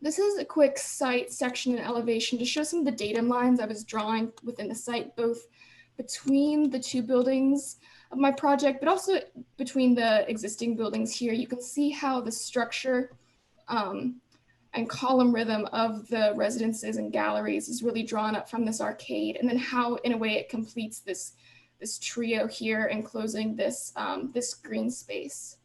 This is a quick site section and elevation to show some of the datum lines I was drawing within the site, both between the 2 buildings of my project, but also between the existing buildings here. You can see how the structure and column rhythm of the residences and galleries is really drawn up from this arcade, and then how in a way it completes this trio here, enclosing this green space.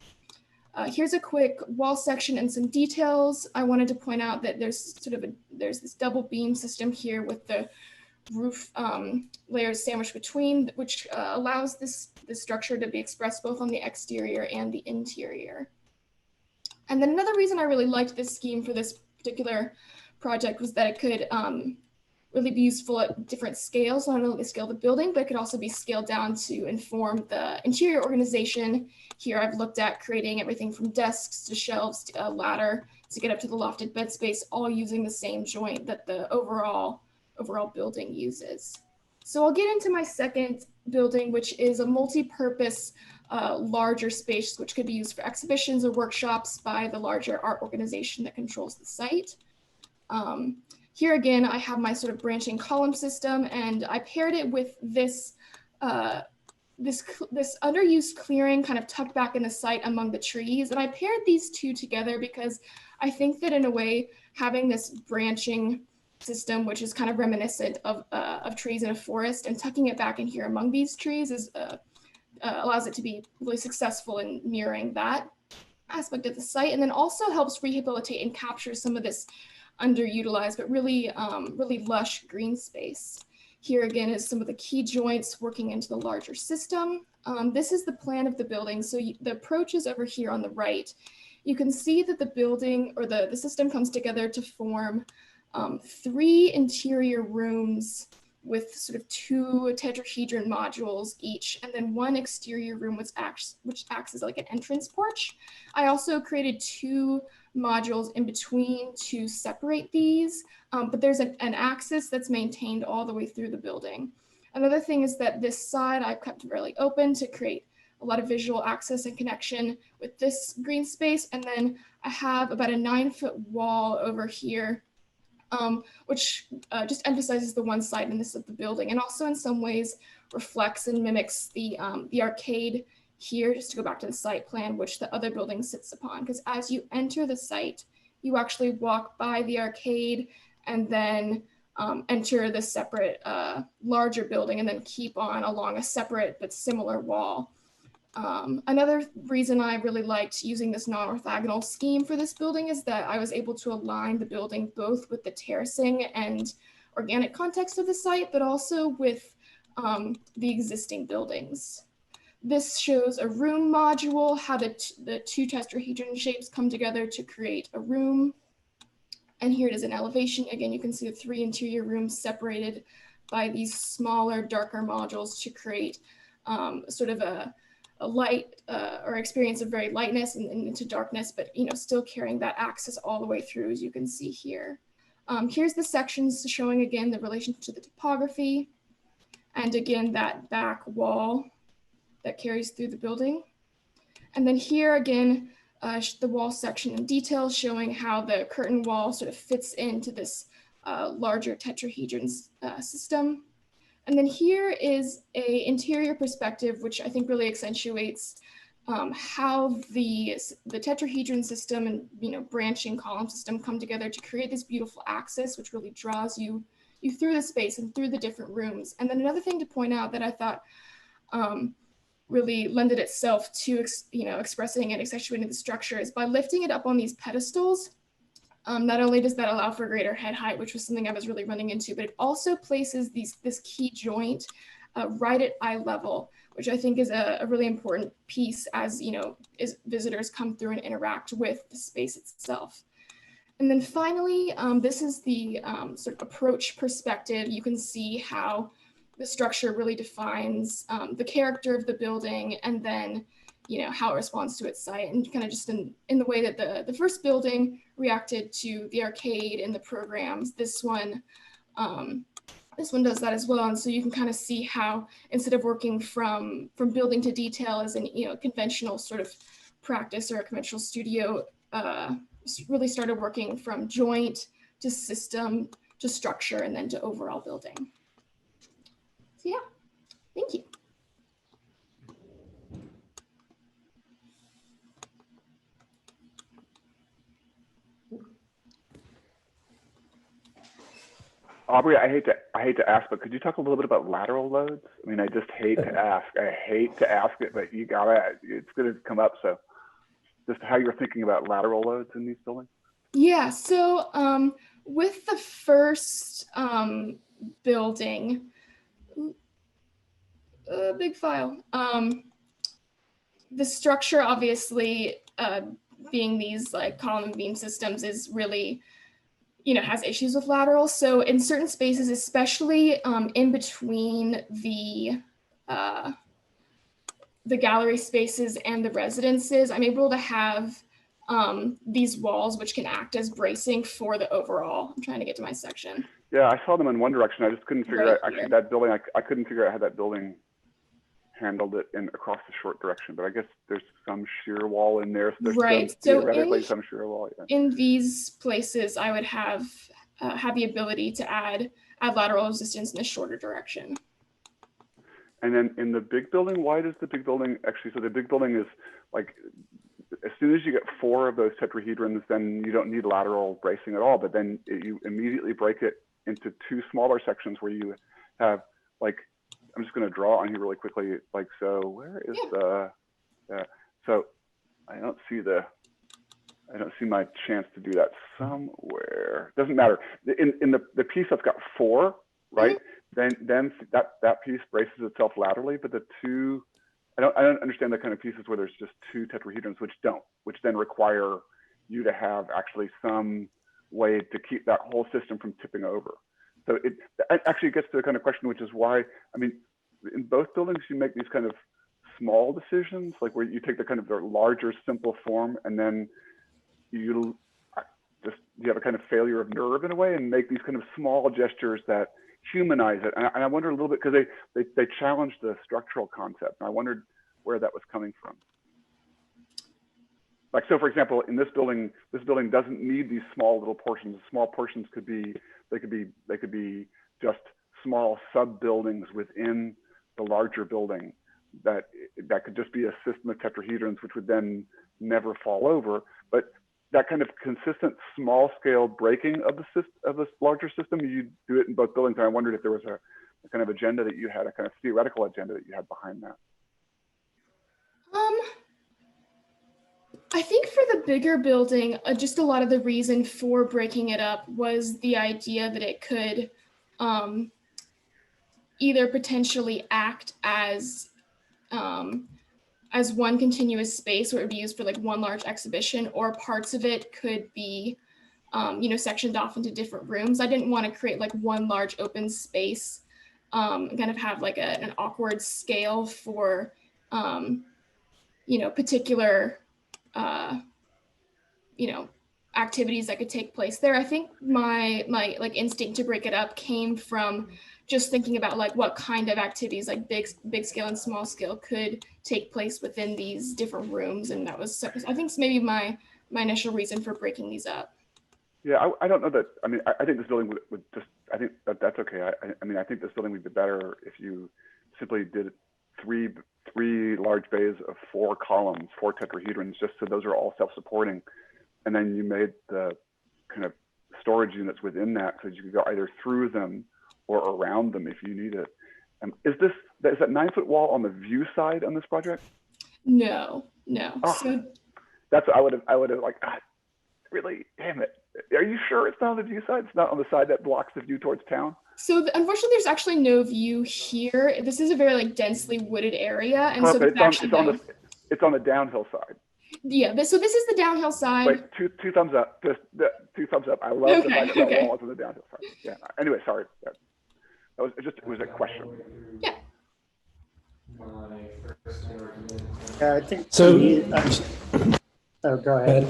Here's a quick wall section and some details. I wanted to point out that there's this double beam system here with the roof layers sandwiched between, which allows this structure to be expressed both on the exterior and the interior. And then another reason I really liked this scheme for this particular project was that it could really be useful at different scales, not only the scale of the building, but it could also be scaled down to inform the interior organization. Here I've looked at creating everything from desks to shelves to a ladder to get up to the lofted bed space, all using the same joint that the overall building uses. So I'll get into my second building, which is a multi-purpose larger space, which could be used for exhibitions or workshops by the larger art organization that controls the site. Here again, I have my sort of branching column system, and I paired it with this underused clearing kind of tucked back in the site among the trees. And I paired these 2 together because I think that in a way, having this branching system, which is kind of reminiscent of trees in a forest, and tucking it back in here among these trees is allows it to be really successful in mirroring that aspect of the site, and then also helps rehabilitate and capture some of this underutilized but really lush green space. Here again is some of the key joints working into the larger system. This is the plan of the building. So the approach is over here on the right. You can see that the building or the system comes together to form 3 interior rooms with sort of 2 tetrahedron modules each, and then 1 exterior room which acts as like an entrance porch. I also created 2 modules in between to separate these, but there's an axis that's maintained all the way through the building. Another thing is that this side I've kept really open to create a lot of visual access and connection with this green space, and then I have about a 9-foot wall over here, which just emphasizes the one-sidedness of the building, and also in some ways reflects and mimics the arcade here, just to go back to the site plan, which the other building sits upon. Because as you enter the site, you actually walk by the arcade and then enter the separate larger building, and then keep on along a separate but similar wall. Another reason I really liked using this non-orthogonal scheme for this building is that I was able to align the building both with the terracing and organic context of the site, but also with the existing buildings. This shows a room module, how the 2 tetrahedron shapes come together to create a room. And here it is in elevation. Again, you can see the 3 interior rooms separated by these smaller, darker modules to create sort of a a light or experience of very lightness and into darkness, but still carrying that axis all the way through, as you can see here. Here's the sections showing again the relation to the topography, and again that back wall that carries through the building. And then here again, the wall section in detail showing how the curtain wall sort of fits into this larger tetrahedron system. And then here is a interior perspective, which I think really accentuates how the tetrahedron system and branching column system come together to create this beautiful axis, which really draws you through the space and through the different rooms. And then another thing to point out that I thought really lended itself to expressing and accentuating the structure is by lifting it up on these pedestals. Not only does that allow for greater head height, which was something I was really running into, but it also places this key joint right at eye level, which I think is a really important piece as as visitors come through and interact with the space itself. And then finally, this is the sort of approach perspective. You can see how the structure really defines the character of the building, and then how it responds to its site, and kind of just in the way that the first building reacted to the arcade and the programs. This one does that as well. And so you can kind of see how instead of working from building to detail as in conventional sort of practice or a conventional studio, really started working from joint to system to structure and then to overall building. So yeah, thank you. Aubrey, I hate to ask, but could you talk a little bit about lateral loads? I mean, I just hate to ask. I hate to ask it, but it's going to come up. So just how you're thinking about lateral loads in these buildings? Yeah, so with the first building, big file, the structure obviously being these like column and beam systems is really has issues with lateral. So in certain spaces, especially in between the gallery spaces and the residences, I'm able to have these walls which can act as bracing for the overall. I'm trying to get to my section. Yeah, I saw them in one direction. I just couldn't figure out actually that building. I couldn't figure out how that building handled it across the short direction, but I guess there's some shear wall in there. So there's theoretically some shear wall. Yeah. In these places, I would have the ability to add lateral resistance in a shorter direction. And then in the big building, why does the big building actually? So the big building is like, as soon as you get 4 of those tetrahedrons, then you don't need lateral bracing at all. But then you immediately break it into 2 smaller sections where you have like. I'm just going to draw on here really quickly. Like, so where is so I don't see my chance to do that somewhere. Doesn't matter. In the piece that's got 4, right? Mm-hmm. Then that piece braces itself laterally, but the 2, I don't understand the kind of pieces where there's just 2 tetrahedrons which then require you to have actually some way to keep that whole system from tipping over. So it actually gets to the kind of question, which is why, I mean, in both buildings, you make these kind of small decisions, like where you take the kind of the larger, simple form, and then you have a kind of failure of nerve in a way and make these kind of small gestures that humanize it. And I wonder a little bit, because they challenged the structural concept, and I wondered where that was coming from. Like, so for example, in this building doesn't need these small little portions. Small portions could be just small sub buildings within the larger building that could just be a system of tetrahedrons, which would then never fall over. But that kind of consistent small scale breaking of this larger system, you do it in both buildings. And I wondered if there was a kind of agenda that you had, a kind of theoretical agenda that you had behind that. I think for the bigger building, just a lot of the reason for breaking it up was the idea that it could either potentially act as one continuous space where it would be used for like one large exhibition, or parts of it could be sectioned off into different rooms. I didn't want to create like one large open space and kind of have like an awkward scale for particular, activities that could take place there. I think my like instinct to break it up came from just thinking about like what kind of activities, like big scale and small scale, could take place within these different rooms. And that was, I think, maybe my initial reason for breaking these up. Yeah, I don't know that. I mean, I think this building would just. I think that's okay. I mean, I think this building would be better if you simply did three large bays of 4 columns, 4 tetrahedrons, just so those are all self-supporting, and then you made the kind of storage units within that so you could go either through them or around them if you need it. Is that 9-foot wall on the view side on this project? No. Oh, So that's I would have like, really, damn it. Are you sure it's not on the view side? It's not on the side that blocks the view towards town? So unfortunately, there's actually no view here. This is a very like densely wooded area, and so Perfect. It's on the downhill side. Yeah, so this is the downhill side. Wait, two thumbs up. Just 2 thumbs up. I love the fact that wall is on the downhill side. Yeah. Anyway, sorry. That was a question. Yeah. I think So. Oh, go ahead.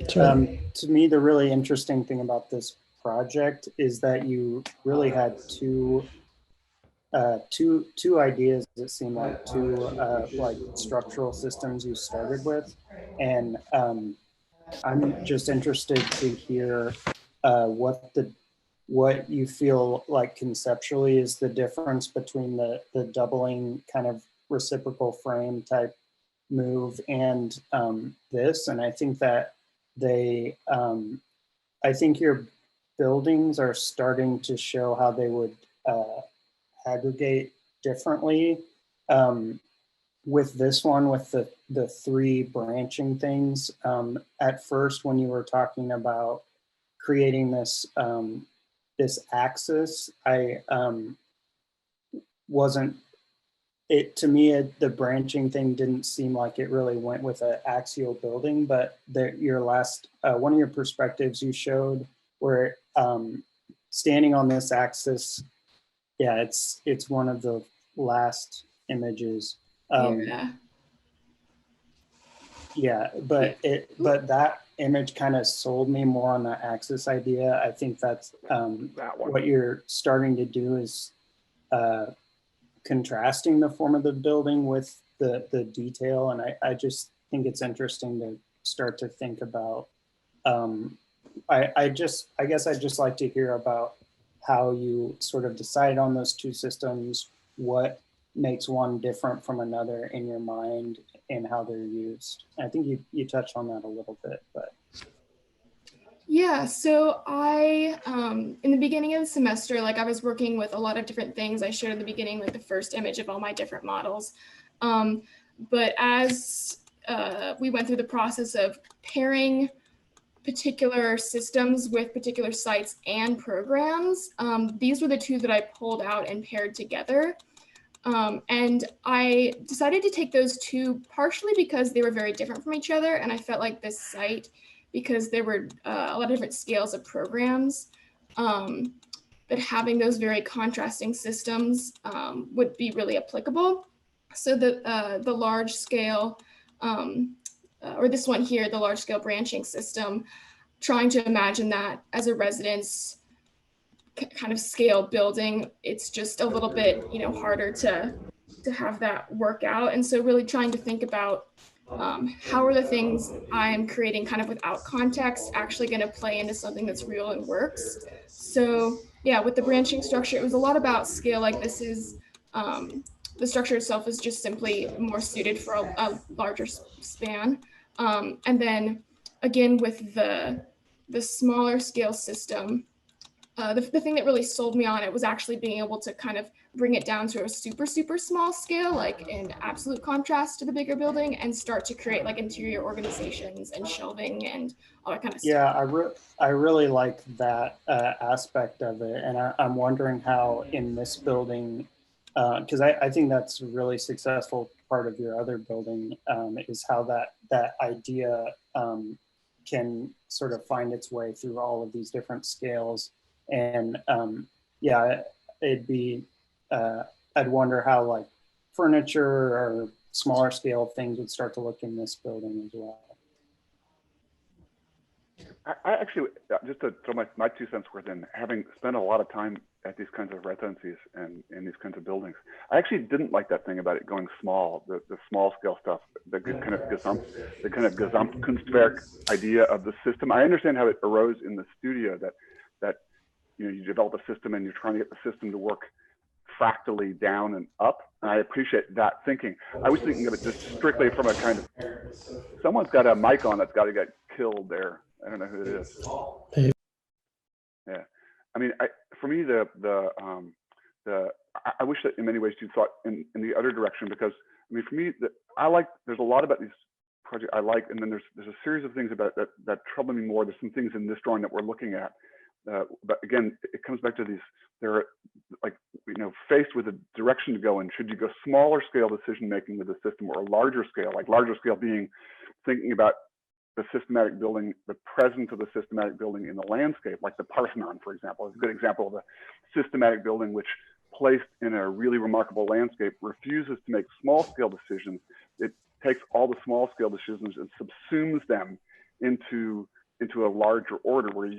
Sure. To me, the really interesting thing about this project is that you really had two ideas that seem like two like structural systems you started with, and I'm just interested to hear what you feel like conceptually is the difference between the doubling kind of reciprocal frame type move and this. And I think that I think your buildings are starting to show how they would aggregate differently. With this one, with the 3 branching things, at first when you were talking about creating this this axis, I wasn't. To me, the branching thing didn't seem like it really went with an axial building, but your last, one of your perspectives you showed where standing on this axis, yeah, it's one of the last images. Yeah, but that image kind of sold me more on the axis idea. I think that's what you're starting to do is contrasting the form of the building with the detail. And I just think it's interesting to start to think about. I guess I'd just like to hear about how you sort of decide on those 2 systems, what makes one different from another in your mind, and how they're used. I think you touched on that a little bit, but. Yeah, so I, in the beginning of the semester, like I was working with a lot of different things. I showed at the beginning, like the first image of all my different models. But as we went through the process of pairing particular systems with particular sites and programs, these were the 2 that I pulled out and paired together. And I decided to take those 2 partially because they were very different from each other. And I felt like this site, because there were a lot of different scales of programs, that having those very contrasting systems would be really applicable. So the large scale, or this one here, the large scale branching system, trying to imagine that as a residence kind of scale building, it's just a little bit, harder to have that work out. And so really trying to think about how are the things I'm creating kind of without context actually going to play into something that's real and works. So yeah, with the branching structure, it was a lot about scale. Like this is, the structure itself is just simply more suited for a larger span. And then again, with the smaller scale system, the thing that really sold me on it was actually being able to kind of bring it down to a super, super small scale, like in absolute contrast to the bigger building, and start to create like interior organizations and shelving and all that kind of stuff. Yeah, I really like that aspect of it. And I'm wondering how in this building, because I think that's a really successful part of your other building, is how that idea can sort of find its way through all of these different scales. And yeah, it'd be, I'd wonder how like furniture or smaller scale things would start to look in this building as well. I actually, just to throw my 2 cents worth in, having spent a lot of time at these kinds of residencies and in these kinds of buildings, I actually didn't like that thing about it going small, the small scale stuff, the kind of Gesamtkunstwerk idea of the system. I understand how it arose in the studio that you develop a system and you're trying to get the system to work fractally down and up. And I appreciate that thinking. I was thinking of it just strictly from a kind of, someone's got a mic on that's got to get killed there. I don't know who it is. Yeah, I mean, for me, I wish that in many ways you thought in the other direction, because I mean, for me, there's a lot about these projects I like, and then there's a series of things about that trouble me more. There's some things in this drawing that we're looking at, but again, it comes back to these. They're like, faced with a direction to go in. Should you go smaller scale decision making with the system, or a larger scale, like larger scale being thinking about the systematic building, the presence of the systematic building in the landscape, like the Parthenon, for example, is a good example of a systematic building which, placed in a really remarkable landscape, refuses to make small scale decisions. It takes all the small scale decisions and subsumes them into a larger order, where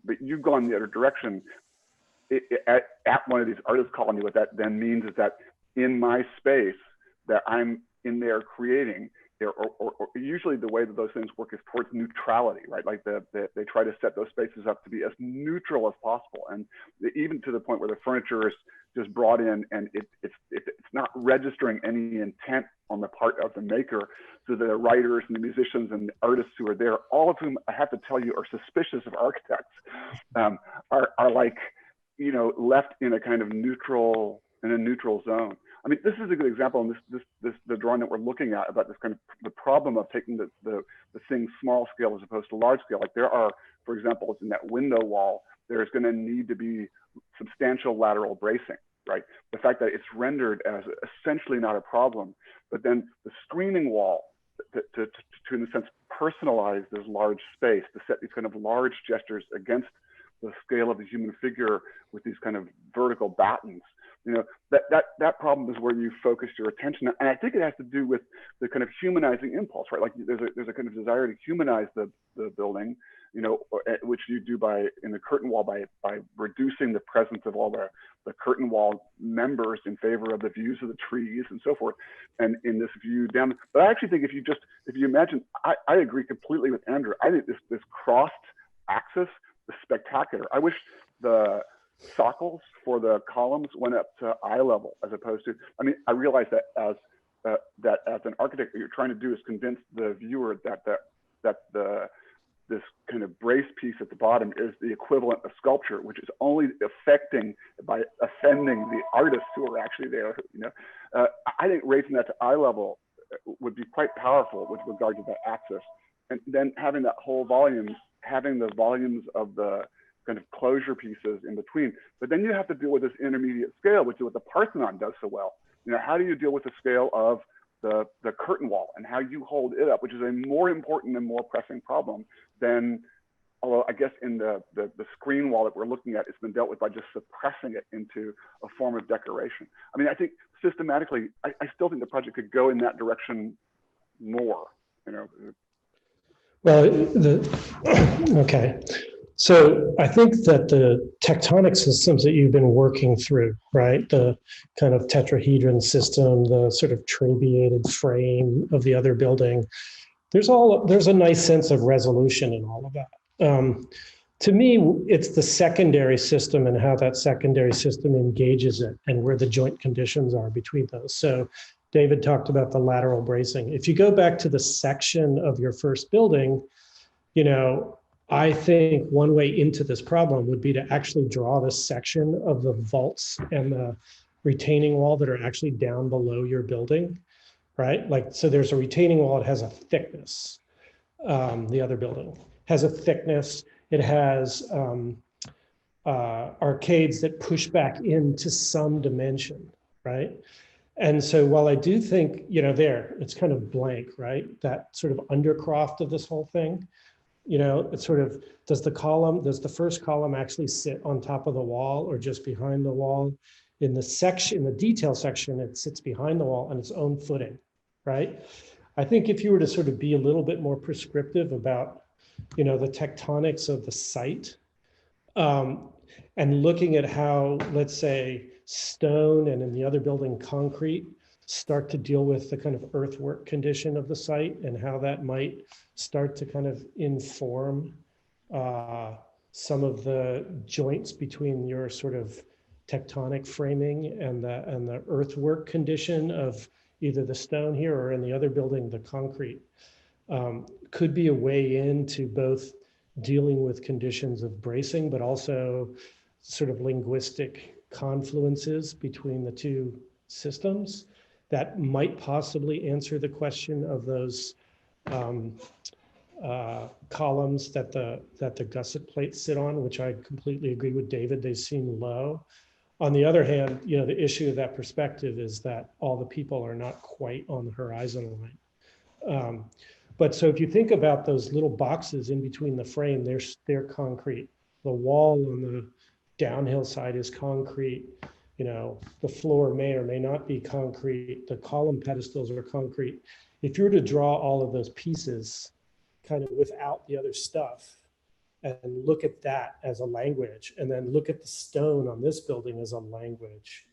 but you've gone the other direction. At one of these artist colonies, what that then means is that in my space that I'm in there creating, or usually the way that those things work is towards neutrality, right? Like they try to set those spaces up to be as neutral as possible, and even to the point where the furniture is just brought in and it's not registering any intent on the part of the maker. So the writers and the musicians and the artists who are there, all of whom I have to tell you are suspicious of architects, are like, left in a kind of neutral zone. I mean, this is a good example, and the drawing that we're looking at, about this kind of the problem of taking the thing small scale as opposed to large scale. Like there are, for example, in that window wall, there's going to need to be substantial lateral bracing, right? The fact that it's rendered as essentially not a problem, but then the screening wall to in a sense personalize this large space, to set these kind of large gestures against the scale of the human figure with these kind of vertical battens. That problem is where you focus your attention, and I think it has to do with the kind of humanizing impulse, right? Like there's a kind of desire to humanize the building, which you do in the curtain wall by reducing the presence of all the curtain wall members in favor of the views of the trees and so forth, and in this view down. But I actually think if you imagine, I agree completely with Andrew. I think this crossed axis is spectacular. I wish the sockles for the columns went up to eye level, as opposed to, I mean, I realize that as an architect, what you're trying to do is convince the viewer that this kind of brace piece at the bottom is the equivalent of sculpture, which is only offending the artists who are actually there. I think raising that to eye level would be quite powerful with regard to that axis, and then having that whole volume, having the volumes of the kind of closure pieces in between. But then you have to deal with this intermediate scale, which is what the Parthenon does so well. How do you deal with the scale of the curtain wall and how you hold it up, which is a more important and more pressing problem than, although I guess in the screen wall that we're looking at, it's been dealt with by just suppressing it into a form of decoration. I mean, I think systematically, I still think the project could go in that direction more, Well, okay. So I think that the tectonic systems that you've been working through, right? The kind of tetrahedron system, the sort of trabeated frame of the other building, there's a nice sense of resolution in all of that. To me, it's the secondary system and how that secondary system engages it and where the joint conditions are between those. So David talked about the lateral bracing. If you go back to the section of your first building, I think one way into this problem would be to actually draw this section of the vaults and the retaining wall that are actually down below your building, right? Like, so there's a retaining wall, it has a thickness. The other building has a thickness. It has arcades that push back into some dimension, right? And so while I do think, it's kind of blank, right? That sort of undercroft of this whole thing, it's sort of, does the first column actually sit on top of the wall or just behind the wall? In the detail section, it sits behind the wall on its own footing, right? I think if you were to sort of be a little bit more prescriptive about, the tectonics of the site, and looking at how, let's say, stone and in the other building, concrete, start to deal with the kind of earthwork condition of the site and how that might start to kind of inform some of the joints between your sort of tectonic framing and the earthwork condition of either the stone here or in the other building, the concrete, could be a way into both dealing with conditions of bracing, but also sort of linguistic confluences between the two systems that might possibly answer the question of those columns that the gusset plates sit on, which I completely agree with David, they seem low. On the other hand, the issue of that perspective is that all the people are not quite on the horizon line. But so if you think about those little boxes in between the frame, they're concrete. The wall on the downhill side is concrete. The floor may or may not be concrete. The column pedestals are concrete. If you were to draw all of those pieces kind of without the other stuff and look at that as a language, and then look at the stone on this building as a language,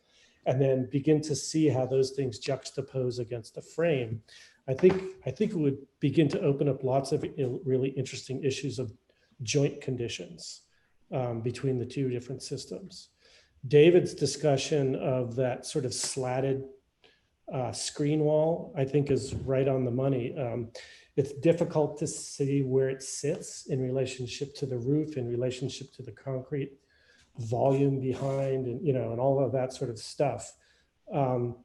and then begin to see how those things juxtapose against the frame, I think it would begin to open up lots of really interesting issues of joint conditions between the two different systems. David's discussion of that sort of slatted screen wall, I think, is right on the money. It's difficult to see where it sits in relationship to the roof, in relationship to the concrete volume behind, and all of that sort of stuff. And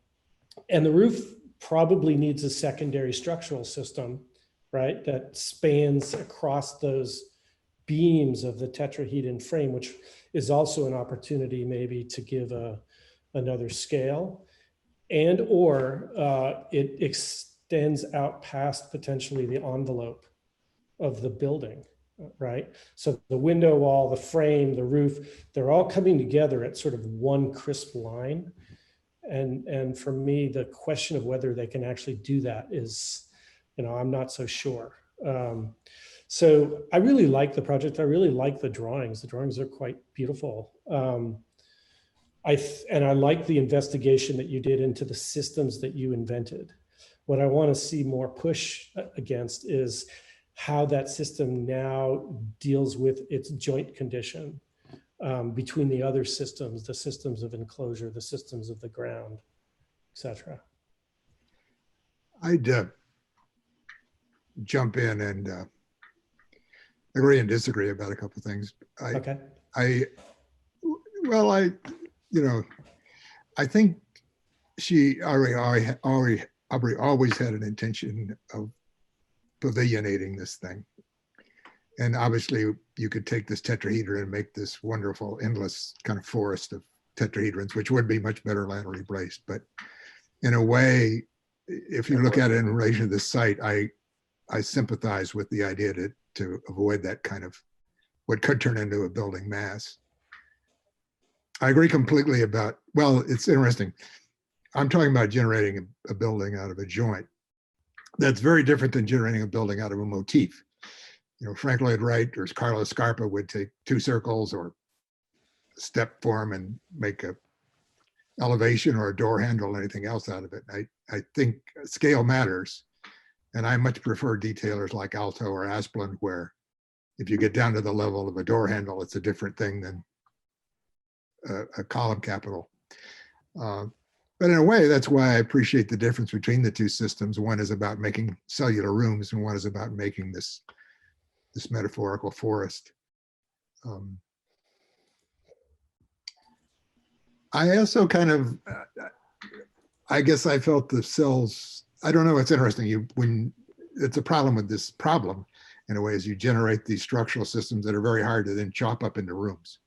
the roof probably needs a secondary structural system, right, that spans across those beams of the tetrahedron frame, which is also an opportunity maybe to give another scale, and or it extends out past potentially the envelope of the building, right? So the window wall, the frame, the roof, they're all coming together at sort of one crisp line. And for me, the question of whether they can actually do that is, I'm not so sure. So I really like the project. I really like the drawings. The drawings are quite beautiful. And I like the investigation that you did into the systems that you invented. What I want to see more push against is how that system now deals with its joint condition between the other systems, the systems of enclosure, the systems of the ground, etc. I'd jump in and agree and disagree about a couple of things. Okay. I think Aubrey always had an intention of pavilionating this thing. And obviously you could take this tetrahedron and make this wonderful, endless kind of forest of tetrahedrons, which would be much better laterally braced. But in a way, if you look at it in relation to this site, I sympathize with the idea to avoid that kind of what could turn into a building mass. I agree completely about, well, it's interesting. I'm talking about generating a building out of a joint. That's very different than generating a building out of a motif. Frank Lloyd Wright or Carlos Scarpa would take two circles or a step form and make a elevation or a door handle or anything else out of it. I think scale matters. And I much prefer detailers like Alto or Asplund, where if you get down to the level of a door handle, it's a different thing than a column capital. But in a way, that's why I appreciate the difference between the two systems. One is about making cellular rooms, and one is about making this metaphorical forest. I also kind of, I guess I felt the cells, I don't know, it's interesting. When it's a problem with this problem, in a way, is you generate these structural systems that are very hard to then chop up into rooms.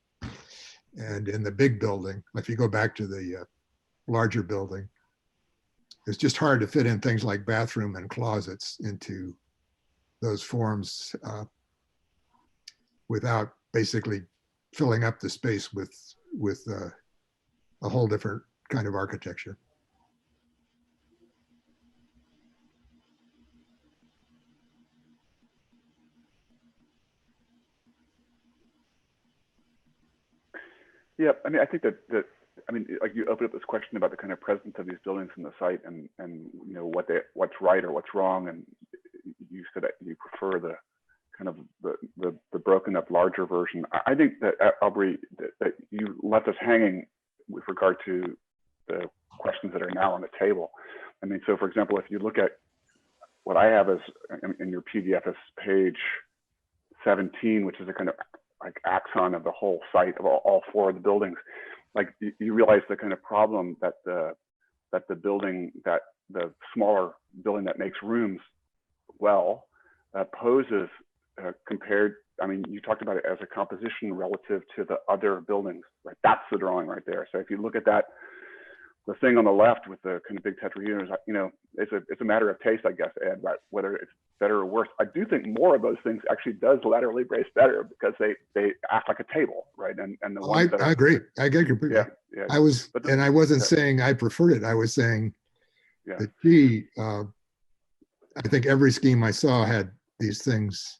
And in the big building, if you go back to the larger building, it's just hard to fit in things like bathroom and closets into those forms without basically filling up the space with a whole different kind of architecture. Yeah, I mean, I think that I mean, like you opened up this question about the kind of presence of these buildings in the site, and you know what's right or what's wrong, and you said that you prefer the kind of the broken up larger version. I think that Aubrey, that you left us hanging with regard to the questions that are now on the table. I mean, so for example, if you look at what I have as in your PDF as page 17, which is a kind of like axon of the whole site of all four of the buildings, like you realize the kind of problem that the building, that the smaller building that makes rooms well poses compared. I mean, you talked about it as a composition relative to the other buildings, right? That's the drawing right there. So if you look at that, the thing on the left with the kind of big tetrahedrons, you know, it's a matter of taste, I guess, Ed, right? Whether it's better or worse. I do think more of those things actually does laterally brace better because they act like a table, right? And the ones that I agree. I agree completely. Yeah. I was, and I wasn't saying I preferred it. I was saying that I think every scheme I saw had these things.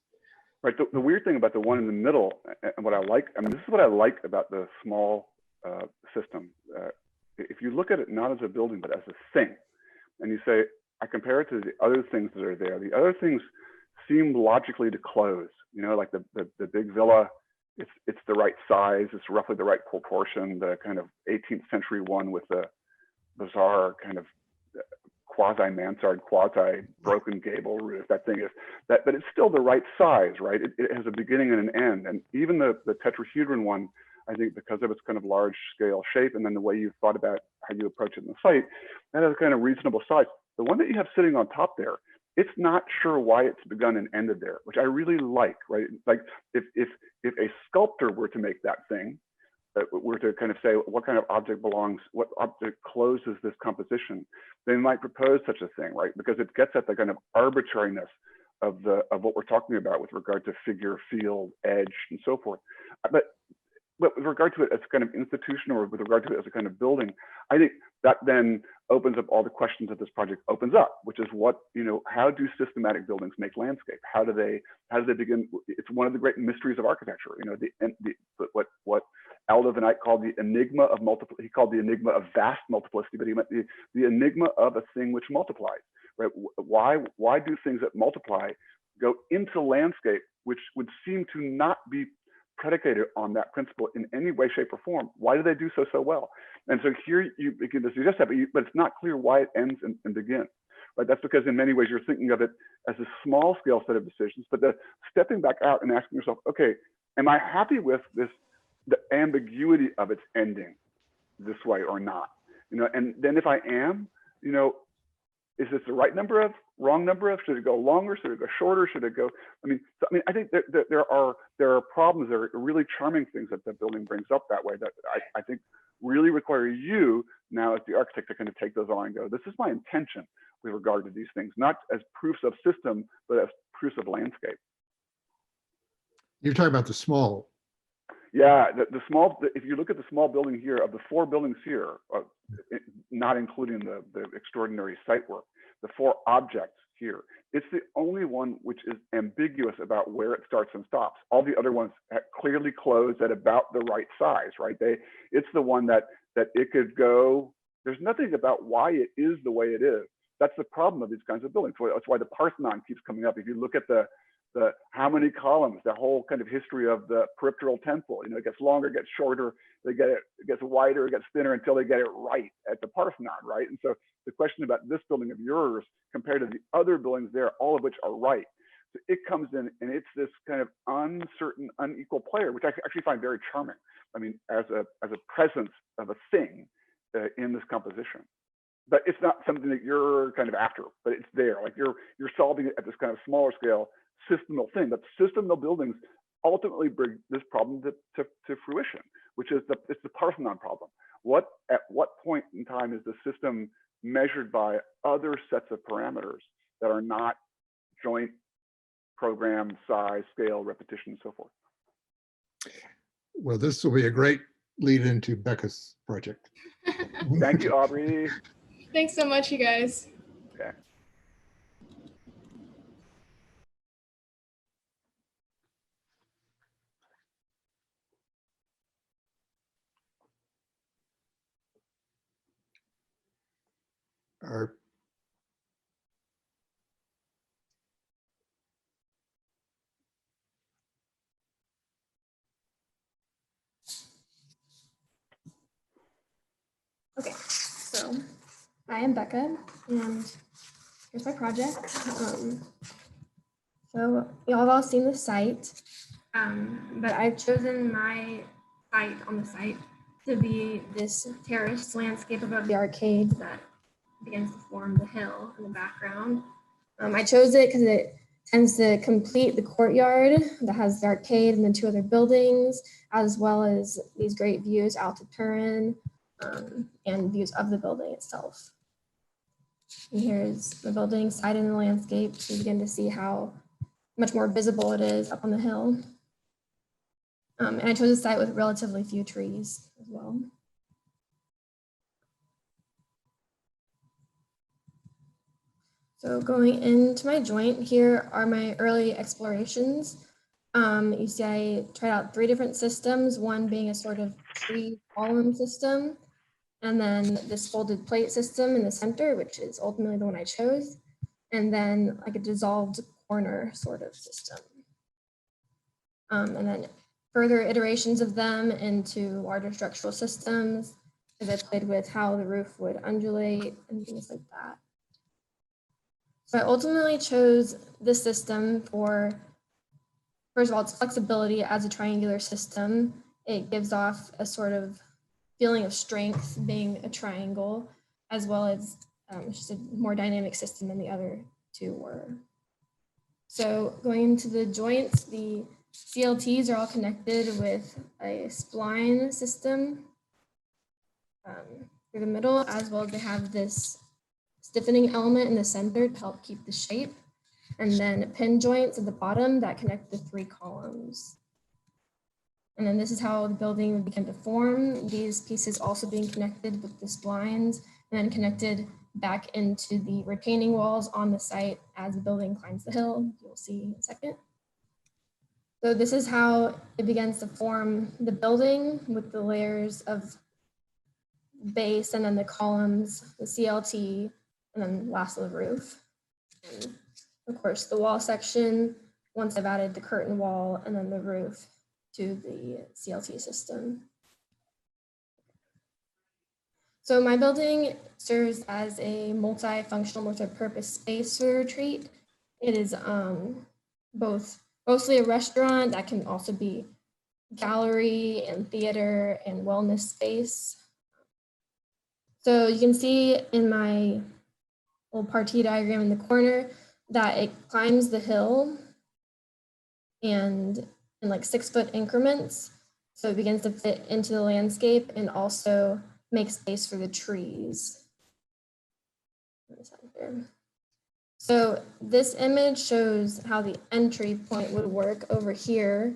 Right. The weird thing about the one in the middle, and what I like, I mean, this is what I like about the small system. If you look at it not as a building, but as a thing, and you say, I compare it to the other things that are there, the other things seem logically to close, you know, like the big villa, it's the right size, it's roughly the right proportion, the kind of 18th century one with the bizarre kind of quasi mansard, quasi broken gable roof, that thing is, but it's still the right size, right? It has a beginning and an end. And even the tetrahedron one, I think because of its kind of large scale shape and then the way you thought about how you approach it in the site, that has a kind of reasonable size. The one that you have sitting on top there, it's not sure why it's begun and ended there, which I really like, right? Like if a sculptor were to make that thing, were to kind of say what kind of object belongs, what object closes this composition, they might propose such a thing, right? Because it gets at the kind of arbitrariness of what we're talking about with regard to figure, field, edge, and so forth. But with regard to it as a kind of institution, or with regard to it as a kind of building, I think that then opens up all the questions that this project opens up, which is what, you know, how do systematic buildings make landscape? How do they begin? It's one of the great mysteries of architecture, you know, what Aldo Van Eyck called the enigma of he called the enigma of vast multiplicity, but he meant the enigma of a thing which multiplies, right? Why do things that multiply go into landscape, which would seem to not be predicated on that principle in any way, shape, or form? Why do they do so well? And so here you begin to suggest that, but it's not clear why it ends and begins. Right? That's because in many ways you're thinking of it as a small scale set of decisions, but the stepping back out and asking yourself, okay, am I happy with the ambiguity of its ending this way or not? You know, and then if I am, you know, is this the right number of, wrong number of? Should it go longer? Should it go shorter? Should it go? I think that there are problems. There are really charming things that the building brings up that way that I think really require you now as the architect to kind of take those on and go, this is my intention with regard to these things, not as proofs of system, but as proofs of landscape. You're talking about the small. Yeah, the small, if you look at the small building here, of the four buildings here, not including the extraordinary site work, the four objects here, it's the only one which is ambiguous about where it starts and stops. All the other ones clearly close at about the right size, right? It's the one that it could go, there's nothing about why it is the way it is. That's the problem of these kinds of buildings. That's why the Parthenon keeps coming up. If you look at the how many columns, the whole kind of history of the peripteral temple, you know, it gets longer, it gets shorter, it gets wider, it gets thinner until they get it right at the Parthenon, right? And so the question about this building of yours compared to the other buildings there, all of which are right, so it comes in and it's this kind of uncertain, unequal player, which I actually find very charming. I mean, as a presence of a thing in this composition. But it's not something that you're kind of after, but it's there. Like you're solving it at this kind of smaller scale systemal thing. But systemal buildings ultimately bring this problem to fruition, which is it's the Parthenon problem. At what point in time is the system measured by other sets of parameters that are not joint, program, size, scale, repetition, and so forth? Well, this will be a great lead into Becca's project. Thank you, Aubrey. Thanks so much, you guys. Okay. Our Okay, so I am Becca, and here's my project. So y'all have all seen the site, but I've chosen my site on the site to be this terraced landscape above the arcade that begins to form the hill in the background. I chose it because it tends to complete the courtyard that has the arcade and the two other buildings, as well as these great views out to Turin and views of the building itself. And here's the building side in the landscape. So you begin to see how much more visible it is up on the hill. And I chose a site with relatively few trees as well. So going into my joint, here are my early explorations. You see I tried out 3 different systems, one being a sort of tree column system, and then this folded plate system in the center, which is ultimately the one I chose, and then like a dissolved corner sort of system. And then further iterations of them into larger structural systems, as I played with how the roof would undulate and things like that. So I ultimately chose this system for, first of all, its flexibility as a triangular system. It gives off a sort of feeling of strength being a triangle, as well as just a more dynamic system than the other 2 were. So going into the joints, the CLTs are all connected with a spline system through the middle, as well as they have this stiffening element in the center to help keep the shape, and then pin joints at the bottom that connect the 3 columns. And then this is how the building would begin to form. These pieces also being connected with the splines and then connected back into the retaining walls on the site as the building climbs the hill. You'll see in a second. So this is how it begins to form the building with the layers of base and then the columns, the CLT, and then lastly the roof. And of course, the wall section, once I've added the curtain wall and then the roof to the CLT system. So my building serves as a multifunctional, multi-purpose space for retreat. It is mostly a restaurant that can also be gallery and theater and wellness space. So you can see in my little partie diagram in the corner that it climbs the hill and in like 6-foot increments. So it begins to fit into the landscape and also make space for the trees. So this image shows how the entry point would work over here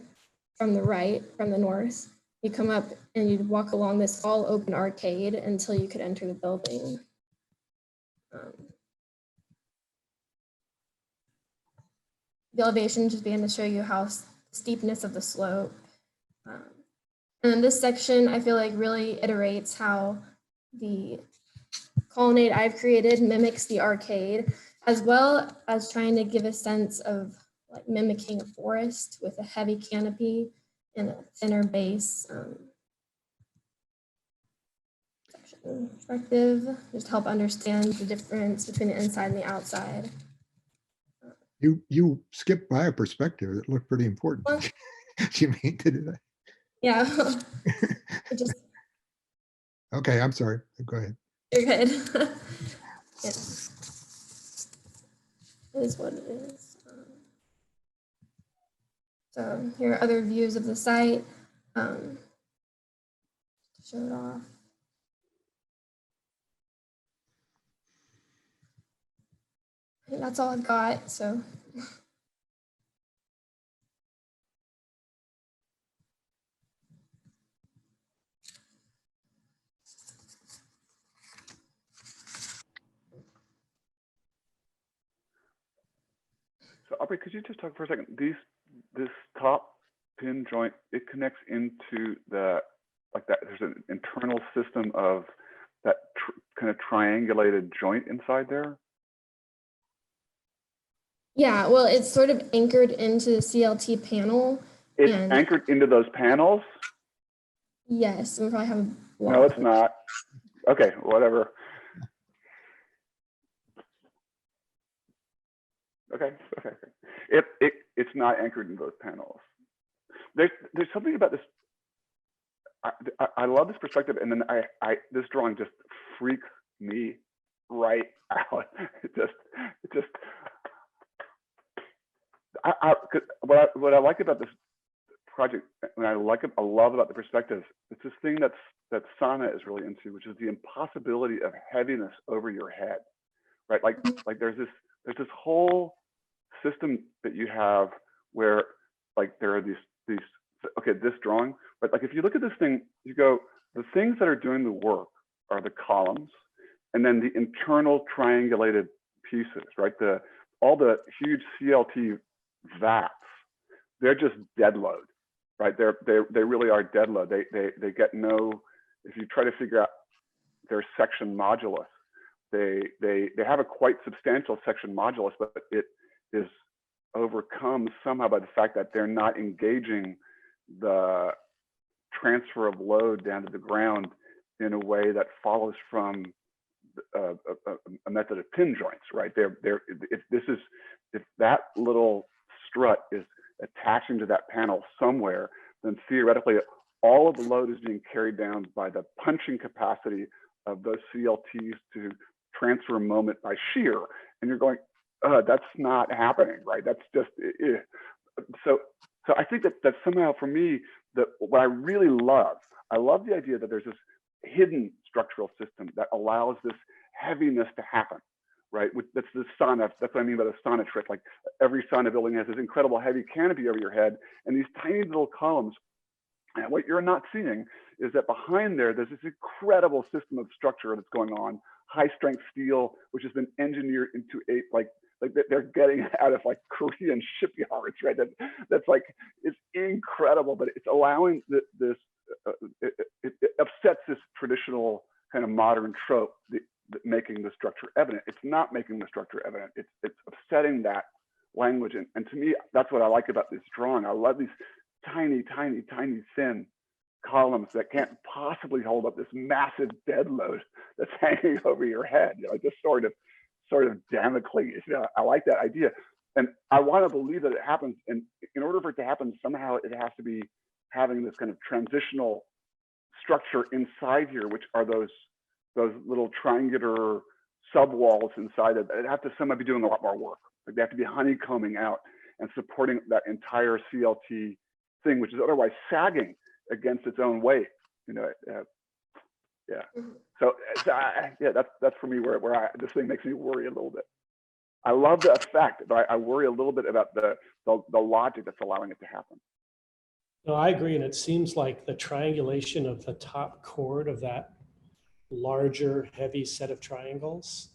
from the right, from the north. You come up and you'd walk along this all open arcade until you could enter the building. The elevation just began to show you how steepness of the slope. And this section, I feel like really iterates how the colonnade I've created mimics the arcade, as well as trying to give a sense of like mimicking a forest with a heavy canopy and a thinner base. Perspective, just to help understand the difference between the inside and the outside. You skipped by a perspective that looked pretty important. Well, Do you mean to do that? yeah, it just. Okay, I'm sorry. Go ahead. You're good. It is what it is. So here are other views of the site. To show it off. I think that's all I've got. So. So Aubrey, could you just talk for a second? This top pin joint, it connects into the, like that, there's an internal system of that kind of triangulated joint inside there. Yeah, well, it's sort of anchored into the CLT panel. It's and anchored into those panels? Yes, we probably have a block. No, it's not. Okay, whatever. Okay. It's not anchored in those panels. There's something about this. I love this perspective, and then this drawing just freaks me right out. What I like about this project, and I love about the perspective, it's this thing that Sana is really into, which is the impossibility of heaviness over your head, right? Like there's this whole system that you have where like there are these okay, this drawing, but like if you look at this thing, you go, the things that are doing the work are the columns and then the internal triangulated pieces, right? All the huge CLT vats, they're just dead load, right? They really are dead load. They get no, if you try to figure out their section modulus, they have a quite substantial section modulus, but it is overcome somehow by the fact that they're not engaging the transfer of load down to the ground in a way that follows from a method of pin joints, right? If that little strut is attaching to that panel somewhere, then theoretically all of the load is being carried down by the punching capacity of those CLTs to transfer moment by shear. And you're going, that's not happening, right? That's just, so I think that somehow for me, what I really love, I love the idea that there's this hidden structural system that allows this heaviness to happen, right? That's the sauna, that's what I mean by the sauna trick. Like every sauna building has this incredible heavy canopy over your head and these tiny little columns. And what you're not seeing is that behind there's this incredible system of structure that's going on, high strength steel, which has been engineered into like they're getting out of like Korean shipyards, right? That's like, it's incredible, but it's allowing this, it upsets this traditional kind of modern trope, making the structure evident. It's not making the structure evident. It's upsetting that language. And to me, that's what I like about this drawing. I love these tiny, tiny, tiny thin columns that can't possibly hold up this massive dead load that's hanging over your head. You know, just sort of Damocles. You know, I like that idea. And I want to believe that it happens. And in order for it to happen, somehow it has to be having this kind of transitional structure inside here, which are those little triangular subwalls inside it. It have to somehow be doing a lot more work. Like they have to be honeycombing out and supporting that entire CLT thing, which is otherwise sagging against its own weight. You know, yeah. So yeah, that's for me where this thing makes me worry a little bit. I love the effect, but I worry a little bit about the logic that's allowing it to happen. No, I agree, and it seems like the triangulation of the top chord of that larger, heavy set of triangles,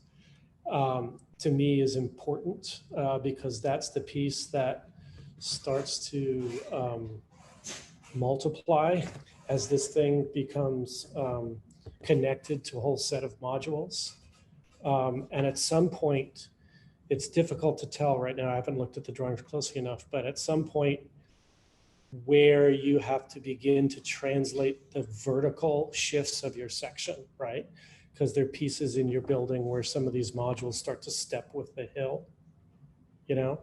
to me, is important because that's the piece that starts to multiply as this thing becomes connected to a whole set of modules. And at some point, it's difficult to tell right now. I haven't looked at the drawings closely enough, but at some point where you have to begin to translate the vertical shifts of your section, right? Because there are pieces in your building where some of these modules start to step with the hill, you know?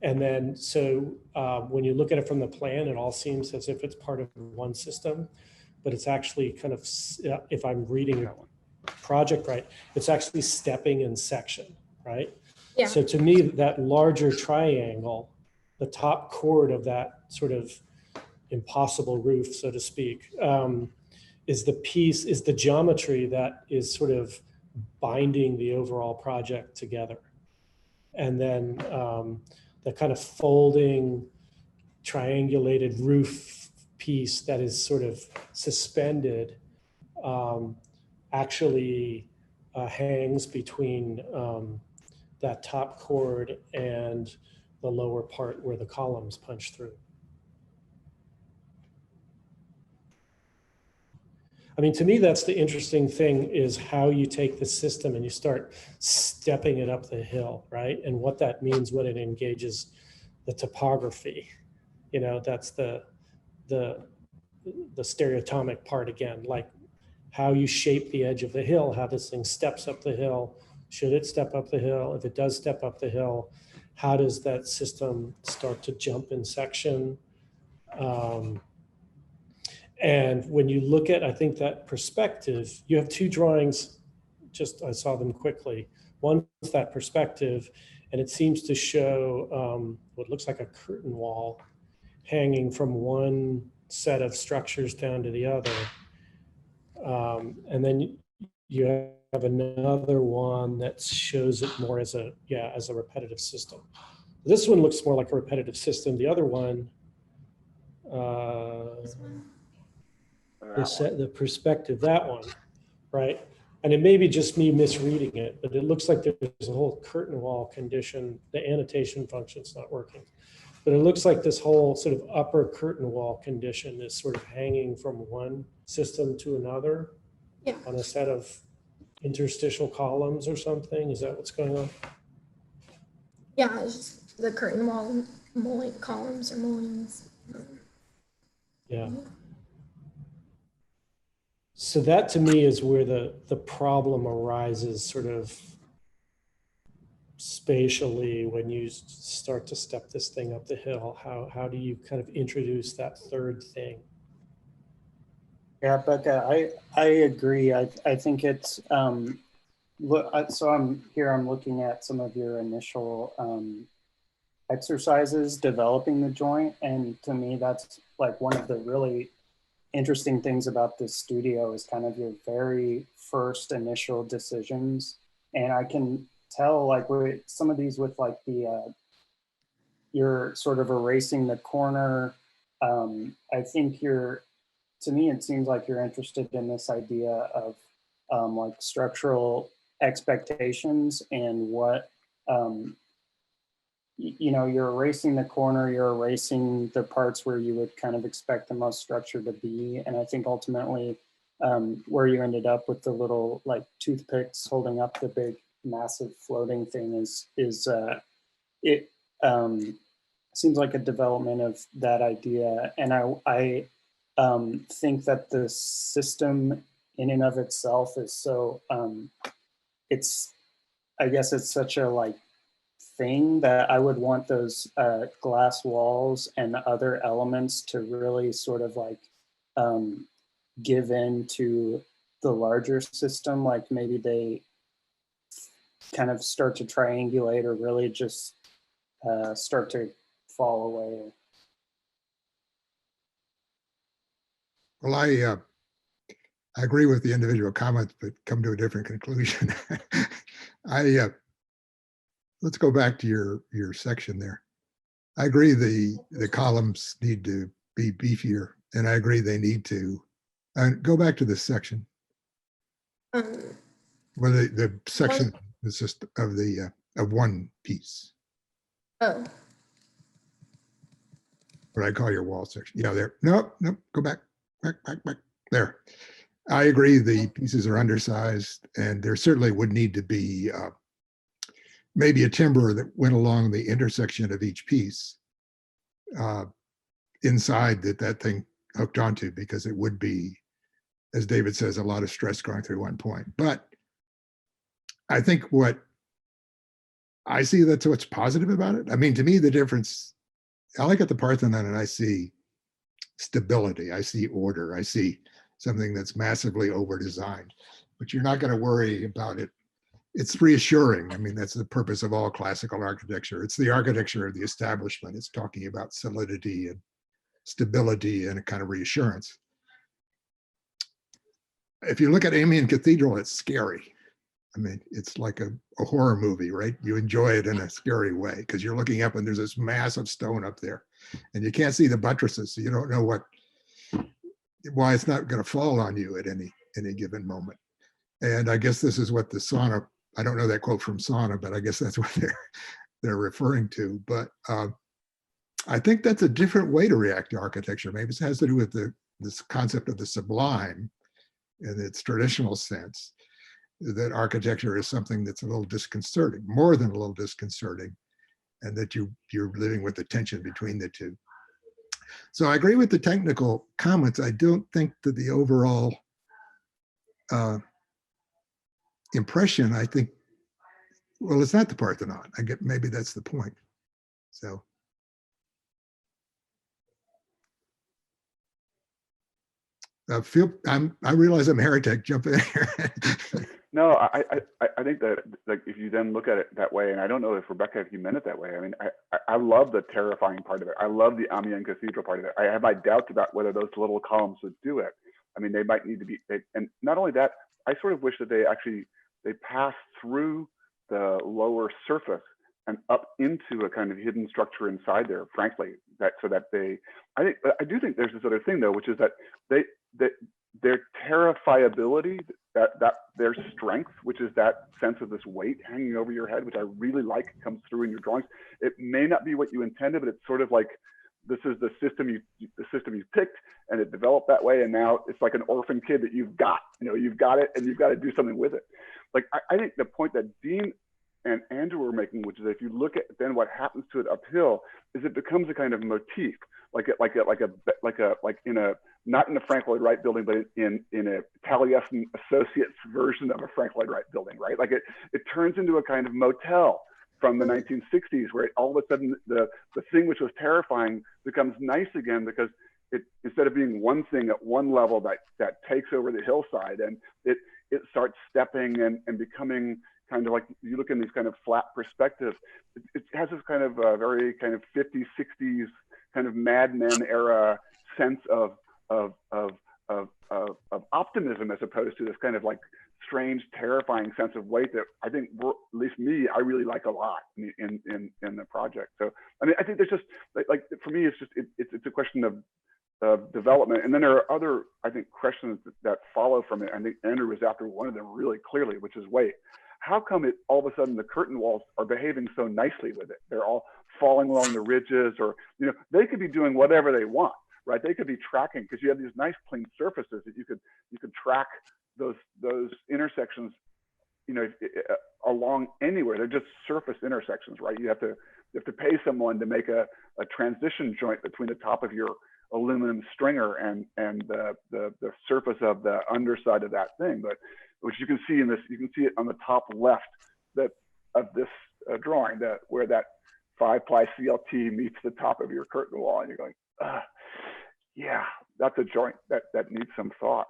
And then, so when you look at it from the plan, it all seems as if it's part of one system, but it's actually kind of, if I'm reading project right, it's actually stepping in section, right? Yeah. So to me, that larger triangle, the top chord of that sort of impossible roof, so to speak, is the geometry that is sort of binding the overall project together. And then the kind of folding, triangulated roof piece that is sort of suspended actually hangs between that top chord and the lower part where the columns punch through. I mean, to me, that's the interesting thing, is how you take the system and you start stepping it up the hill, right? And what that means when it engages the topography. You know, that's the stereotomic part again, like how you shape the edge of the hill, how this thing steps up the hill. Should it step up the hill? If it does step up the hill, how does that system start to jump in section? And when you look at, I think, that perspective, you have two drawings, just I saw them quickly. One's that perspective, and it seems to show what looks like a curtain wall hanging from one set of structures down to the other. And then you have another one that shows it more as a, as a repetitive system. This one looks more like a repetitive system. The other one, the perspective, that one, right? And it may be just me misreading it, but it looks like there's a whole curtain wall condition. The annotation function's not working. But it looks like this whole sort of upper curtain wall condition is sort of hanging from one system to another on a set of interstitial columns or something. Is that what's going on? Yeah, it's just the curtain wall columns or mullions. Yeah. So that to me is where the problem arises, sort of spatially, when you start to step this thing up the hill. How do you kind of introduce that third thing? Yeah, Becca, I agree. I think it's so I'm looking at some of your initial exercises developing the joint, and to me that's like one of the really interesting things about this studio is kind of your very first initial decisions. And I can tell, like, with some of these, with like the you're sort of erasing the corner. I think to me it seems like you're interested in this idea of like structural expectations and what you know, you're erasing the corner, you're erasing the parts where you would kind of expect the most structure to be. And I think ultimately where you ended up with the little like toothpicks holding up the big massive floating thing is it seems like a development of that idea. And I think that the system in and of itself is so, I guess it's such a like thing that I would want those glass walls and other elements to really sort of like give in to the larger system. Like maybe they kind of start to triangulate or really just start to fall away. Well, I agree with the individual comments, but come to a different conclusion. Let's go back to your section there. I agree the columns need to be beefier, and I agree they need to go back to this section. Well, the section is just of one piece. Oh. What I call your wall section. Yeah, there. Nope. Go back. Back. There. I agree the pieces are undersized, and there certainly would need to be maybe a timber that went along the intersection of each piece inside that thing hooked onto, because it would be, as David says, a lot of stress going through one point. But I think what I see, that's what's positive about it. I mean, to me, the difference, I look at the Parthenon and I see stability, I see order, I see something that's massively over-designed, but you're not going to worry about it. It's reassuring. I mean, that's the purpose of all classical architecture. It's the architecture of the establishment. It's talking about solidity and stability and a kind of reassurance. If you look at Amiens Cathedral, it's scary. I mean, it's like a horror movie, right? You enjoy it in a scary way because you're looking up and there's this massive stone up there and you can't see the buttresses. So you don't know why it's not going to fall on you at any given moment. And I guess this is what the sauna, I don't know that quote from sauna, but I guess that's what they're referring to, but I think that's a different way to react to architecture. Maybe it has to do with this concept of the sublime in its traditional sense, that architecture is something that's a little disconcerting, more than a little disconcerting, and that you're living with the tension between the two. So I agree with the technical comments. I don't think that the overall impression, I think, well, it's not the Parthenon. I get, maybe that's the point. So. I realize I'm a heretic. Jump in here. No, I think that, like, if you then look at it that way, and I don't know if Rebecca, if you meant it that way. I mean, I love the terrifying part of it. I love the Amiens Cathedral part of it. I have my doubts about whether those little columns would do it. I mean, they might need to be, and not only that, I sort of wish that they pass through the lower surface and up into a kind of hidden structure inside there, frankly, I do think there's this other thing though, which is that their terrifiability, that their strength, which is that sense of this weight hanging over your head, which I really like, comes through in your drawings. It may not be what you intended, but it's sort of like, this is the system you picked, and it developed that way, and now it's like an orphan kid that you've got. You've got it, and you've got to do something with it. Like, I think the point that Dean and Andrew were making, which is if you look at then what happens to it uphill, is it becomes a kind of motif, like in a, not in a Frank Lloyd Wright building, but in a Taliesin Associates version of a Frank Lloyd Wright building, right? Like it turns into a kind of motel from the 1960s, where all of a sudden the thing which was terrifying becomes nice again, because it, instead of being one thing at one level that takes over the hillside, and it starts stepping and becoming kind of like, you look in these kind of flat perspectives, it has this kind of very kind of 50s, 60s kind of Mad Men era sense of optimism, as opposed to this kind of like strange, terrifying sense of weight that I think, at least me, I really like a lot in the project. So I mean, I think there's just like for me, it's a question of development, and then there are other, I think, questions that follow from it. I think Andrew was after one of them really clearly, which is weight. How come it all of a sudden the curtain walls are behaving so nicely with it? They're all falling along the ridges, or they could be doing whatever they want, right? They could be tracking, because you have these nice clean surfaces that you could track those intersections, along anywhere. They're just surface intersections, right? You have to pay someone to make a transition joint between the top of your aluminum stringer and the surface of the underside of that thing, but which you can see in this, you can see it on the top left of this drawing, where that 5-ply CLT meets the top of your curtain wall, and you're going, yeah, that's a joint that needs some thought,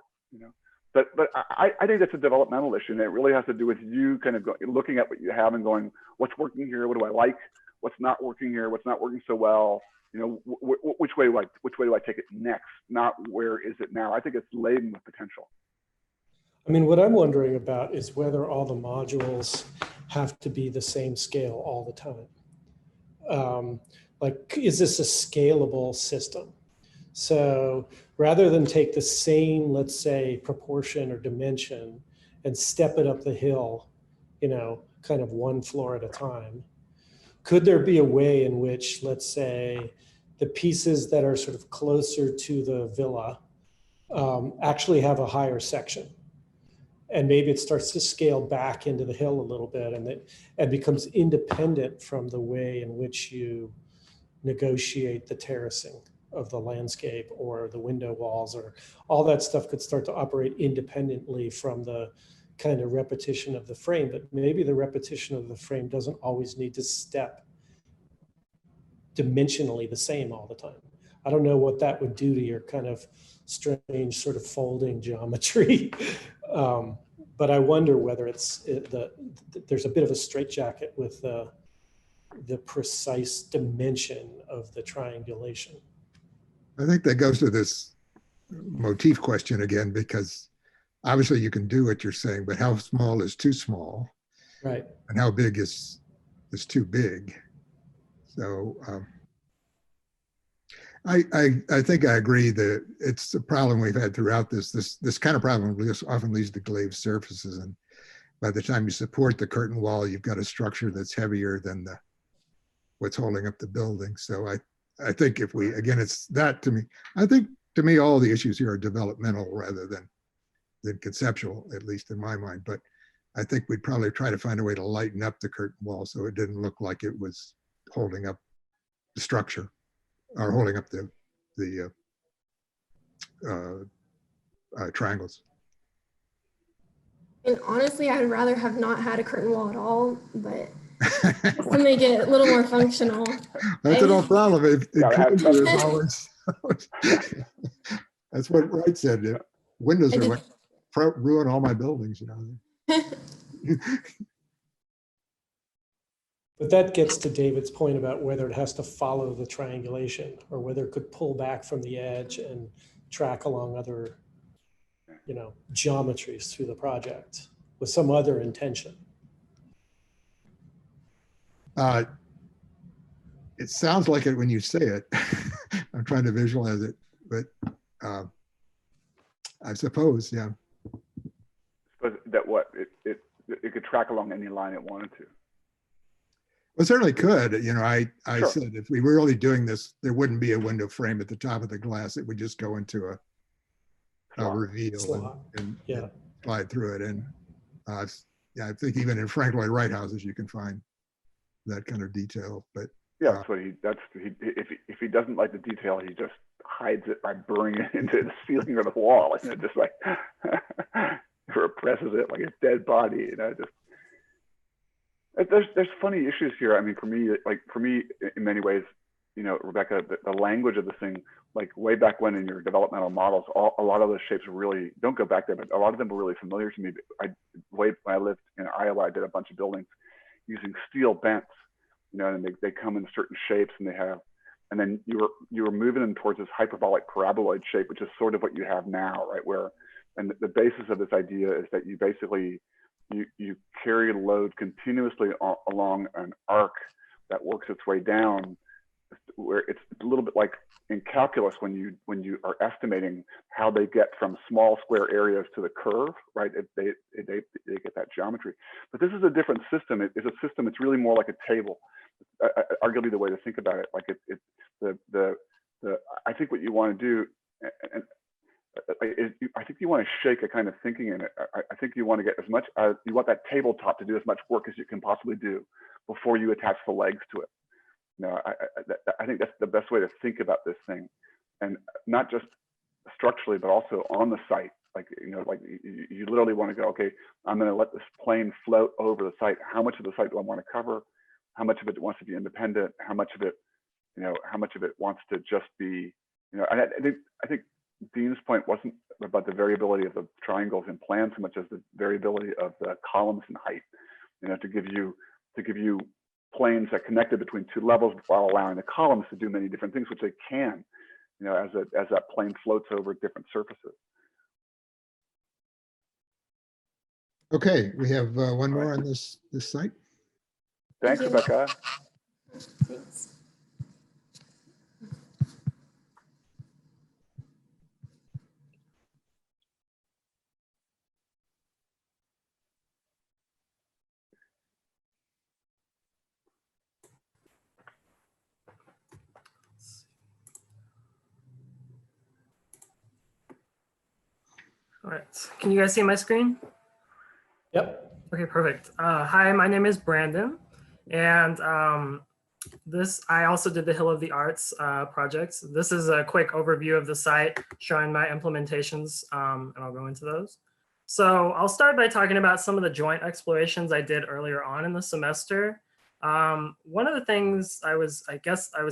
But I think that's a developmental issue, and it really has to do with you kind of looking at what you have and going, what's working here? What do I like? What's not working here? What's not working so well? Which way do I take it next? Not where is it now? I think it's laden with potential. I mean, what I'm wondering about is whether all the modules have to be the same scale all the time. Like, is this a scalable system? So rather than take the same, let's say, proportion or dimension and step it up the hill, kind of one floor at a time, could there be a way in which, let's say, the pieces that are sort of closer to the villa actually have a higher section? And maybe it starts to scale back into the hill a little bit, and it becomes independent from the way in which you negotiate the terracing of the landscape or the window walls, or all that stuff could start to operate independently from the kind of repetition of the frame. But maybe the repetition of the frame doesn't always need to step dimensionally the same all the time. I don't know what that would do to your kind of strange sort of folding geometry. But I wonder whether there's a bit of a straitjacket with the precise dimension of the triangulation. I think that goes to this motif question again, because obviously you can do what you're saying, but how small is too small? Right. And how big is too big? So I think I agree that it's a problem we've had throughout this kind of problem often leads to glazed surfaces, and by the time you support the curtain wall, you've got a structure that's heavier than what's holding up the building. So I think if we, again, it's that to me, I think to me, all the issues here are developmental rather than conceptual, at least in my mind. But I think we'd probably try to find a way to lighten up the curtain wall so it didn't look like it was holding up the structure or holding up the triangles. And honestly, I'd rather have not had a curtain wall at all, but to make it a little more functional. That's an old problem. Gotta There's always, that's what Wright said. Windows are like ruin all my buildings, you know. But that gets to David's point about whether it has to follow the triangulation or whether it could pull back from the edge and track along other, you know, geometries through the project with some other intention. It sounds like it when you say it. I'm trying to visualize it, but I suppose, yeah. But that what it could track along any line it wanted to. Well, it certainly could. You know, I Sure. said if we were really doing this, there wouldn't be a window frame at the top of the glass. It would just go into a reveal Slot. and Yeah. slide through it. And yeah, I think even in Frank Lloyd Wright houses, you can find that kind of detail. But Yeah, that's what if he doesn't like the detail, he just hides it by burning it into the ceiling or the wall, and it just like represses it like a dead body. You know, just there's funny issues here. I mean, for me, in many ways, you know, Rebecca, the language of this thing, like way back when in your developmental models, a lot of those shapes really don't go back there, but a lot of them were really familiar to me. When I lived in Iowa, I did a bunch of buildings using steel bents, you know, and they come in certain shapes, and then you were moving them towards this hyperbolic paraboloid shape, which is sort of what you have now, right? And the basis of this idea is that you basically you carry load continuously along an arc that works its way down, where it's a little bit like in calculus when you are estimating how they get from small square areas to the curve, right? They get that geometry. But this is a different system. It's a system. It's really more like a table. Arguably the way to think about it, like I think what you want to do, and I think you want to shake a kind of thinking in it. I think you want to get as much, you want that tabletop to do as much work as you can possibly do before you attach the legs to it. You know, I think that's the best way to think about this thing, and not just structurally, but also on the site. Like, you know, like you literally want to go, okay, I'm going to let this plane float over the site. How much of the site do I want to cover? How much of it wants to be independent? How much of it, you know, how much of it wants to just be, you know, and I think Dean's point wasn't about the variability of the triangles in plan so much as the variability of the columns in height, you know, to give you planes that connected between two levels while allowing the columns to do many different things, which they can, you know, as that plane floats over different surfaces. okay, we have one more on this site. Thanks, Rebecca. Thanks. All right, can you guys see my screen? Yep. Okay, perfect. Hi, my name is Brandon, and I also did the Hill of the Arts project. This is a quick overview of the site showing my implementations, and I'll go into those. So I'll start by talking about some of the joint explorations I did earlier on in the semester. One of the things I was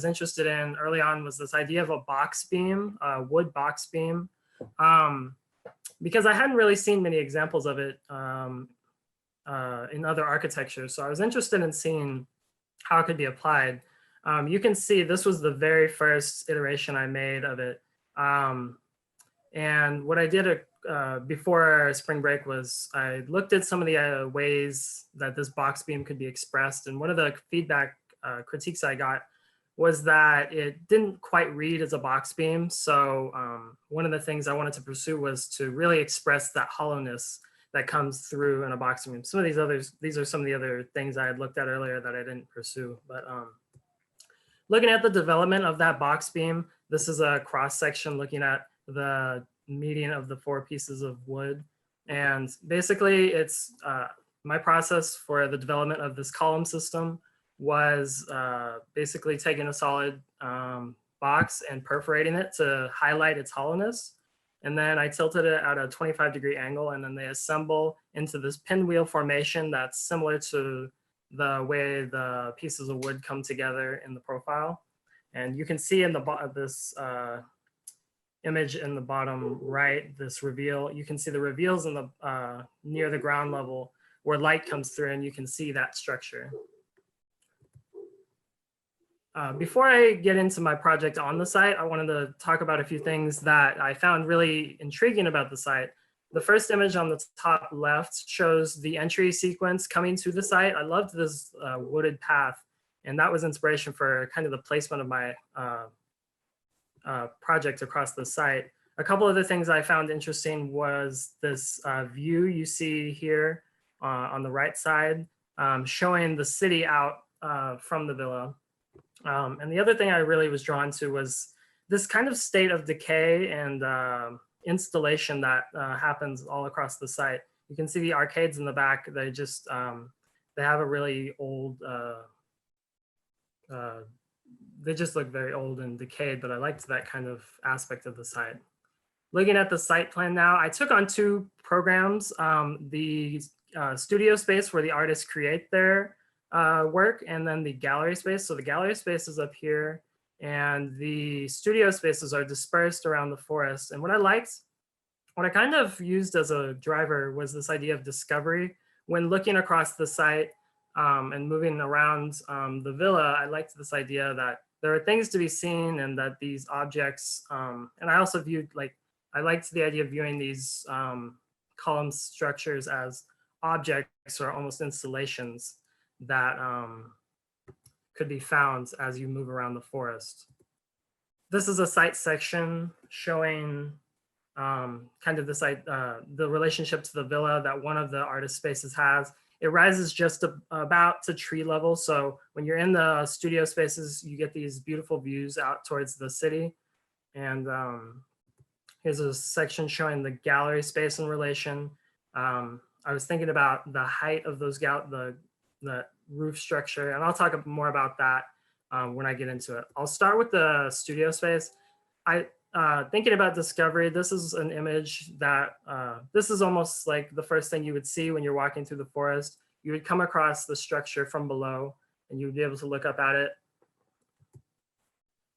interested in early on was this idea of a box beam, a wood box beam, because I hadn't really seen many examples of it in other architectures. So I was interested in seeing how it could be applied. You can see this was the very first iteration I made of it. And what I did before spring break was I looked at some of the ways that this box beam could be expressed. And one of the feedback critiques I got was that it didn't quite read as a box beam. So one of the things I wanted to pursue was to really express that hollowness that comes through in a box beam. These are some of the other things I had looked at earlier that I didn't pursue. But looking at the development of that box beam, this is a cross section looking at the median of the 4 pieces of wood. And basically it's my process for the development of this column system was basically taking a solid box and perforating it to highlight its hollowness. And then I tilted it at a 25-degree angle, and then they assemble into this pinwheel formation that's similar to the way the pieces of wood come together in the profile. And you can see in this image in the bottom right, this reveal, you can see the reveals in the near the ground level where light comes through, and you can see that structure. Before I get into my project on the site, I wanted to talk about a few things that I found really intriguing about the site. The first image on the top left shows the entry sequence coming to the site. I loved this wooded path, and that was inspiration for kind of the placement of my project across the site. A couple other things I found interesting was this view you see here on the right side, showing the city out from the villa. And the other thing I really was drawn to was this kind of state of decay and installation that happens all across the site. You can see the arcades in the back. They just, they have a really old, they just look very old and decayed, but I liked that kind of aspect of the site. Looking at the site plan now, I took on 2 programs, the studio space where the artists create their work, and then the gallery space. So the gallery space is up here, and the studio spaces are dispersed around the forest. And what I kind of used as a driver was this idea of discovery. When looking across the site and moving around the villa, I liked this idea that there are things to be seen, and that these objects, and I also viewed, I liked the idea of viewing these column structures as objects or almost installations that could be found as you move around the forest. This is a site section showing kind of this the relationship to the villa that one of the artist spaces has. It rises just about to tree level. So when you're in the studio spaces, you get these beautiful views out towards the city. And here's a section showing the gallery space in relation. I was thinking about the height of those the roof structure, and I'll talk more about that when I get into it. I'll start with the studio space. Thinking about discovery, this is an image that, this is almost like the first thing you would see when you're walking through the forest. You would come across the structure from below, and you would be able to look up at it.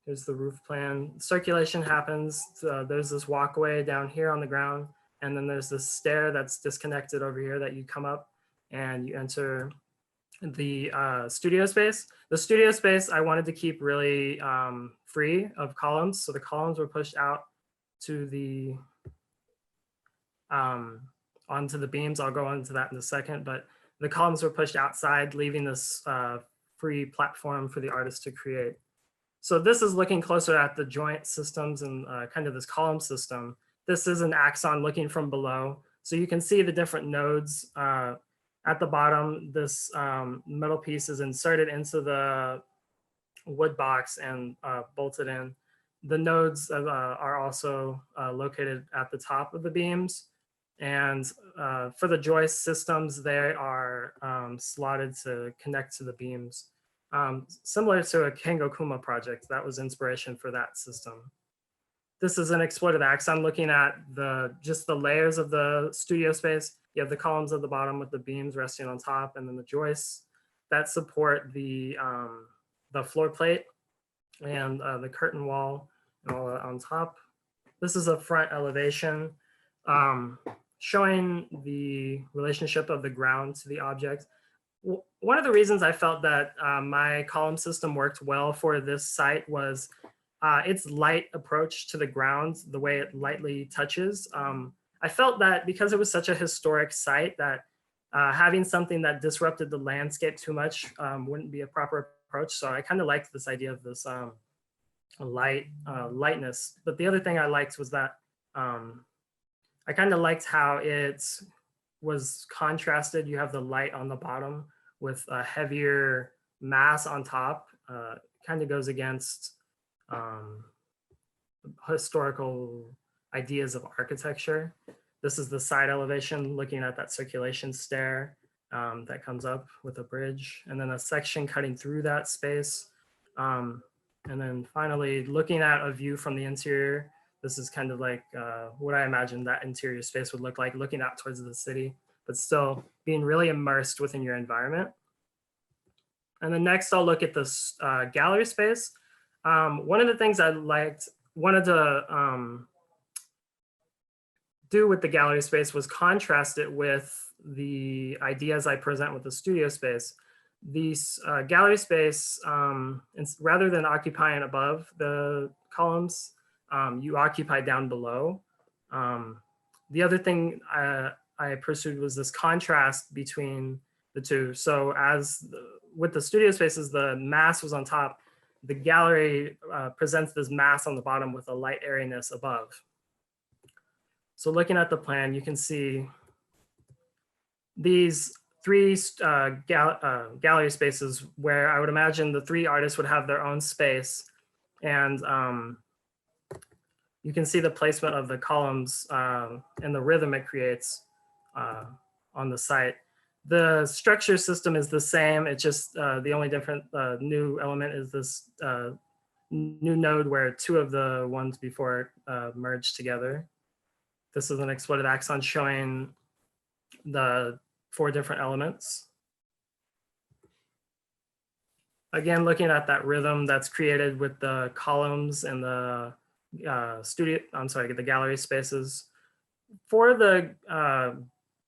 Here's the roof plan. Circulation happens. There's this walkway down here on the ground, and then there's this stair that's disconnected over here that you come up and you enter the studio space. The studio space I wanted to keep really free of columns. So the columns were pushed out to the, onto the beams. I'll go into that in a second, but the columns were pushed outside, leaving this free platform for the artist to create. So this is looking closer at the joint systems and kind of this column system. This is an axon looking from below. So you can see the different nodes. At the bottom, this metal piece is inserted into the wood box and bolted in. The nodes are also located at the top of the beams. And for the joist systems, they are slotted to connect to the beams. Similar to a Kengo-kuma project, that was inspiration for that system. This is an exploited axon looking at just the layers of the studio space. You have the columns at the bottom with the beams resting on top, and then the joists that support the floor plate and the curtain wall and all that on top. This is a front elevation showing the relationship of the ground to the object. One of the reasons I felt that my column system worked well for this site was its light approach to the ground, the way it lightly touches. I felt that because it was such a historic site that having something that disrupted the landscape too much wouldn't be a proper approach. So I kind of liked this idea of this lightness. But the other thing I liked was that I kind of liked how it was contrasted. You have the light on the bottom with a heavier mass on top, kind of goes against historical ideas of architecture. This is the side elevation looking at that circulation stair that comes up with a bridge, and then a section cutting through that space. And then finally, looking at a view from the interior, this is kind of like what I imagine that interior space would look like, looking out towards the city, but still being really immersed within your environment. And then next, I'll look at this gallery space. One of the things I wanted to do with the gallery space was contrast it with the ideas I present with the studio space. These gallery space, rather than occupying above the columns, you occupy down below. The other thing I pursued was this contrast between the two. So with the studio spaces, the mass was on top. The gallery presents this mass on the bottom with a light airiness above. So looking at the plan, you can see these three gallery spaces where I would imagine the three artists would have their own space. And you can see the placement of the columns and the rhythm it creates on the site. The structure system is the same. It's just the only different new element is this new node where two of the ones before merged together. This is an exploded axon showing the 4 different elements. Again, looking at that rhythm that's created with the columns and the the gallery spaces. For the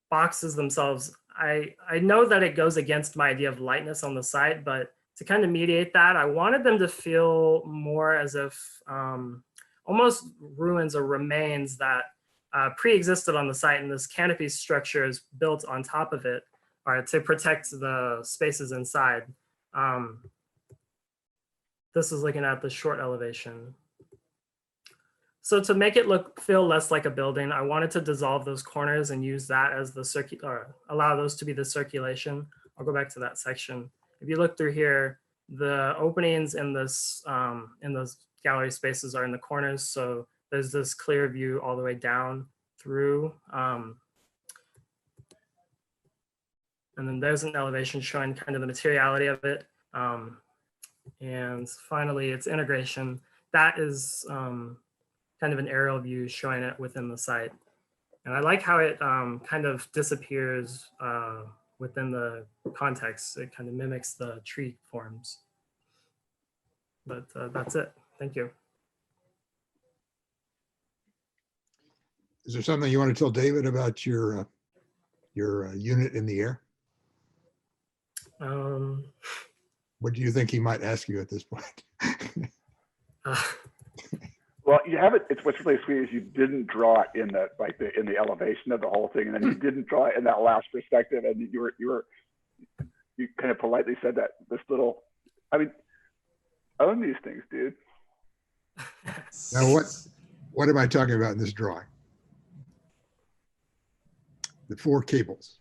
boxes themselves, I know that it goes against my idea of lightness on the site, but to kind of mediate that, I wanted them to feel more as if almost ruins or remains that pre-existed on the site, and this canopy structure is built on top of it to protect the spaces inside. This is looking at the short elevation. So to make it feel less like a building, I wanted to dissolve those corners and use that as the allow those to be the circulation. I'll go back to that section. If you look through here, the openings in this in those gallery spaces are in the corners. So there's this clear view all the way down through. And then there's an elevation showing kind of the materiality of it. And finally, its integration. That is kind of an aerial view showing it within the site. And I like how it kind of disappears within the context. It kind of mimics the tree forms. But that's it. Thank you. Is there something you want to tell David about your unit in the air? What do you think he might ask you at this point? Well, you have it. It's what's really sweet is you didn't draw it in the elevation of the whole thing, and then you didn't draw it in that last perspective, and you kind of politely said that this little. I mean, own these things, dude. Now what am I talking about in this drawing? The 4 cables.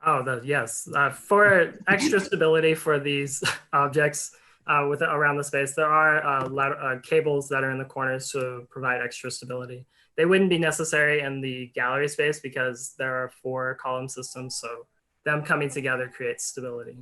Oh, yes. For extra stability for these objects around the space, there are cables that are in the corners to provide extra stability. They wouldn't be necessary in the gallery space because there are 4 column systems, so them coming together creates stability.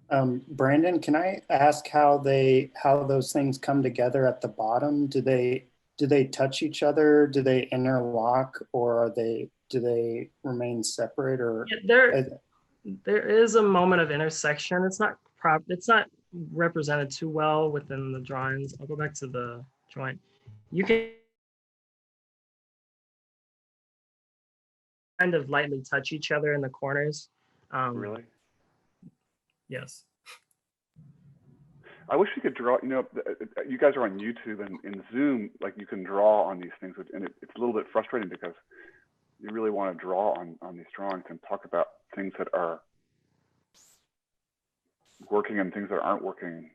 Brandon, can I ask how those things come together at the bottom? Do they touch each other? Do they interlock, or do they remain separate? Or yeah, there is a moment of intersection. It's not represented too well within the drawings. I'll go back to the joint. You can kind of lightly touch each other in the corners. Really? Yes. I wish we could draw, you guys are on YouTube and in Zoom, like you can draw on these things, and it's a little bit frustrating because you really want to draw on these drawings and talk about things that are working and things that aren't working.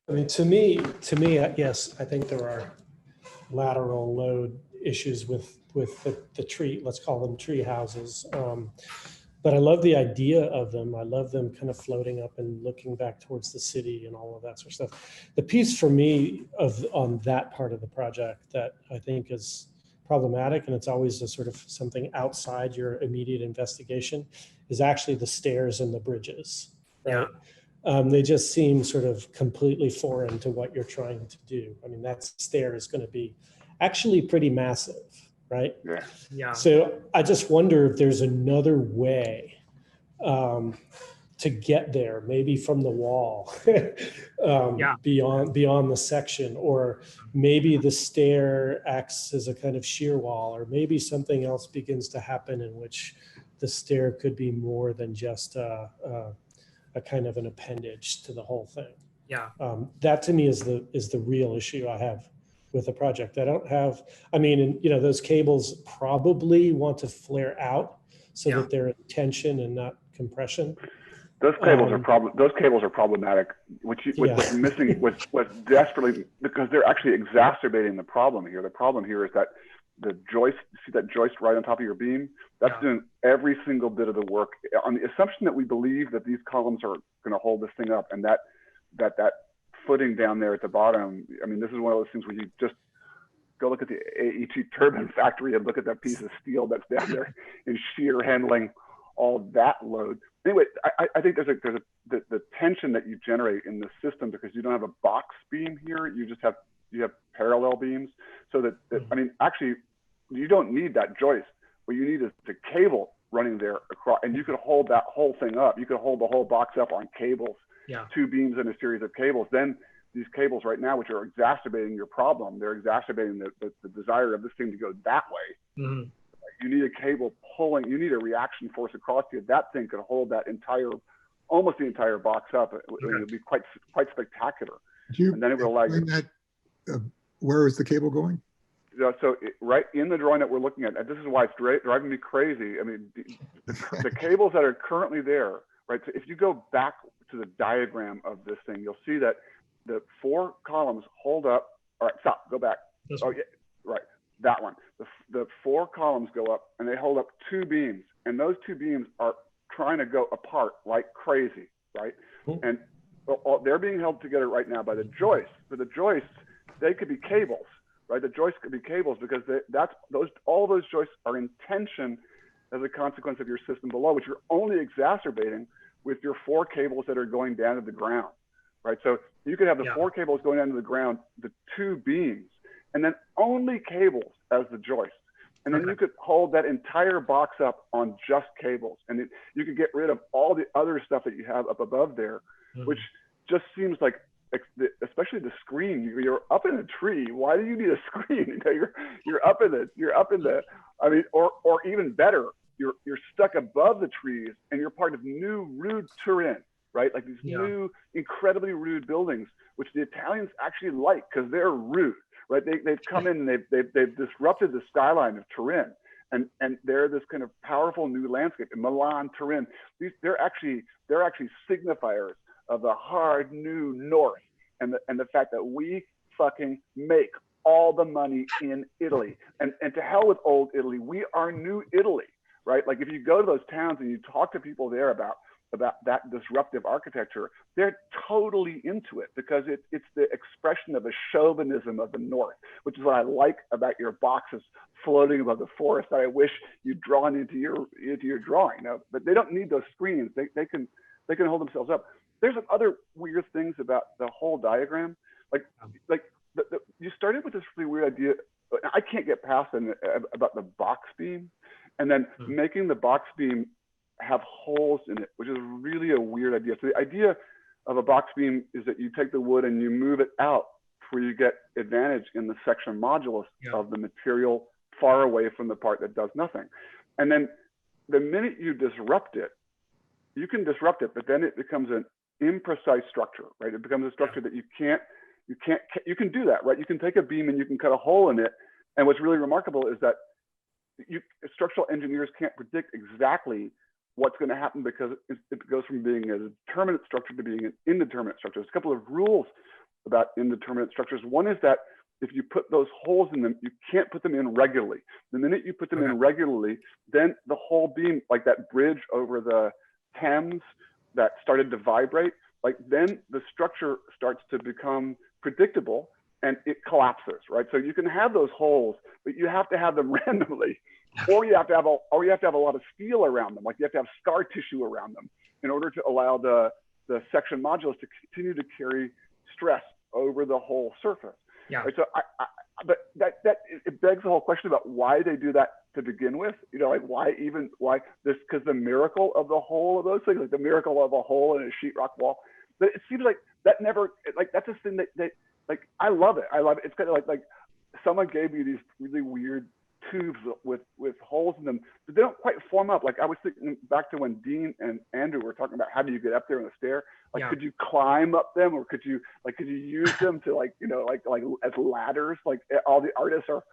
I mean, to me, yes, I think there are lateral load issues with the tree, let's call them tree houses. but I love the idea of them. I love them kind of floating up and looking back towards the city and all of that sort of stuff. The piece for me on that part of the project that I think is problematic, and it's always a sort of something outside your immediate investigation, is actually the stairs and the bridges, right? They just seem sort of completely foreign to what you're trying to do. I mean, that stair is going to be actually pretty massive, right? Yeah. So I just wonder if there's another way to get there, maybe from the wall, beyond the section, or maybe the stair acts as a kind of shear wall, or maybe something else begins to happen in which the stair could be more than just a kind of an appendage to the whole thing. Yeah. That to me is the real issue I have with the project. I don't have, I mean, you know, those cables probably want to flare out so that they're in tension and not compression. Those cables are problematic. What's missing was desperately, because they're actually exacerbating the problem here. The problem here is that the joist, see that joist right on top of your beam? That's doing every single bit of the work on the assumption that we believe that these columns are going to hold this thing up, and that footing down there at the bottom. I mean, this is one of those things where you just go look at the AET turbine factory and look at that piece of steel that's down there in shear handling all that load. Anyway, I think there's the tension that you generate in the system, because you don't have a box beam here. You have parallel beams, so that I mean, actually, you don't need that joist. What you need is the cable running there across, and you could hold that whole thing up. You could hold the whole box up on cables, two beams and a series of cables. Then these cables right now, which are exacerbating your problem, they're exacerbating the desire of this thing to go that way. Mm-hmm. You need a cable pulling, you need a reaction force across you. That thing could hold that almost the entire box up. It would be quite spectacular. And then it would allow you. Where is the cable going? So right in the drawing that we're looking at, and this is why it's driving me crazy. I mean, the cables that are currently there, right? So if you go back to the diagram of this thing, you'll see that the 4 columns hold up. All right, stop, go back. Oh, yeah, right, that one. The 4 columns go up and they hold up 2 beams, and those 2 beams are trying to go apart like crazy, right? And they're being held together right now by the joists. For the joists, they could be cables, right? The joists could be cables, because all those joists are in tension as a consequence of your system below, which you're only exacerbating with your 4 cables that are going down to the ground, right? So you could have the 4 cables going down to the ground, the 2 beams, and then only cables as the joist. And then you could hold that entire box up on just cables. And you could get rid of all the other stuff that you have up above there, which just seems like, especially the screen, you're up in a tree. Why do you need a screen? You know, you're up in the, I mean, or even better, you're stuck above the trees, and you're part of new rude Turin, right? Like these new, incredibly rude buildings, which the Italians actually like because they're rude. Right, they've come in and they've disrupted the skyline of Turin, and they're this kind of powerful new landscape in Milan, Turin. They're actually signifiers of the hard new north, and the fact that we fucking make all the money in Italy, and to hell with old Italy. We are new Italy, right? Like if you go to those towns and you talk to people there about that disruptive architecture, they're totally into it, because it's the expression of a chauvinism of the North, which is what I like about your boxes floating above the forest that I wish you'd drawn into your drawing. Now, but they don't need those screens. They can hold themselves up. There's some other weird things about the whole diagram. Like you started with this really weird idea. I can't get past about the box beam, and then making the box beam have holes in it, which is really a weird idea. So the idea of a box beam is that you take the wood and you move it out where you get advantage in the section modulus of the material far away from the part that does nothing. And then the minute you disrupt it, you can disrupt it, but then it becomes an imprecise structure, right? It becomes a structure that you can do that, right? You can take a beam and you can cut a hole in it. And what's really remarkable is that structural engineers can't predict exactly what's going to happen, because it goes from being a determinate structure to being an indeterminate structure. There's a couple of rules about indeterminate structures. One is that if you put those holes in them, you can't put them in regularly. The minute you put them in regularly, then the whole beam, like that bridge over the Thames that started to vibrate, like then the structure starts to become predictable and it collapses, right? So you can have those holes, but you have to have them randomly, or you have to have a lot of steel around them, like you have to have scar tissue around them in order to allow the section modulus to continue to carry stress over the whole surface. Yeah. Right? So but it begs the whole question about why they do that to begin with. You know, like why this? Because the miracle of the whole of those things, like the miracle of a hole in a sheetrock wall. But it seems like that never, like that's a thing that like I love it. It's kind of like someone gave me these really weird tubes with holes in them, but they don't quite form up. Like I was thinking back to when Dean and Andrew were talking about how do you get up there on the stair? Like could you climb up them, or could you use them to like as ladders? Like all the artists are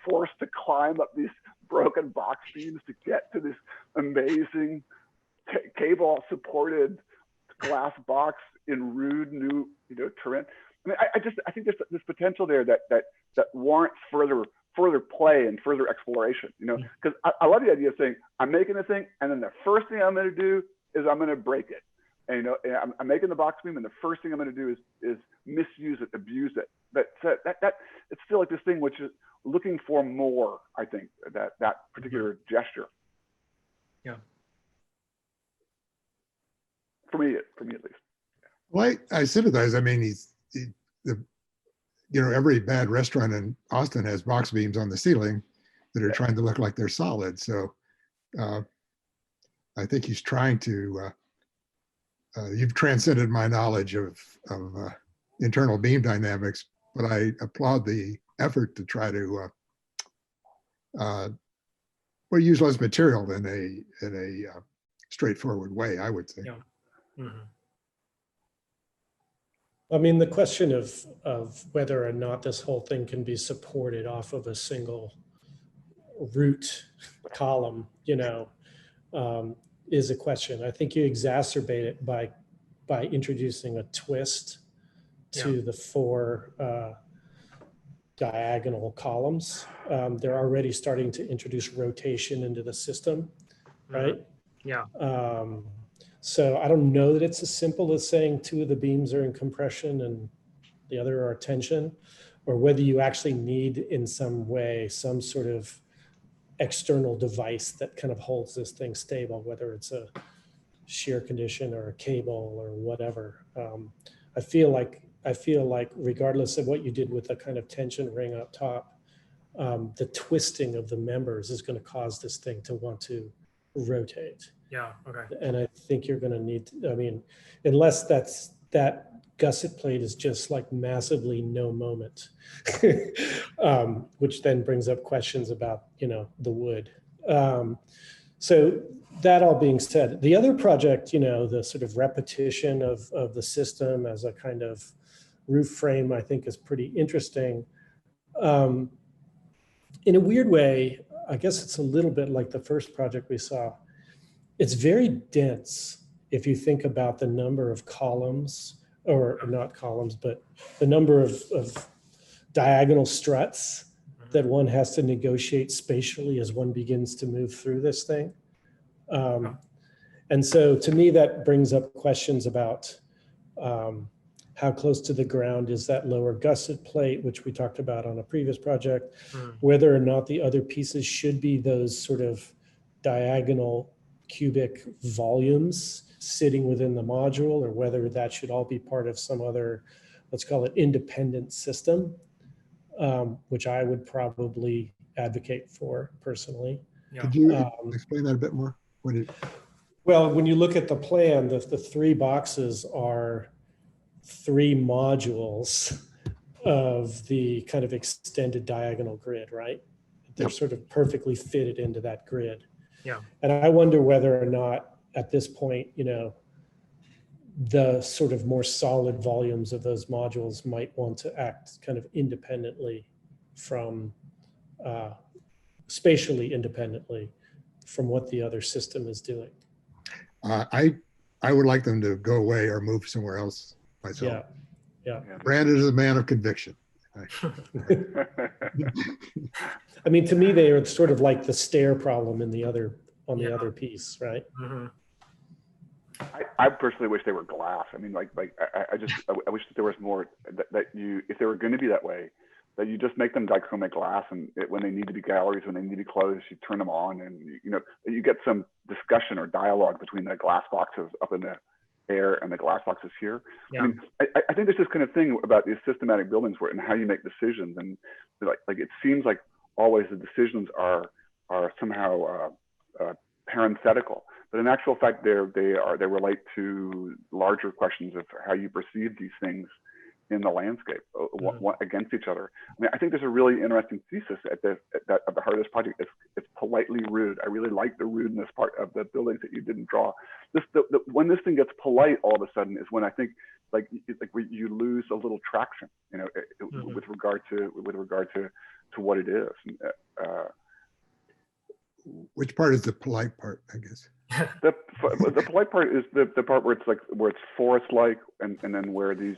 forced to climb up these broken box beams to get to this amazing cable supported glass box in rude new terrain. I mean, I think there's this potential there that warrants further play and further exploration, because I love the idea of saying, I'm making a thing, and then the first thing I'm going to do is I'm going to break it. And, I'm making the box beam, and the first thing I'm going to do is misuse it, abuse it. But that it's still like this thing which is looking for more, I think, that particular gesture. Yeah. For me at least. Well, I sympathize. I mean, every bad restaurant in Austin has box beams on the ceiling that are trying to look like they're solid. So I think he's trying to, you've transcended my knowledge of internal beam dynamics, but I applaud the effort to try to use less material in a straightforward way, I would say. Yeah. Mm-hmm. I mean, the question of whether or not this whole thing can be supported off of a single root column, is a question. I think you exacerbate it by introducing a twist to the four diagonal columns. They're already starting to introduce rotation into the system, right? Yeah. So I don't know that it's as simple as saying two of the beams are in compression and the other are tension, or whether you actually need in some way some sort of external device that kind of holds this thing stable, whether it's a shear condition or a cable or whatever. I feel like regardless of what you did with the kind of tension ring up top, the twisting of the members is going to cause this thing to want to rotate. Yeah. Okay. And I think you're going to need to, I mean, unless that gusset plate is just like massively no moment, which then brings up questions about, the wood. So that all being said, the other project, the sort of repetition of the system as a kind of roof frame, I think is pretty interesting. In a weird way, I guess it's a little bit like the first project we saw. It's very dense if you think about the number of columns, or not columns, but the number of diagonal struts that one has to negotiate spatially as one begins to move through this thing. And so to me, that brings up questions about how close to the ground is that lower gusset plate, which we talked about on a previous project, whether or not the other pieces should be those sort of diagonal cubic volumes sitting within the module, or whether that should all be part of some other, let's call it independent system, which I would probably advocate for personally. Could you explain that a bit more? Well, when you look at the plan, the three boxes are three modules of the kind of extended diagonal grid, right? They're sort of perfectly fitted into that grid. Yeah. And I wonder whether or not at this point, the sort of more solid volumes of those modules might want to act kind of independently from, spatially independently from what the other system is doing. I would like them to go away or move somewhere else myself. Yeah. Brandon is a man of conviction. I mean, to me, they are sort of like the stair problem in the other, on the other piece, right? Mm-hmm. I personally wish they were glass. I mean, I wish that there was more that you, if they were going to be that way, that you just make them dichromic glass, and when they need to be galleries, when they need to be closed, you turn them on, and you get some discussion or dialogue between the glass boxes up in the air and the glass boxes here. Yeah. I mean, I think there's this kind of thing about these systematic buildings where, and how you make decisions, and like it seems like always the decisions are somehow parenthetical, but in actual fact they relate to larger questions of how you perceive these things in the landscape against each other. I mean, I think there's a really interesting thesis at the heart of this project. It's politely rude. I really like the rudeness part of the buildings that you didn't draw. When this thing gets polite, all of a sudden is when I think you lose a little traction, with regard to what it is. Which part is the polite part, I guess? The polite part is the part where it's forest-like, and then where these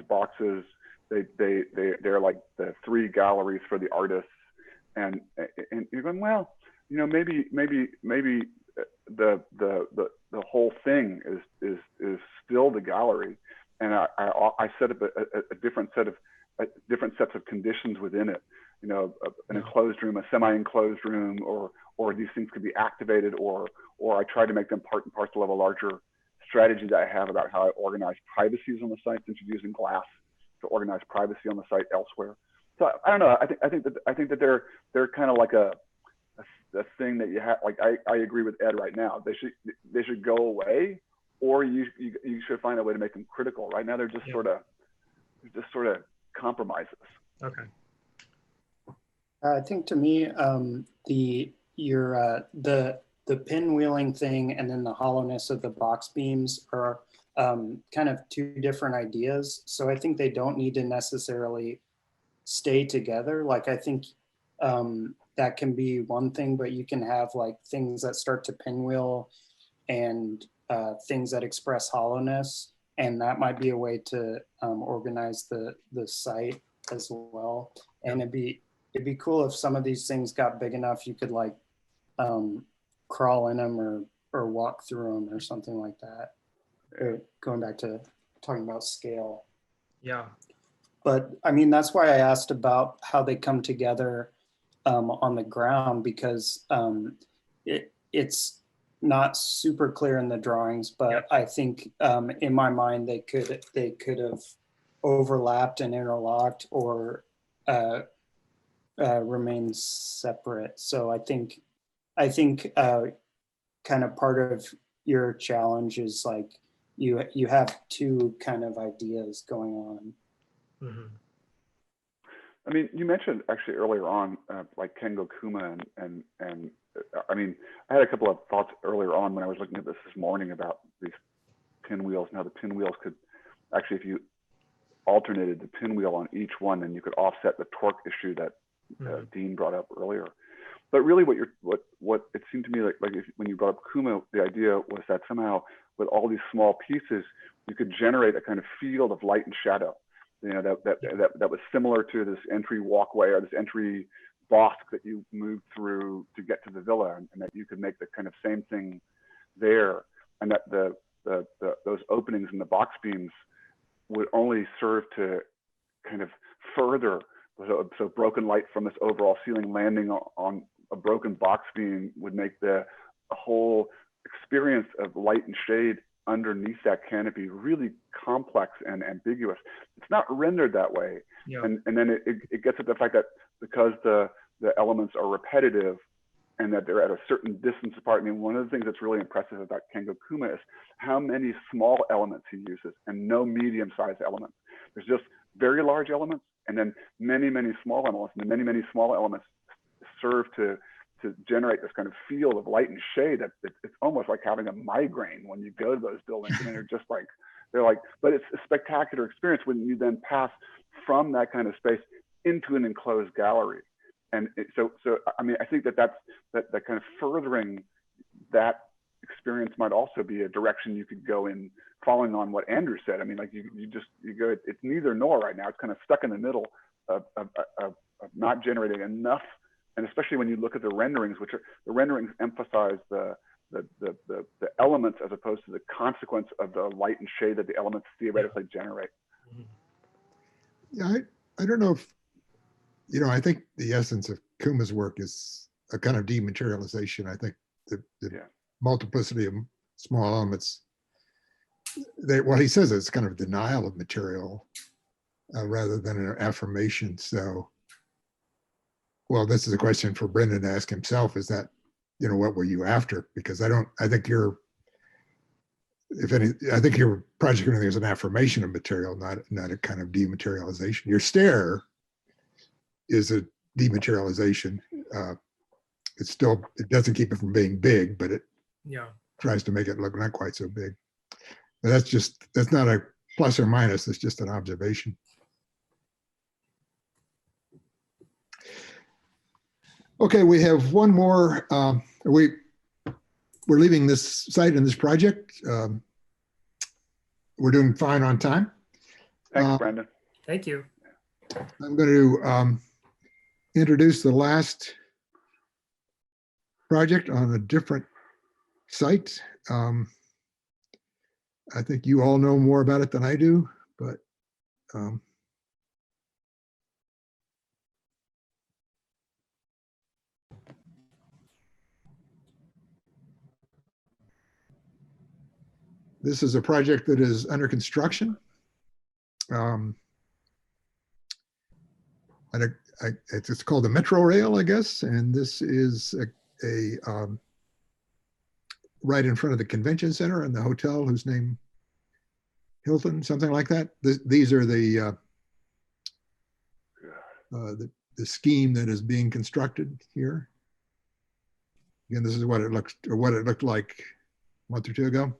boxes, they're like the 3 galleries for the artists, and you're going, well, maybe the whole thing is still the gallery, and I set up a different sets of conditions within it, an enclosed room, a semi-enclosed room, or these things could be activated, or I try to make them part and parcel of a larger strategy that I have about how I organize privacies on the site, since you're using glass to organize privacy on the site elsewhere. So I don't know. I think that they're kind of like a thing that you have. Like I agree with Ed right now. They should go away, or you should find a way to make them critical. Right now they're just sort of compromises. Okay. I think to me, the pinwheeling thing and then the hollowness of the box beams are kind of 2 different ideas. So I think they don't need to necessarily stay together. Like I think that can be one thing, but you can have like things that start to pinwheel and things that express hollowness. And that might be a way to organize the site as well. And it'd be cool if some of these things got big enough, you could like crawl in them or walk through them or something like that. Going back to talking about scale. Yeah. But I mean, that's why I asked about how they come together on the ground, because it's not super clear in the drawings, but I think in my mind they could have overlapped and interlocked or remained separate. So I think kind of part of your challenge is like you have 2 kind of ideas going on. Mm-hmm. I mean, you mentioned actually earlier on like Kengo Kuma, and I mean, I had a couple of thoughts earlier on when I was looking at this morning about these pinwheels, and how the pinwheels could actually, if you alternated the pinwheel on each one, then you could offset the torque issue that Dean brought up earlier. But really, what it seemed to me like when you brought up Kuma, the idea was that somehow with all these small pieces, you could generate a kind of field of light and shadow. That was similar to this entry walkway or this entry bosque that you moved through to get to the villa, and that you could make the kind of same thing there, and that those openings in the box beams would only serve to kind of further. So broken light from this overall ceiling landing on a broken box beam would make the whole experience of light and shade underneath that canopy really complex and ambiguous. It's not rendered that way. Yeah. And then it gets at the fact that because the elements are repetitive and that they're at a certain distance apart. I mean, one of the things that's really impressive about Kengo Kuma is how many small elements he uses and no medium-sized elements. There's just very large elements, and then many small elements, and the many small elements serve to generate this kind of field of light and shade that it's almost like having a migraine when you go to those buildings. And they're just like, but it's a spectacular experience when you then pass from that kind of space into an enclosed gallery. And so I mean, I think that's kind of furthering that experience might also be a direction you could go in, following on what Andrew said. I mean, like you go, it's neither nor right now. It's kind of stuck in the middle of not generating enough. And especially when you look at the renderings, which are, the renderings emphasize the elements as opposed to the consequence of the light and shade that the elements theoretically generate. Yeah, I don't know if, you know, I think the essence of Kuma's work is a kind of dematerialization. I think the multiplicity of small elements, what he says is kind of denial of material rather than an affirmation. So, well, this is a question for Brendan to ask himself, is that, you know, what were you after? Because I think your project really is an affirmation of material, not a kind of dematerialization. Your stair is a dematerialization. It doesn't keep it from being big, but it tries to make it look not quite so big. But that's not a plus or minus, it's just an observation. Okay, we have one more. We're leaving this site and this project. We're doing fine on time. Thanks, Brandon. Thank you. I'm going to introduce the last project on a different site. I think you all know more about it than I do, but this is a project that is under construction. It's called the Metro Rail, I guess, and this is right in front of the convention center and the hotel, whose name Hilton, something like that. These are the scheme that is being constructed here. Again, this is what it looked like a month or two ago.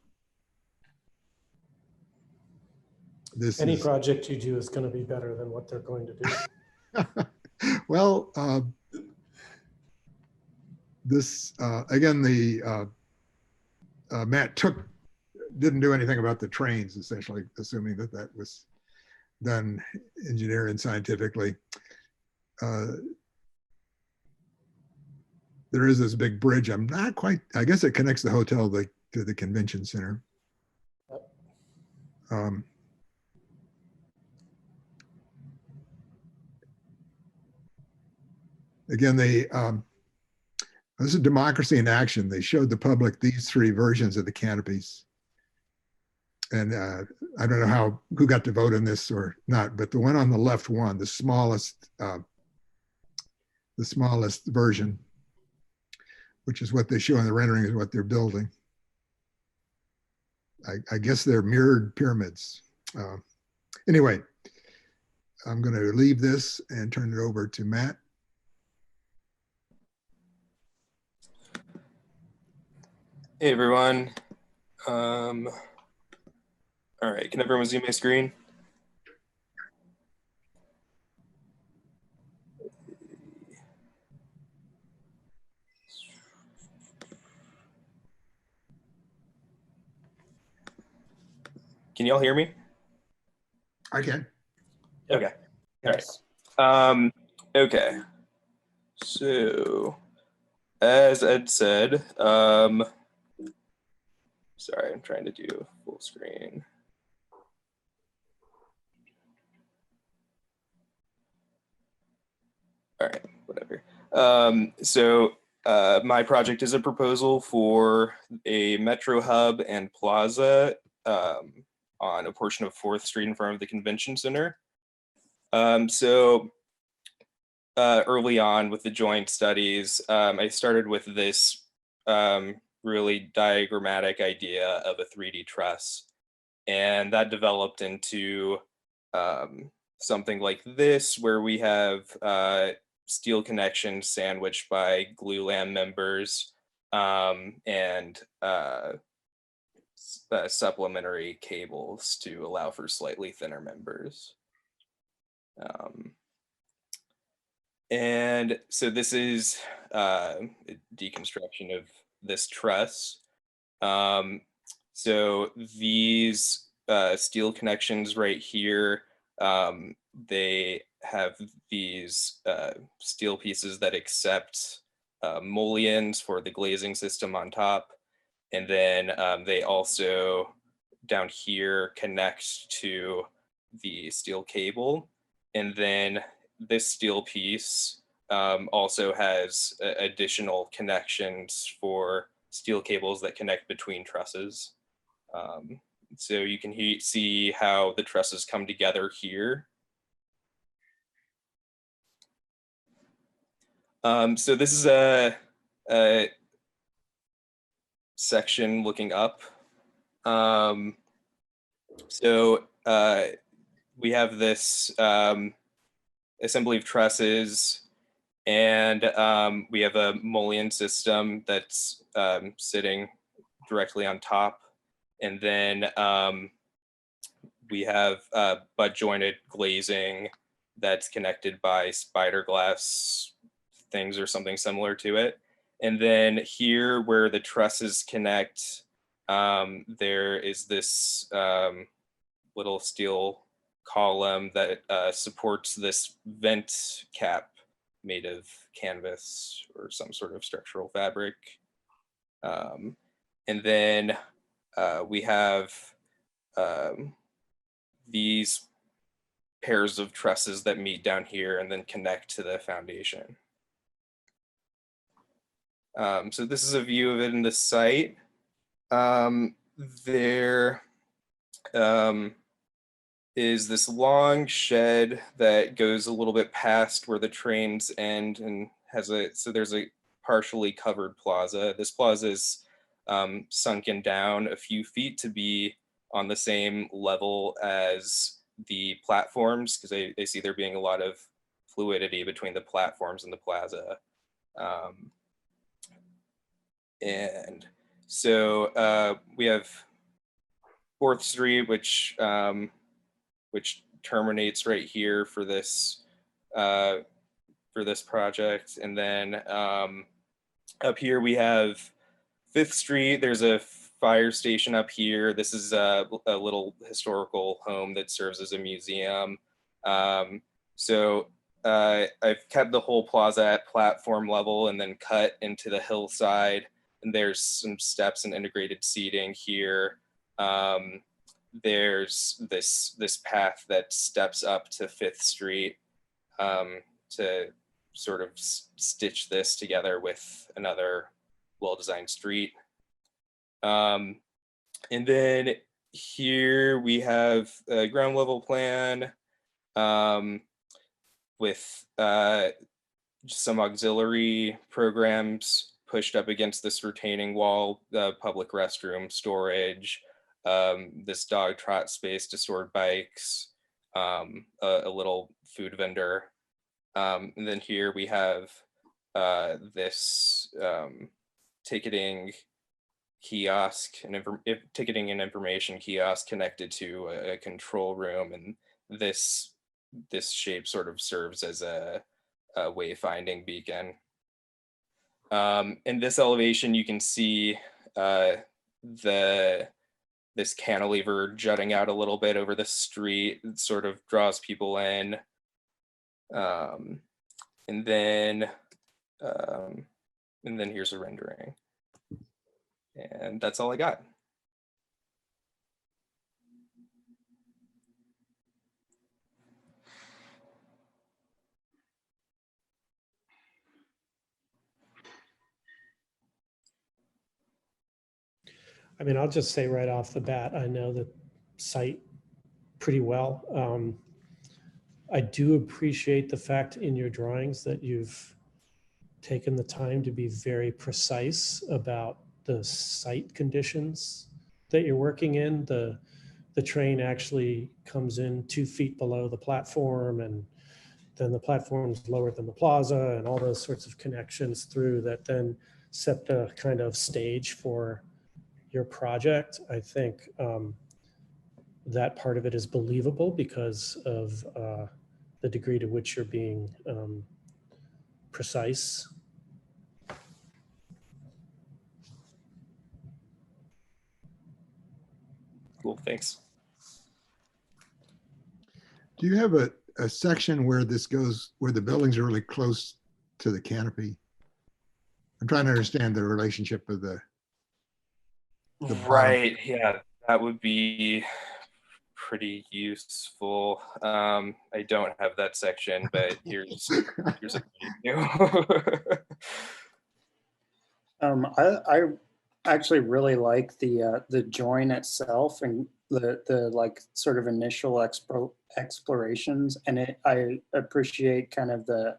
Any project you do is going to be better than what they're going to do. Well, again, Matt didn't do anything about the trains, essentially, assuming that was done engineering scientifically. There is this big bridge. I'm not quite, I guess it connects the hotel to the convention center. Again, this is democracy in action. They showed the public these three versions of the canopies. And I don't know who got to vote on this or not, but the one on the left won, the smallest version, which is what they show in the rendering, is what they're building. I guess they're mirrored pyramids. Anyway, I'm going to leave this and turn it over to Matt. Hey everyone. All right, can everyone see my screen? Can y'all hear me? I can. Okay. All right. Okay. So, as Ed said, sorry, I'm trying to do full screen. All right, whatever. My project is a proposal for a Metro hub and plaza on a portion of 4th Street in front of the Convention Center. Early on with the joint studies, I started with this really diagrammatic idea of a 3D truss. And that developed into something like this, where we have steel connections sandwiched by glulam members and supplementary cables to allow for slightly thinner members. And so this is a deconstruction of this truss. So these steel connections right here, they have these steel pieces that accept mullions for the glazing system on top. And then they also down here connect to the steel cable. And then this steel piece also has additional connections for steel cables that connect between trusses. So you can see how the trusses come together here. So this is a section looking up. So we have this assembly of trusses, and we have a mullion system that's sitting directly on top. And then we have butt jointed glazing that's connected by spider glass things or something similar to it. And then here where the trusses connect, there is this little steel column that supports this vent cap made of canvas or some sort of structural fabric. And then we have these pairs of trusses that meet down here and then connect to the foundation. So this is a view of it in the site. There is this long shed that goes a little bit past where the trains end and so there's a partially covered plaza. This plaza is sunken down a few feet to be on the same level as the platforms, because they see there being a lot of fluidity between the platforms and the plaza. And so we have 4th Street, which terminates right here for this project. And then up here we have 5th Street. There's a fire station up here. This is a little historical home that serves as a museum. So I've kept the whole plaza at platform level and then cut into the hillside. And there's some steps and integrated seating here. There's this path that steps up to 5th Street to sort of stitch this together with another well-designed street. And then here we have a ground level plan with some auxiliary programs pushed up against this retaining wall, the public restroom, storage, this dog trot space to store bikes, a little food vendor. And then here we have this ticketing kiosk and ticketing and information kiosk connected to a control room, and this shape sort of serves as a wayfinding beacon. In this elevation, you can see this cantilever jutting out a little bit over the street. It sort of draws people in. And then here's a rendering. And that's all I got. I mean, I'll just say right off the bat, I know the site pretty well. I do appreciate the fact in your drawings that you've taken the time to be very precise about the site conditions that you're working in. The train actually comes in 2 feet below the platform, and then the platform's lower than the plaza, and all those sorts of connections through that then set the kind of stage for your project. I think that part of it is believable because of the degree to which you're being precise. Cool, thanks. Do you have a section where this goes, where the buildings are really close to the canopy? I'm trying to understand the relationship of the bottom. Right, yeah, that would be pretty useful. I don't have that section, but here's a video. I actually really like the join itself and the like sort of initial explorations, and I appreciate kind of the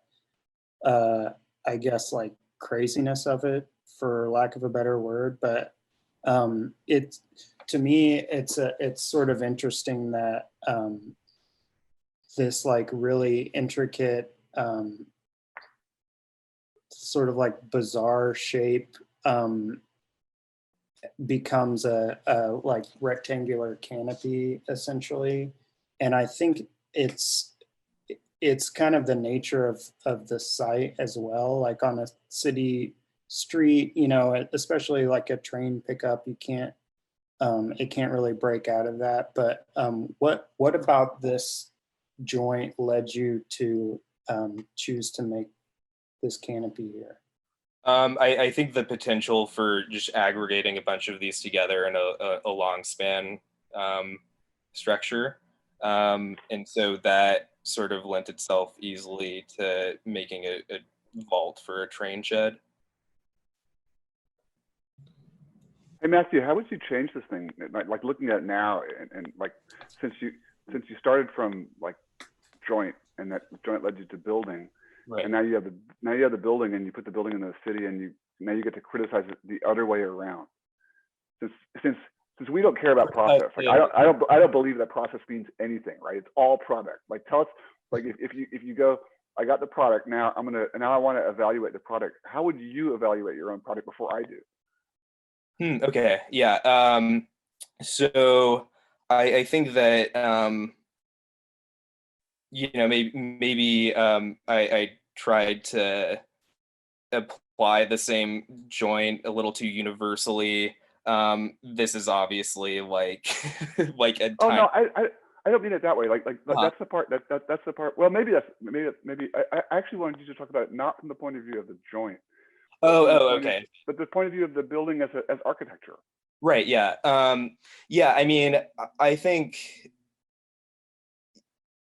I guess like craziness of it, for lack of a better word, but it, to me, it's sort of interesting that this like really intricate sort of like bizarre shape becomes a like rectangular canopy essentially. And I think it's kind of the nature of the site as well. Like on a city street, you know, especially like a train pickup, you can't, it can't really break out of that. But what about this joint led you to choose to make this canopy here? I think the potential for just aggregating a bunch of these together in a long span structure. And so that sort of lent itself easily to making a vault for a train shed. Hey Matthew, how would you change this thing? Like looking at it now, and like since you started from like joint, and that joint led you to building, right? And now you have the building, and you put the building in the city, and now you get to criticize it the other way around. Since we don't care about process, like I don't believe that process means anything, right? It's all product. Like tell us, like if you go, I got the product, now I want to evaluate the product. How would you evaluate your own product before I do? Okay, yeah. So I think that you know, maybe I tried to apply the same joint a little too universally. This is obviously like like a Oh no, I don't mean it that way. Like that's the part that's the part. Well, maybe I actually wanted you to talk about it not from the point of view of the joint. Okay. But the point of view of the building as architecture. Right. Yeah. Yeah. I mean, I think.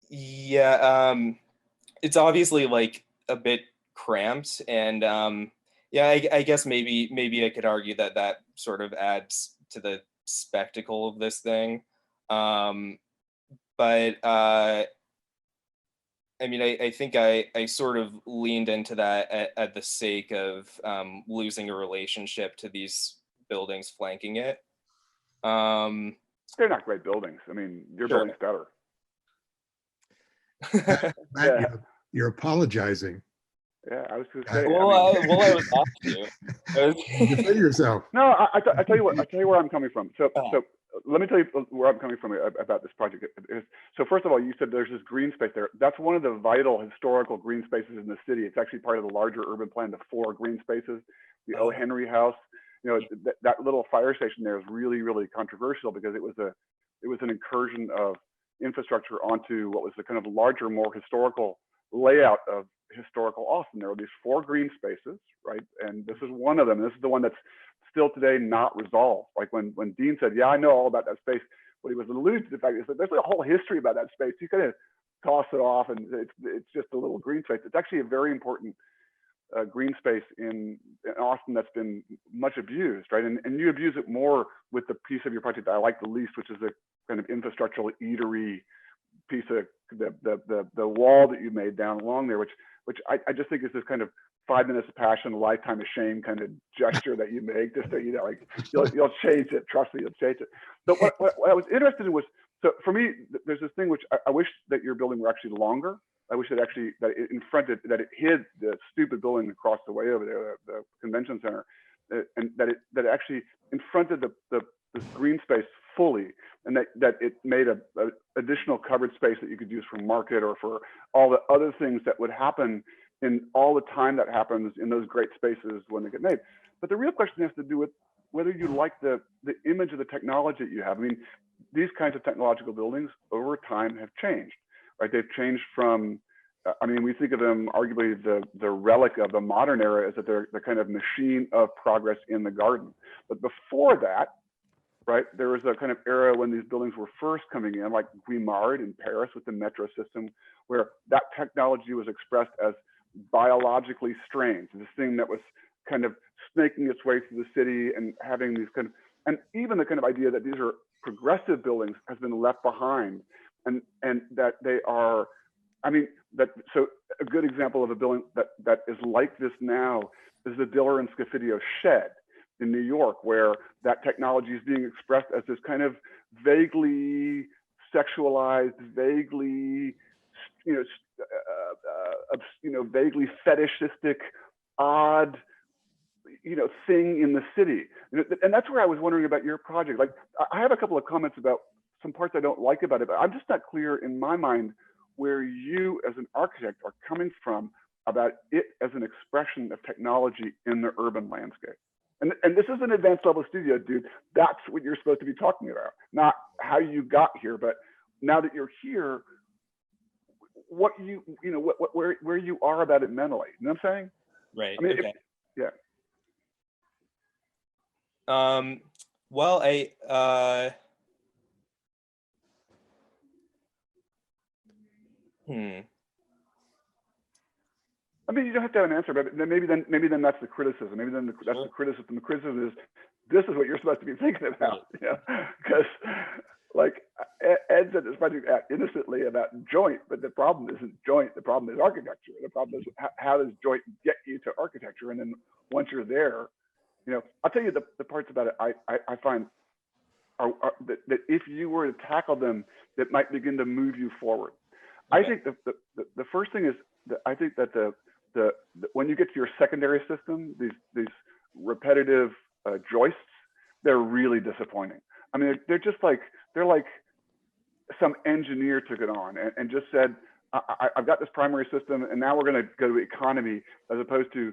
Yeah. It's obviously like a bit cramped, and yeah, I guess maybe I could argue that sort of adds to the spectacle of this thing. But I mean, I think I sort of leaned into that at the sake of losing a relationship to these buildings flanking it. They're not great buildings. I mean, your building's better. Matt, you're apologizing. Yeah, I was going to say. Well, I was off to. Defend yourself. No, I tell you what. I tell you where I'm coming from. So let me tell you where I'm coming from about this project. So first of all, you said there's this green space there. That's one of the vital historical green spaces in the city. It's actually part of the larger urban plan, the 4 green spaces, the O. Henry House. You know, that little fire station there is really, really controversial because it was an incursion of infrastructure onto what was the kind of larger, more historical layout of historical Austin. There were these 4 green spaces, right? And this is one of them. This is the one that's still today not resolved. Like when Dean said, yeah, I know all about that space, what he was alluding to the fact is that there's a whole history about that space. You kind of toss it off and it's just a little green space. It's actually a very important green space in Austin that's been much abused, right? And you abuse it more with the piece of your project that I like the least, which is the kind of infrastructural eatery piece of the wall that you made down along there, which I just think is this kind of 5 minutes of passion, a lifetime of shame kind of gesture that you make, just to, you know, like you'll change it. Trust me, you'll change it. So what I was interested in was, so for me, there's this thing which I wish that your building were actually longer. I wish that it hid the stupid building across the way over there, the convention center, and that it actually confronted the green space fully, and that it made a additional covered space that you could use for market or for all the other things that would happen in all the time that happens in those great spaces when they get made. But the real question has to do with whether you like the image of the technology that you have. I mean, these kinds of technological buildings over time have changed, right? They've changed from, I mean, we think of them arguably the relic of the modern era is that they're the kind of machine of progress in the garden. But before that, right, there was a kind of era when these buildings were first coming in, like Guimard in Paris with the metro system, where that technology was expressed as biologically strange, this thing that was kind of snaking its way through the city and having these kind of, and even the kind of idea that these are progressive buildings has been left behind, and that they are, I mean, that, so a good example of a building that is like this now is the Diller and Scofidio shed in New York, where that technology is being expressed as this kind of vaguely sexualized, vaguely, vaguely fetishistic, odd, thing in the city. And that's where I was wondering about your project. Like, I have a couple of comments about some parts I don't like about it, but I'm just not clear in my mind where you as an architect are coming from about it as an expression of technology in the urban landscape. And this is an advanced level studio, dude. That's what you're supposed to be talking about, not how you got here, but now that you're here, what where you are about it mentally. You know what I'm saying? Right. I mean, okay. Yeah. Well, I mean, you don't have to have an answer, but maybe then that's the criticism. Maybe then that's the criticism. The criticism is, this is what you're supposed to be thinking about, because like Ed said this project innocently about joint, but the problem isn't joint. The problem is architecture. The problem is how does joint get you to architecture? And then once you're there, I'll tell you the parts about it I find are that if you were to tackle them, that might begin to move you forward. Okay. I think the first thing is that I think that when you get to your secondary system, these repetitive joists, they're really disappointing. I mean, they're like some engineer took it on and just said, I've got this primary system, and now we're going to go to economy, as opposed to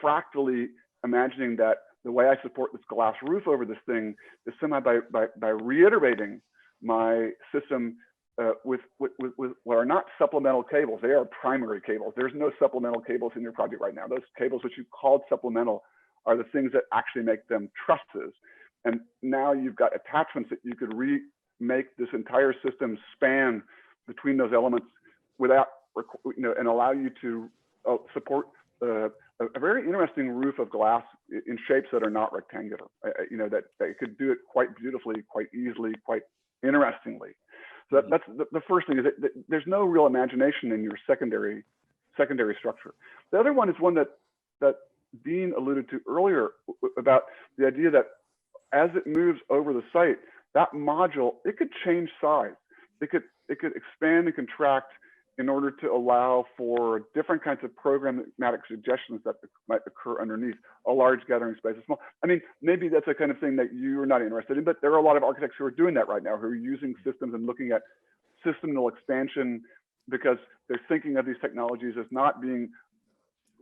fractally imagining that the way I support this glass roof over this thing is somehow by reiterating my system with what are not supplemental cables. They are primary cables. There's no supplemental cables in your project right now. Those cables which you called supplemental are the things that actually make them trusses. And now you've got attachments that you could remake this entire system span between those elements without, and allow you to support a very interesting roof of glass in shapes that are not rectangular. That they could do it quite beautifully, quite easily, quite interestingly. So that's the first thing, is that there's no real imagination in your secondary structure. The other one is one that Dean alluded to earlier, about the idea that as it moves over the site, that module, it could change size. It could expand and contract in order to allow for different kinds of programmatic suggestions that might occur underneath a large gathering space. A small, I mean, maybe that's a kind of thing that you're not interested in, but there are a lot of architects who are doing that right now, who are using systems and looking at systemal expansion, because they're thinking of these technologies as not being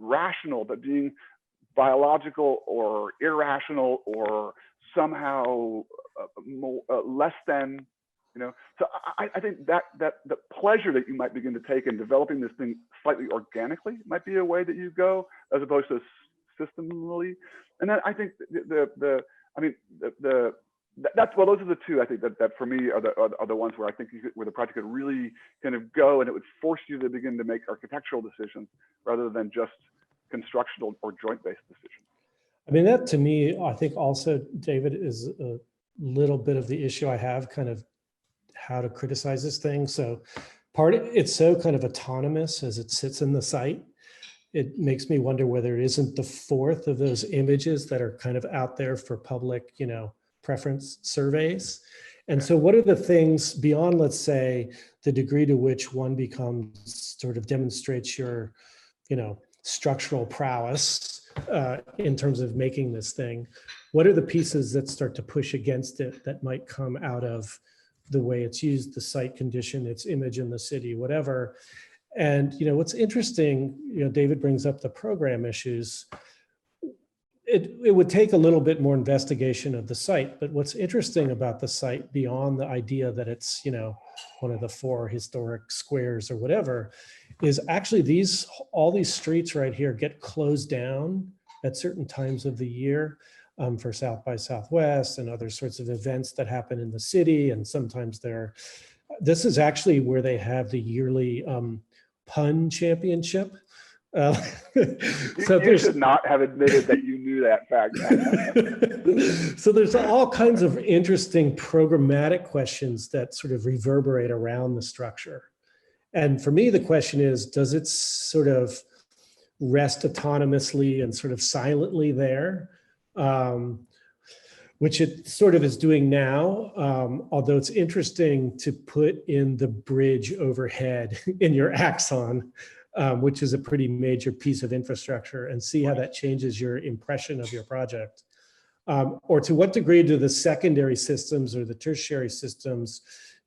rational, but being biological or irrational or somehow less than, So I think that the pleasure that you might begin to take in developing this thing slightly organically might be a way that you go, as opposed to systemally. And then I think that's, well, those are the two I think that for me are the ones where I think where the project could really kind of go, and it would force you to begin to make architectural decisions rather than just constructional or joint-based decisions. I mean, that to me, I think also, David, is a little bit of the issue I have, kind of how to criticize this thing. So it's so kind of autonomous as it sits in the site. It makes me wonder whether it isn't the fourth of those images that are kind of out there for public, preference surveys. And so what are the things beyond, let's say, the degree to which one becomes sort of demonstrates your, structural prowess in terms of making this thing? What are the pieces that start to push against it that might come out of the way it's used, the site condition, its image in the city, whatever? And what's interesting, David brings up the program issues. it would take a little bit more investigation of the site, but what's interesting about the site beyond the idea that it's, you know, one of the 4 historic squares or whatever, is actually all these streets right here get closed down at certain times of the year for South by Southwest and other sorts of events that happen in the city. And sometimes this is actually where they have the yearly pun championship. You should not have admitted that you knew that fact. So there's all kinds of interesting programmatic questions that sort of reverberate around the structure. And for me, the question is, does it sort of rest autonomously and sort of silently there? Which it sort of is doing now, although it's interesting to put in the bridge overhead in your axon, which is a pretty major piece of infrastructure, and see how that changes your impression of your project. Or to what degree do the secondary systems or the tertiary systems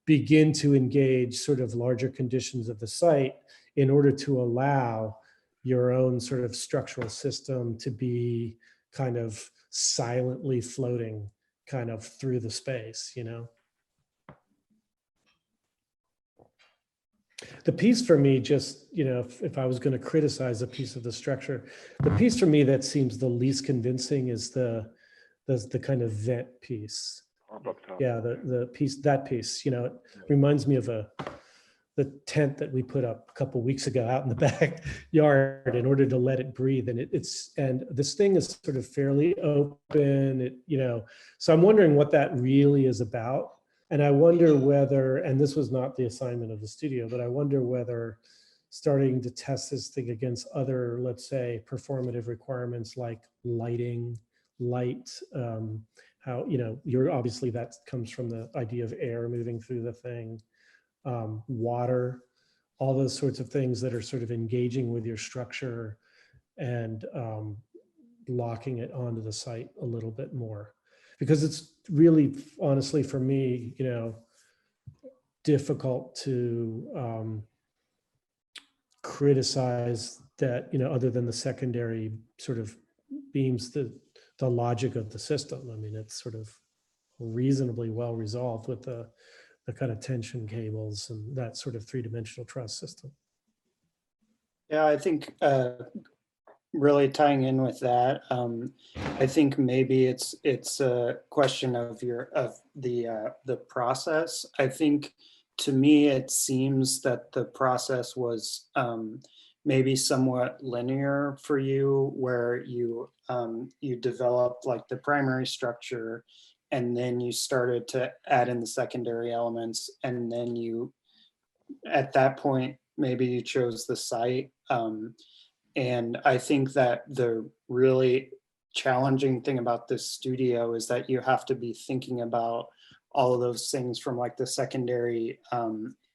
begin to engage sort of larger conditions of the site in order to allow your own sort of structural system to be kind of silently floating kind of through the space, you know? The piece for me, just, you know, if I was going to criticize a piece of the structure, the piece for me that seems the least convincing is the kind of vent piece. Yeah, the piece, that piece, you know, it reminds me of the tent that we put up a couple weeks ago out in the backyard in order to let it breathe. And and this thing is sort of fairly open, you know, so I'm wondering what that really is about. And I wonder whether, and this was not the assignment of the studio, but I wonder whether starting to test this thing against other, let's say, performative requirements like lighting, light, how, you know, obviously that comes from the idea of air moving through the thing, water, all those sorts of things that are sort of engaging with your structure and locking it onto the site a little bit more. Because it's really, honestly, for me, you know, difficult to criticize that, you know, other than the secondary sort of beams, the logic of the system. I mean, it's sort of reasonably well resolved with the kind of tension cables and that sort of 3-dimensional truss system. Yeah, I think really tying in with that, I think maybe it's a question of the process. I think to me it seems that the process was maybe somewhat linear for you, where you developed like the primary structure, and then you started to add in the secondary elements, and then you, at that point, maybe you chose the site. And I think that the really challenging thing about this studio is that you have to be thinking about all of those things, from like the secondary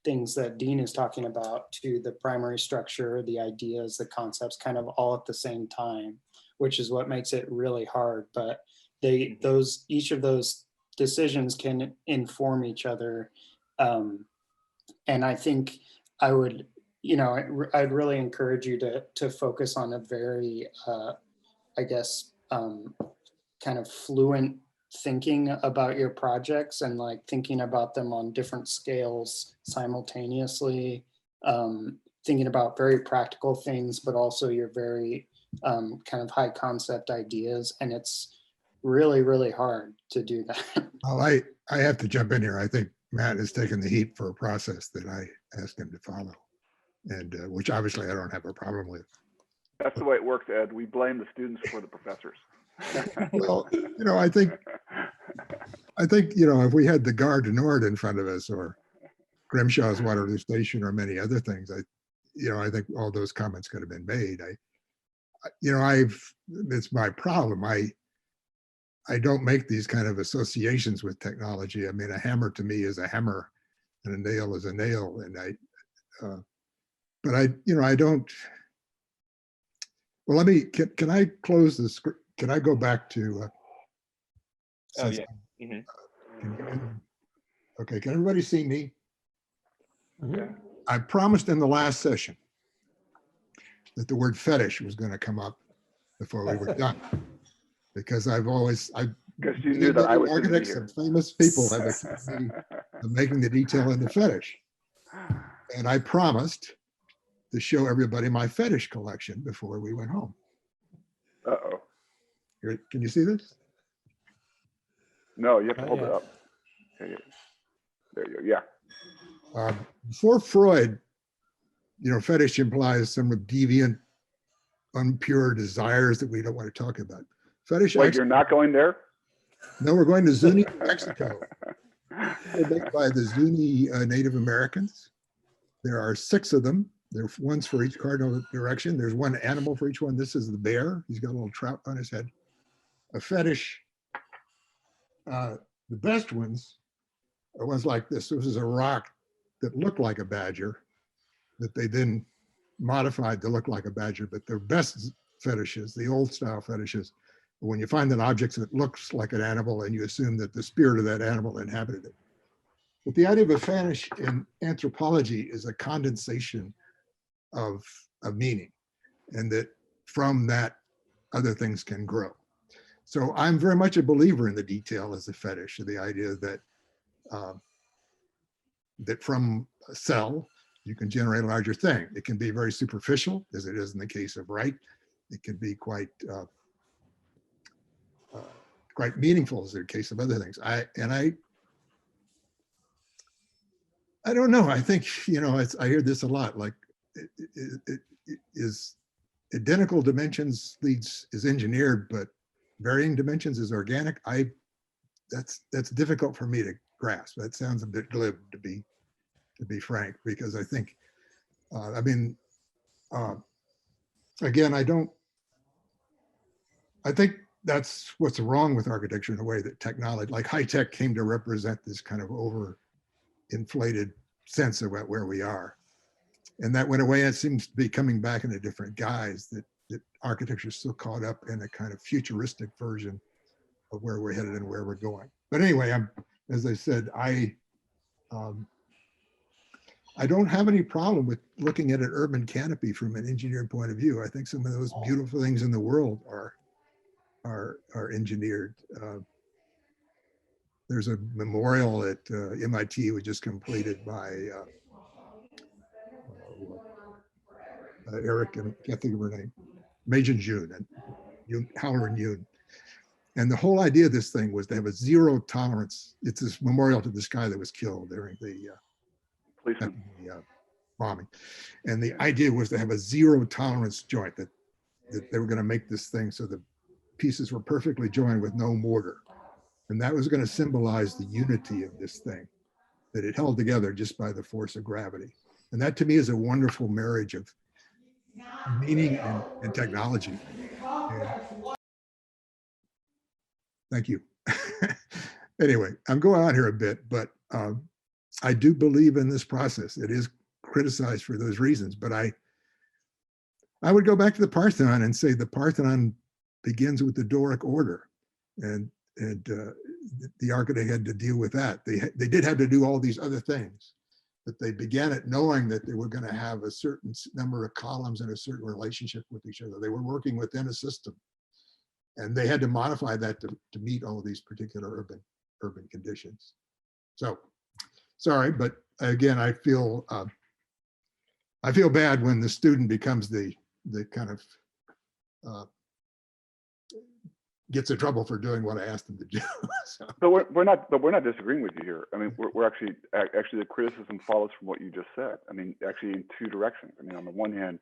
things that Dean is talking about to the primary structure, the ideas, the concepts, kind of all at the same time, which is what makes it really hard. But each of those decisions can inform each other. And I think I would, you know, I'd really encourage you to focus on a very, I guess, kind of fluent thinking about your projects, and like thinking about them on different scales simultaneously, thinking about very practical things, but also your very kind of high concept ideas. And it's really, really hard to do that. Well, I have to jump in here. I think Matt has taken the heat for a process that I asked him to follow, and which obviously I don't have a problem with. That's the way it works, Ed. We blame the students for the professors. Well, you know, I think, you know, if we had the Gare du Nord in front of us, or Grimshaw's Waterloo Station, or many other things, I think all those comments could have been made. It's my problem. I don't make these kind of associations with technology. I mean, a hammer to me is a hammer, and a nail is a nail. And I don't. Well, can I close the script? Can I go back to? Oh yeah. Mm-hmm. Okay. Can everybody see me? Mm-hmm. I promised in the last session that the word fetish was going to come up before we were done. because I Because you knew that I was going to be architects here. and famous people have accused me of making the detail into fetish. And I promised to show everybody my fetish collection before we went home. Uh-oh. Here, can you see this? No, you have to hold it up. Okay. There you go. Yeah. Before Freud, fetish implies some deviant, impure desires that we don't want to talk about. Fetish. Wait, you're not going there? No, we're going to Zuni, Mexico. Made by the Zuni Native Americans. There are 6 of them. There's one's for each cardinal direction. There's one animal for each one. This is the bear. He's got a little trout on his head. A fetish. The best ones are ones like this. This is a rock that looked like a badger that they then modified to look like a badger. But their best fetishes, the old style fetishes, when you find an object that looks like an animal and you assume that the spirit of that animal inhabited it. But the idea of a fetish in anthropology is a condensation of meaning, and that from that other things can grow. So I'm very much a believer in the detail as a fetish, the idea that that from a cell you can generate a larger thing. It can be very superficial, as it is in the case of Wright. It can be quite meaningful, as in the case of other things. I don't know. I think, I hear this a lot, like it is identical dimensions is engineered, but varying dimensions is organic. That's difficult for me to grasp. That sounds a bit glib, to be frank, because I think, again, I think that's what's wrong with architecture in a way, that technology, like high tech, came to represent this kind of overinflated sense about where we are. And that went away, and it seems to be coming back in a different guise, that architecture is still caught up in a kind of futuristic version of where we're headed and where we're going. But anyway, as I said, I don't have any problem with looking at an urban canopy from an engineering point of view. I think some of those beautiful things in the world are engineered. There's a memorial at MIT was just completed by Eric, and I can't think of her name, Meijin Jun and Howler and Yoon. And the whole idea of this thing was to have a zero tolerance. It's this memorial to this guy that was killed during the bombing. And the idea was to have a zero tolerance joint, that they were going to make this thing so the pieces were perfectly joined with no mortar. And that was going to symbolize the unity of this thing, that it held together just by the force of gravity. And that to me is a wonderful marriage of meaning and technology. And thank you. Anyway, I'm going on here a bit, but I do believe in this process. It is criticized for those reasons, but I would go back to the Parthenon and say the Parthenon begins with the Doric order, and the architect had to deal with that. They did have to do all these other things, but they began it knowing that they were going to have a certain number of columns and a certain relationship with each other. They were working within a system, and they had to modify that to meet all of these particular urban conditions. So, sorry, but again, I feel bad when the student becomes the kind of gets in trouble for doing what I asked them to do. So. But we're not disagreeing with you here. I mean, we're actually the criticism follows from what you just said. I mean, actually in 2 directions. I mean, on the one hand,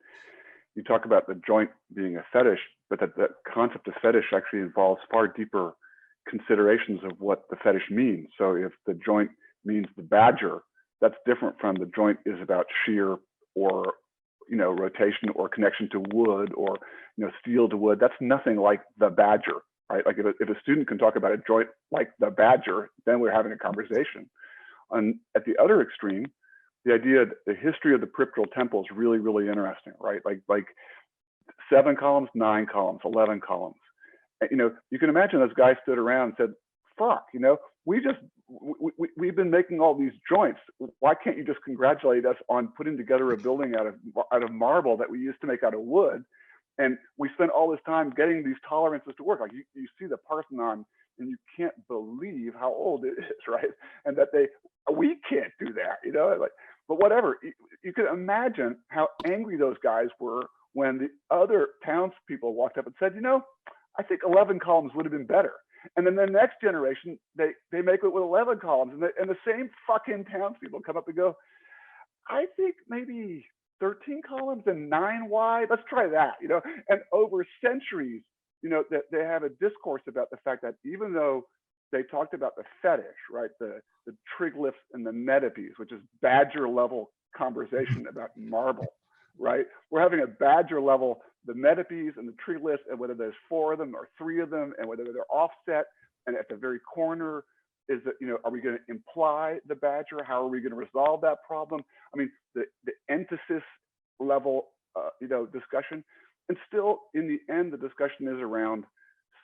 you talk about the joint being a fetish, but that concept of fetish actually involves far deeper considerations of what the fetish means. So if the joint means the badger, that's different from the joint is about shear or rotation or connection to wood or steel to wood. That's nothing like the badger, right? Like if a student can talk about a joint like the badger, then we're having a conversation. And at the other extreme, the idea that the history of the peripteral temple is really, really interesting, right? Like 7 columns, 9 columns, 11 columns. And, you can imagine those guys stood around and said, fuck, we've been making all these joints. Why can't you just congratulate us on putting together a building out of marble that we used to make out of wood? And we spent all this time getting these tolerances to work. Like you see the Parthenon and you can't believe how old it is, right? And that we can't do that, you know? Like, but whatever, you can imagine how angry those guys were when the other townspeople walked up and said, you know, I think 11 columns would have been better. And then the next generation, they make it with 11 columns, and the same fucking townspeople come up and go, I think maybe 13 columns and 9 wide. Let's try that, you know. And over centuries, you know, that they have a discourse about the fact that even though they talked about the fetish, right, the triglyphs and the metopes, which is badger level conversation about marble, right? We're having a badger level, the metopes and the triglyphs, and whether there's 4 of them or 3 of them, and whether they're offset, and at the very corner, is that, you know, are we going to imply the badger? How are we going to resolve that problem? I mean, the emphasis level, you know, discussion, and still in the end, the discussion is around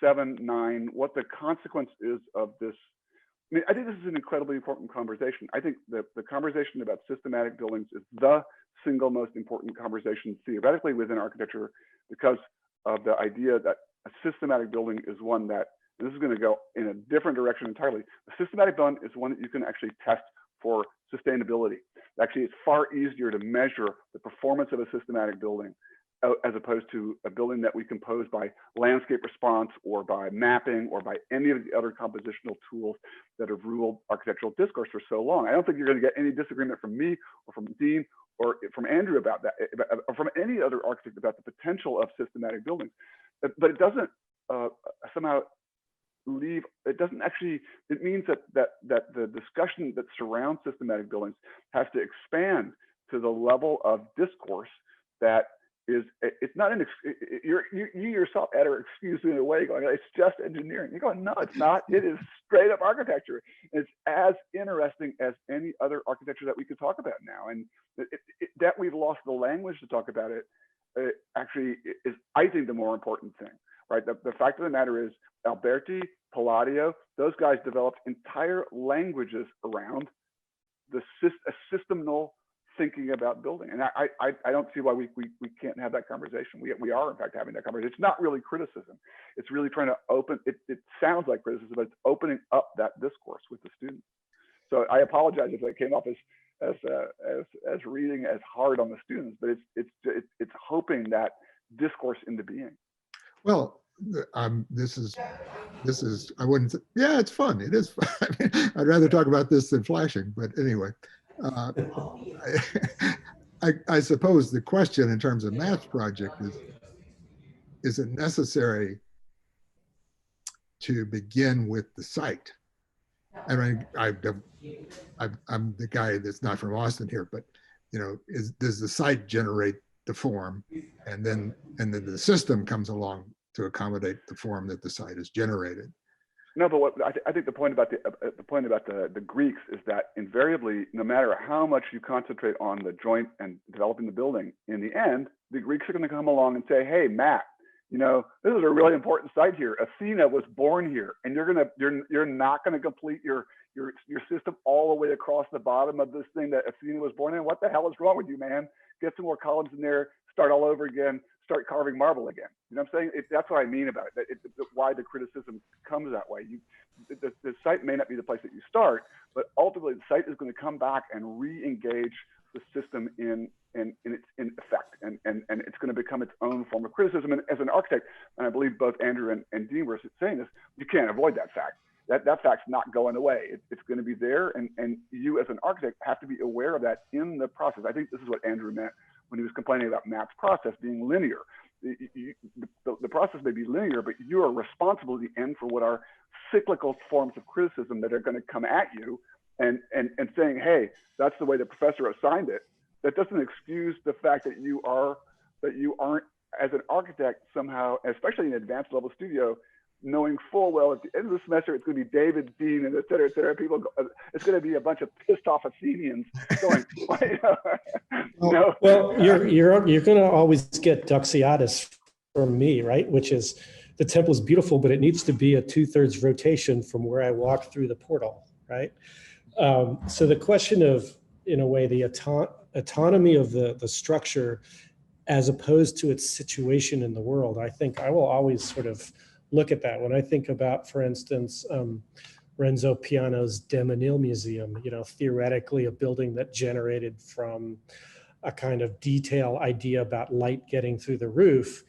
7, 9, what the consequence is of this. I mean, I think this is an incredibly important conversation. I think the conversation about systematic buildings is the single most important conversation theoretically within architecture, because of the idea that a systematic building is one that, and this is going to go in a different direction entirely. A systematic building is one that you can actually test for sustainability. Actually, it's far easier to measure the performance of a systematic building as opposed to a building that we compose by landscape response or by mapping or by any of the other compositional tools that have ruled architectural discourse for so long. I don't think you're going to get any disagreement from me or from Dean or from Andrew about that, or from any other architect about the potential of systematic buildings. But it doesn't somehow leave, it doesn't actually, it means that the discussion that surrounds systematic buildings has to expand to the level of discourse that is, it's not an, you yourself, Ed, are excusing it away going, it's just engineering. You're going, no, it's not. It is straight up architecture. It's as interesting as any other architecture that we could talk about now. And that we've lost the language to talk about it actually is, I think, the more important thing, right? The fact of the matter is Alberti, Palladio, those guys developed entire languages around a systemnal thinking about building. And I don't see why we can't have that conversation. We are in fact having that conversation. It's not really criticism. It's really trying to open, it sounds like criticism, but it's opening up that discourse with the students. So I apologize if that came off as reading as hard on the students, but it's hoping that discourse into being. Well, this is, I wouldn't say, yeah, it's fun. It is fun. I mean, I'd rather talk about this than flashing, but anyway. I suppose the question in terms of Matt's project is it necessary to begin with the site? I mean, I'm the guy that's not from Austin here, but you know, does the site generate the form, and then the system comes along to accommodate the form that the site has generated? No, but what I think the point about the Greeks is that invariably, no matter how much you concentrate on the joint and developing the building, in the end, the Greeks are going to come along and say, "Hey, Matt, you know, this is a really important site here. Athena was born here, and you're not going to complete your system all the way across the bottom of this thing that Athena was born in. What the hell is wrong with you, man? Get some more columns in there. Start all over again. Start carving marble again." You know what I'm saying? That's what I mean about it. Why the criticism comes that way. The site may not be the place that you start, but ultimately the site is going to come back and re-engage the system in effect, and it's going to become its own form of criticism. And as an architect, and I believe both Andrew and Dean were saying this, you can't avoid that fact. That fact's not going away. It's going to be there, and you as an architect have to be aware of that in the process. I think this is what Andrew meant when he was complaining about Matt's process being linear. The process may be linear, but you are responsible at the end for what are cyclical forms of criticism that are going to come at you, and saying, hey, that's the way the professor assigned it. That doesn't excuse the fact that you aren't, as an architect, somehow, especially in an advanced level studio, knowing full well at the end of the semester it's going to be David, Dean, and et cetera, people go, it's going to be a bunch of pissed off Athenians going, Well, you're going to always get Doxiadis from me, right? Which is, the temple is beautiful, but it needs to be a 2/3 rotation from where I walk through the portal, right? So the question of, in a way, the autonomy of the structure as opposed to its situation in the world. I think I will always sort of look at that when I think about, for instance, Renzo Piano's De Menil Museum, you know, theoretically a building that generated from a kind of detail idea about light getting through the roof,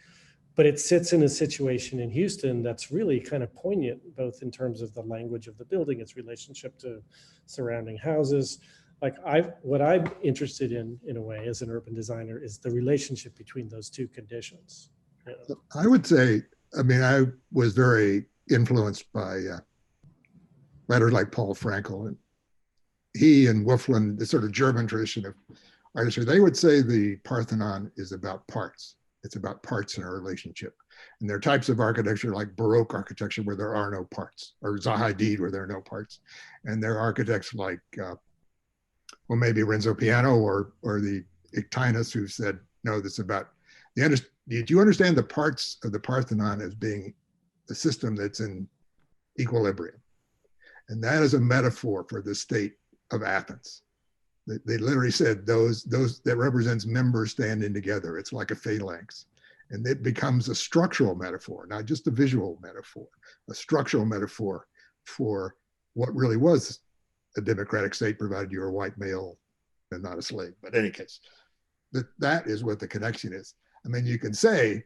but it sits in a situation in Houston that's really kind of poignant, both in terms of the language of the building, its relationship to surrounding houses. Like what I'm interested in a way, as an urban designer, is the relationship between those two conditions. You know? I would say, I mean, I was very influenced by writers like Paul Frankel, and he and Wolfland, the sort of German tradition of artistry, they would say the Parthenon is about parts. It's about parts in a relationship. And there are types of architecture like Baroque architecture where there are no parts, or Zaha Hadid where there are no parts. And there are architects like, well, maybe Renzo Piano or the Ictinus who said, no, this is about, did you understand the parts of the Parthenon as being the system that's in equilibrium? And that is a metaphor for the state of Athens. They literally said those that represents members standing together. It's like a phalanx. And it becomes a structural metaphor, not just a visual metaphor, a structural metaphor for what really was a democratic state, provided you're a white male and not a slave. But in any case, that is what the connection is. I mean, you can say,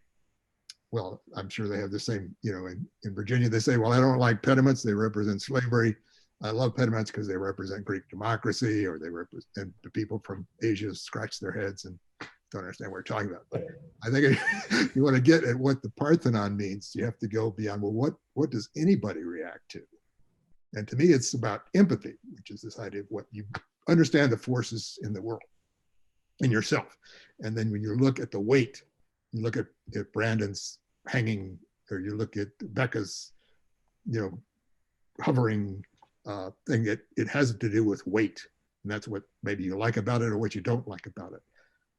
well, I'm sure they have the same, you know, in Virginia, they say, well, I don't like pediments, they represent slavery. I love pediments because they represent Greek democracy, or they represent the people from Asia scratch their heads and don't understand what we're talking about. But I think if you want to get at what the Parthenon means, you have to go beyond, well, what does anybody react to? And to me, it's about empathy, which is this idea of what you understand the forces in the world, in yourself. And then when you look at the weight, you look at Brandon's hanging, or you look at Becca's, you know, hovering thing, it has to do with weight. And that's what maybe you like about it or what you don't like about it.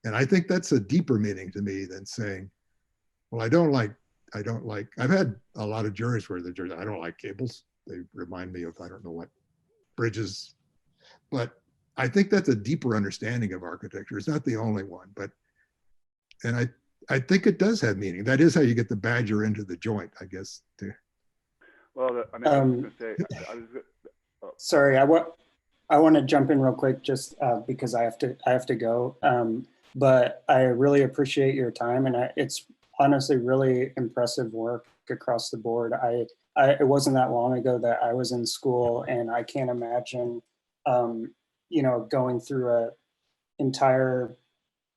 And I think that's a deeper meaning to me than saying, well, I don't like, I've had a lot of juries where I don't like cables. They remind me of, I don't know what, bridges. But I think that's a deeper understanding of architecture. It's not the only one, but, and I think it does have meaning. That is how you get the badger into the joint, I guess. Well, I mean, I was going to say, sorry, I want to jump in real quick, just because I have to go. But I really appreciate your time, and it's honestly really impressive work across the board. It wasn't that long ago that I was in school, and I can't imagine, you know, going through a entire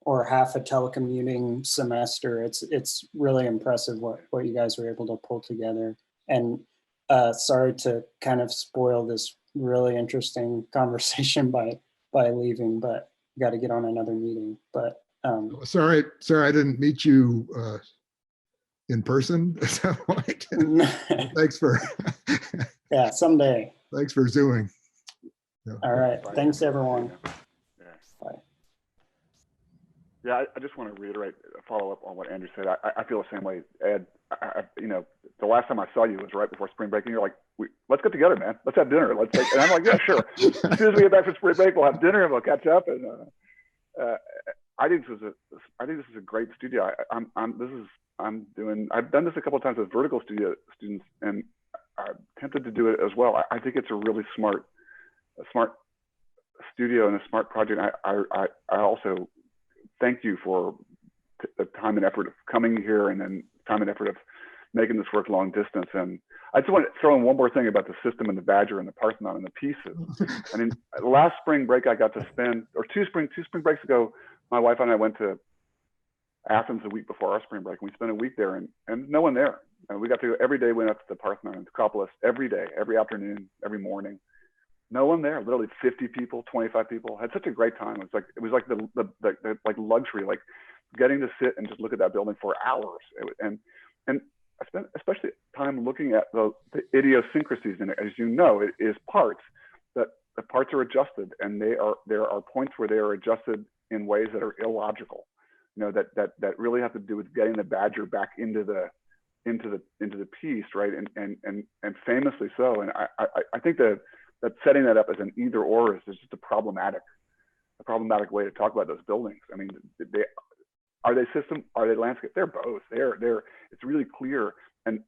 or half a telecommuting semester. It's really impressive what you guys were able to pull together. And sorry to kind of spoil this really interesting conversation by leaving, but got to get on another meeting. But sorry, I didn't meet you in person at some point. Thanks for yeah, someday. Thanks for Zooming. Yeah. All right, thanks everyone. Yeah. Bye. Yeah, I just want to reiterate, follow up on what Andrew said. I feel the same way, Ed. You know, the last time I saw you was right before spring break, and you're like, let's get together, man. Let's have dinner. And I'm like, yeah, sure. As soon as we get back from spring break, we'll have dinner and we'll catch up. And I think this is a great studio. I've done this a couple of times with vertical studio students, and I'm tempted to do it as well. I think it's a really smart studio and a smart project. I also thank you for the time and effort of coming here, and then time and effort of making this work long distance. And I just want to throw in one more thing about the system and the Badger and the Parthenon and the pieces. I mean, last spring break I got to spend, or two spring breaks ago, my wife and I went to Athens a week before our spring break. And we spent a week there, and no one there. And we got to go every day, went up to the Parthenon and Acropolis every day, every afternoon, every morning. No one there, literally 50 people, 25 people. Had such a great time. It was like the like luxury, like getting to sit and just look at that building for hours. And I spent especially time looking at the idiosyncrasies in it. As you know, it is parts, that the parts are adjusted, and there are points where they are adjusted in ways that are illogical. You know, that really have to do with getting the Badger back into the piece, right? And famously so. And I think that setting that up as an either or is just a problematic way to talk about those buildings. I mean, Are they system? Are they landscape? They're both. It's really clear. And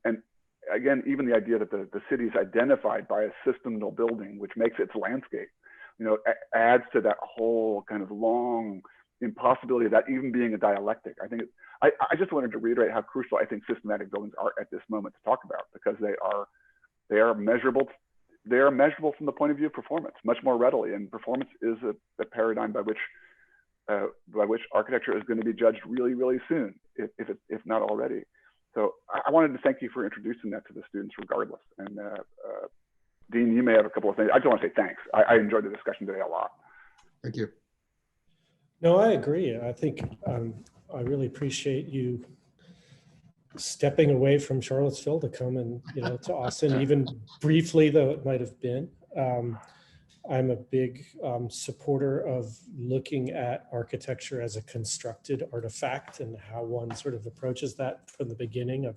again, even the idea that the city is identified by a systemnal building, which makes its landscape, you know, adds to that whole kind of long impossibility of that even being a dialectic. I think I just wanted to reiterate how crucial I think systematic buildings are at this moment to talk about, because they are measurable. They are measurable from the point of view of performance much more readily, and performance is a paradigm by which architecture is going to be judged really, really soon, if not already. So I wanted to thank you for introducing that to the students regardless. And Dean, you may have a couple of things. I just want to say thanks. I enjoyed the discussion today a lot. Thank you. No, I agree. I think I really appreciate you stepping away from Charlottesville to come and, you know, to Austin, even briefly, though it might have been. I'm a big supporter of looking at architecture as a constructed artifact and how one sort of approaches that from the beginning.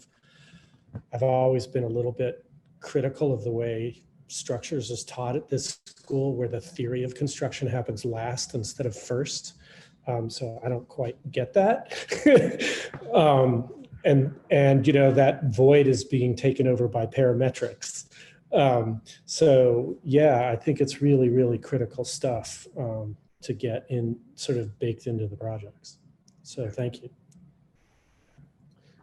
I've always been a little bit critical of the way structures is taught at this school, where the theory of construction happens last instead of first. So I don't quite get that. And you know, that void is being taken over by parametrics. So yeah, I think it's really, really critical stuff to get in sort of baked into the projects. So thank you.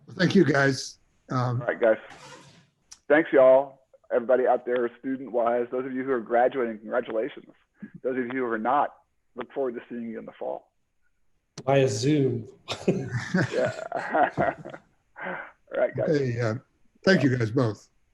Well, thank you, guys. All right, guys. Thanks, y'all. Everybody out there, student-wise, those of you who are graduating, congratulations. Those of you who are not, look forward to seeing you in the fall. Via Zoom. Yeah. All right, guys. Hey, thank you guys both.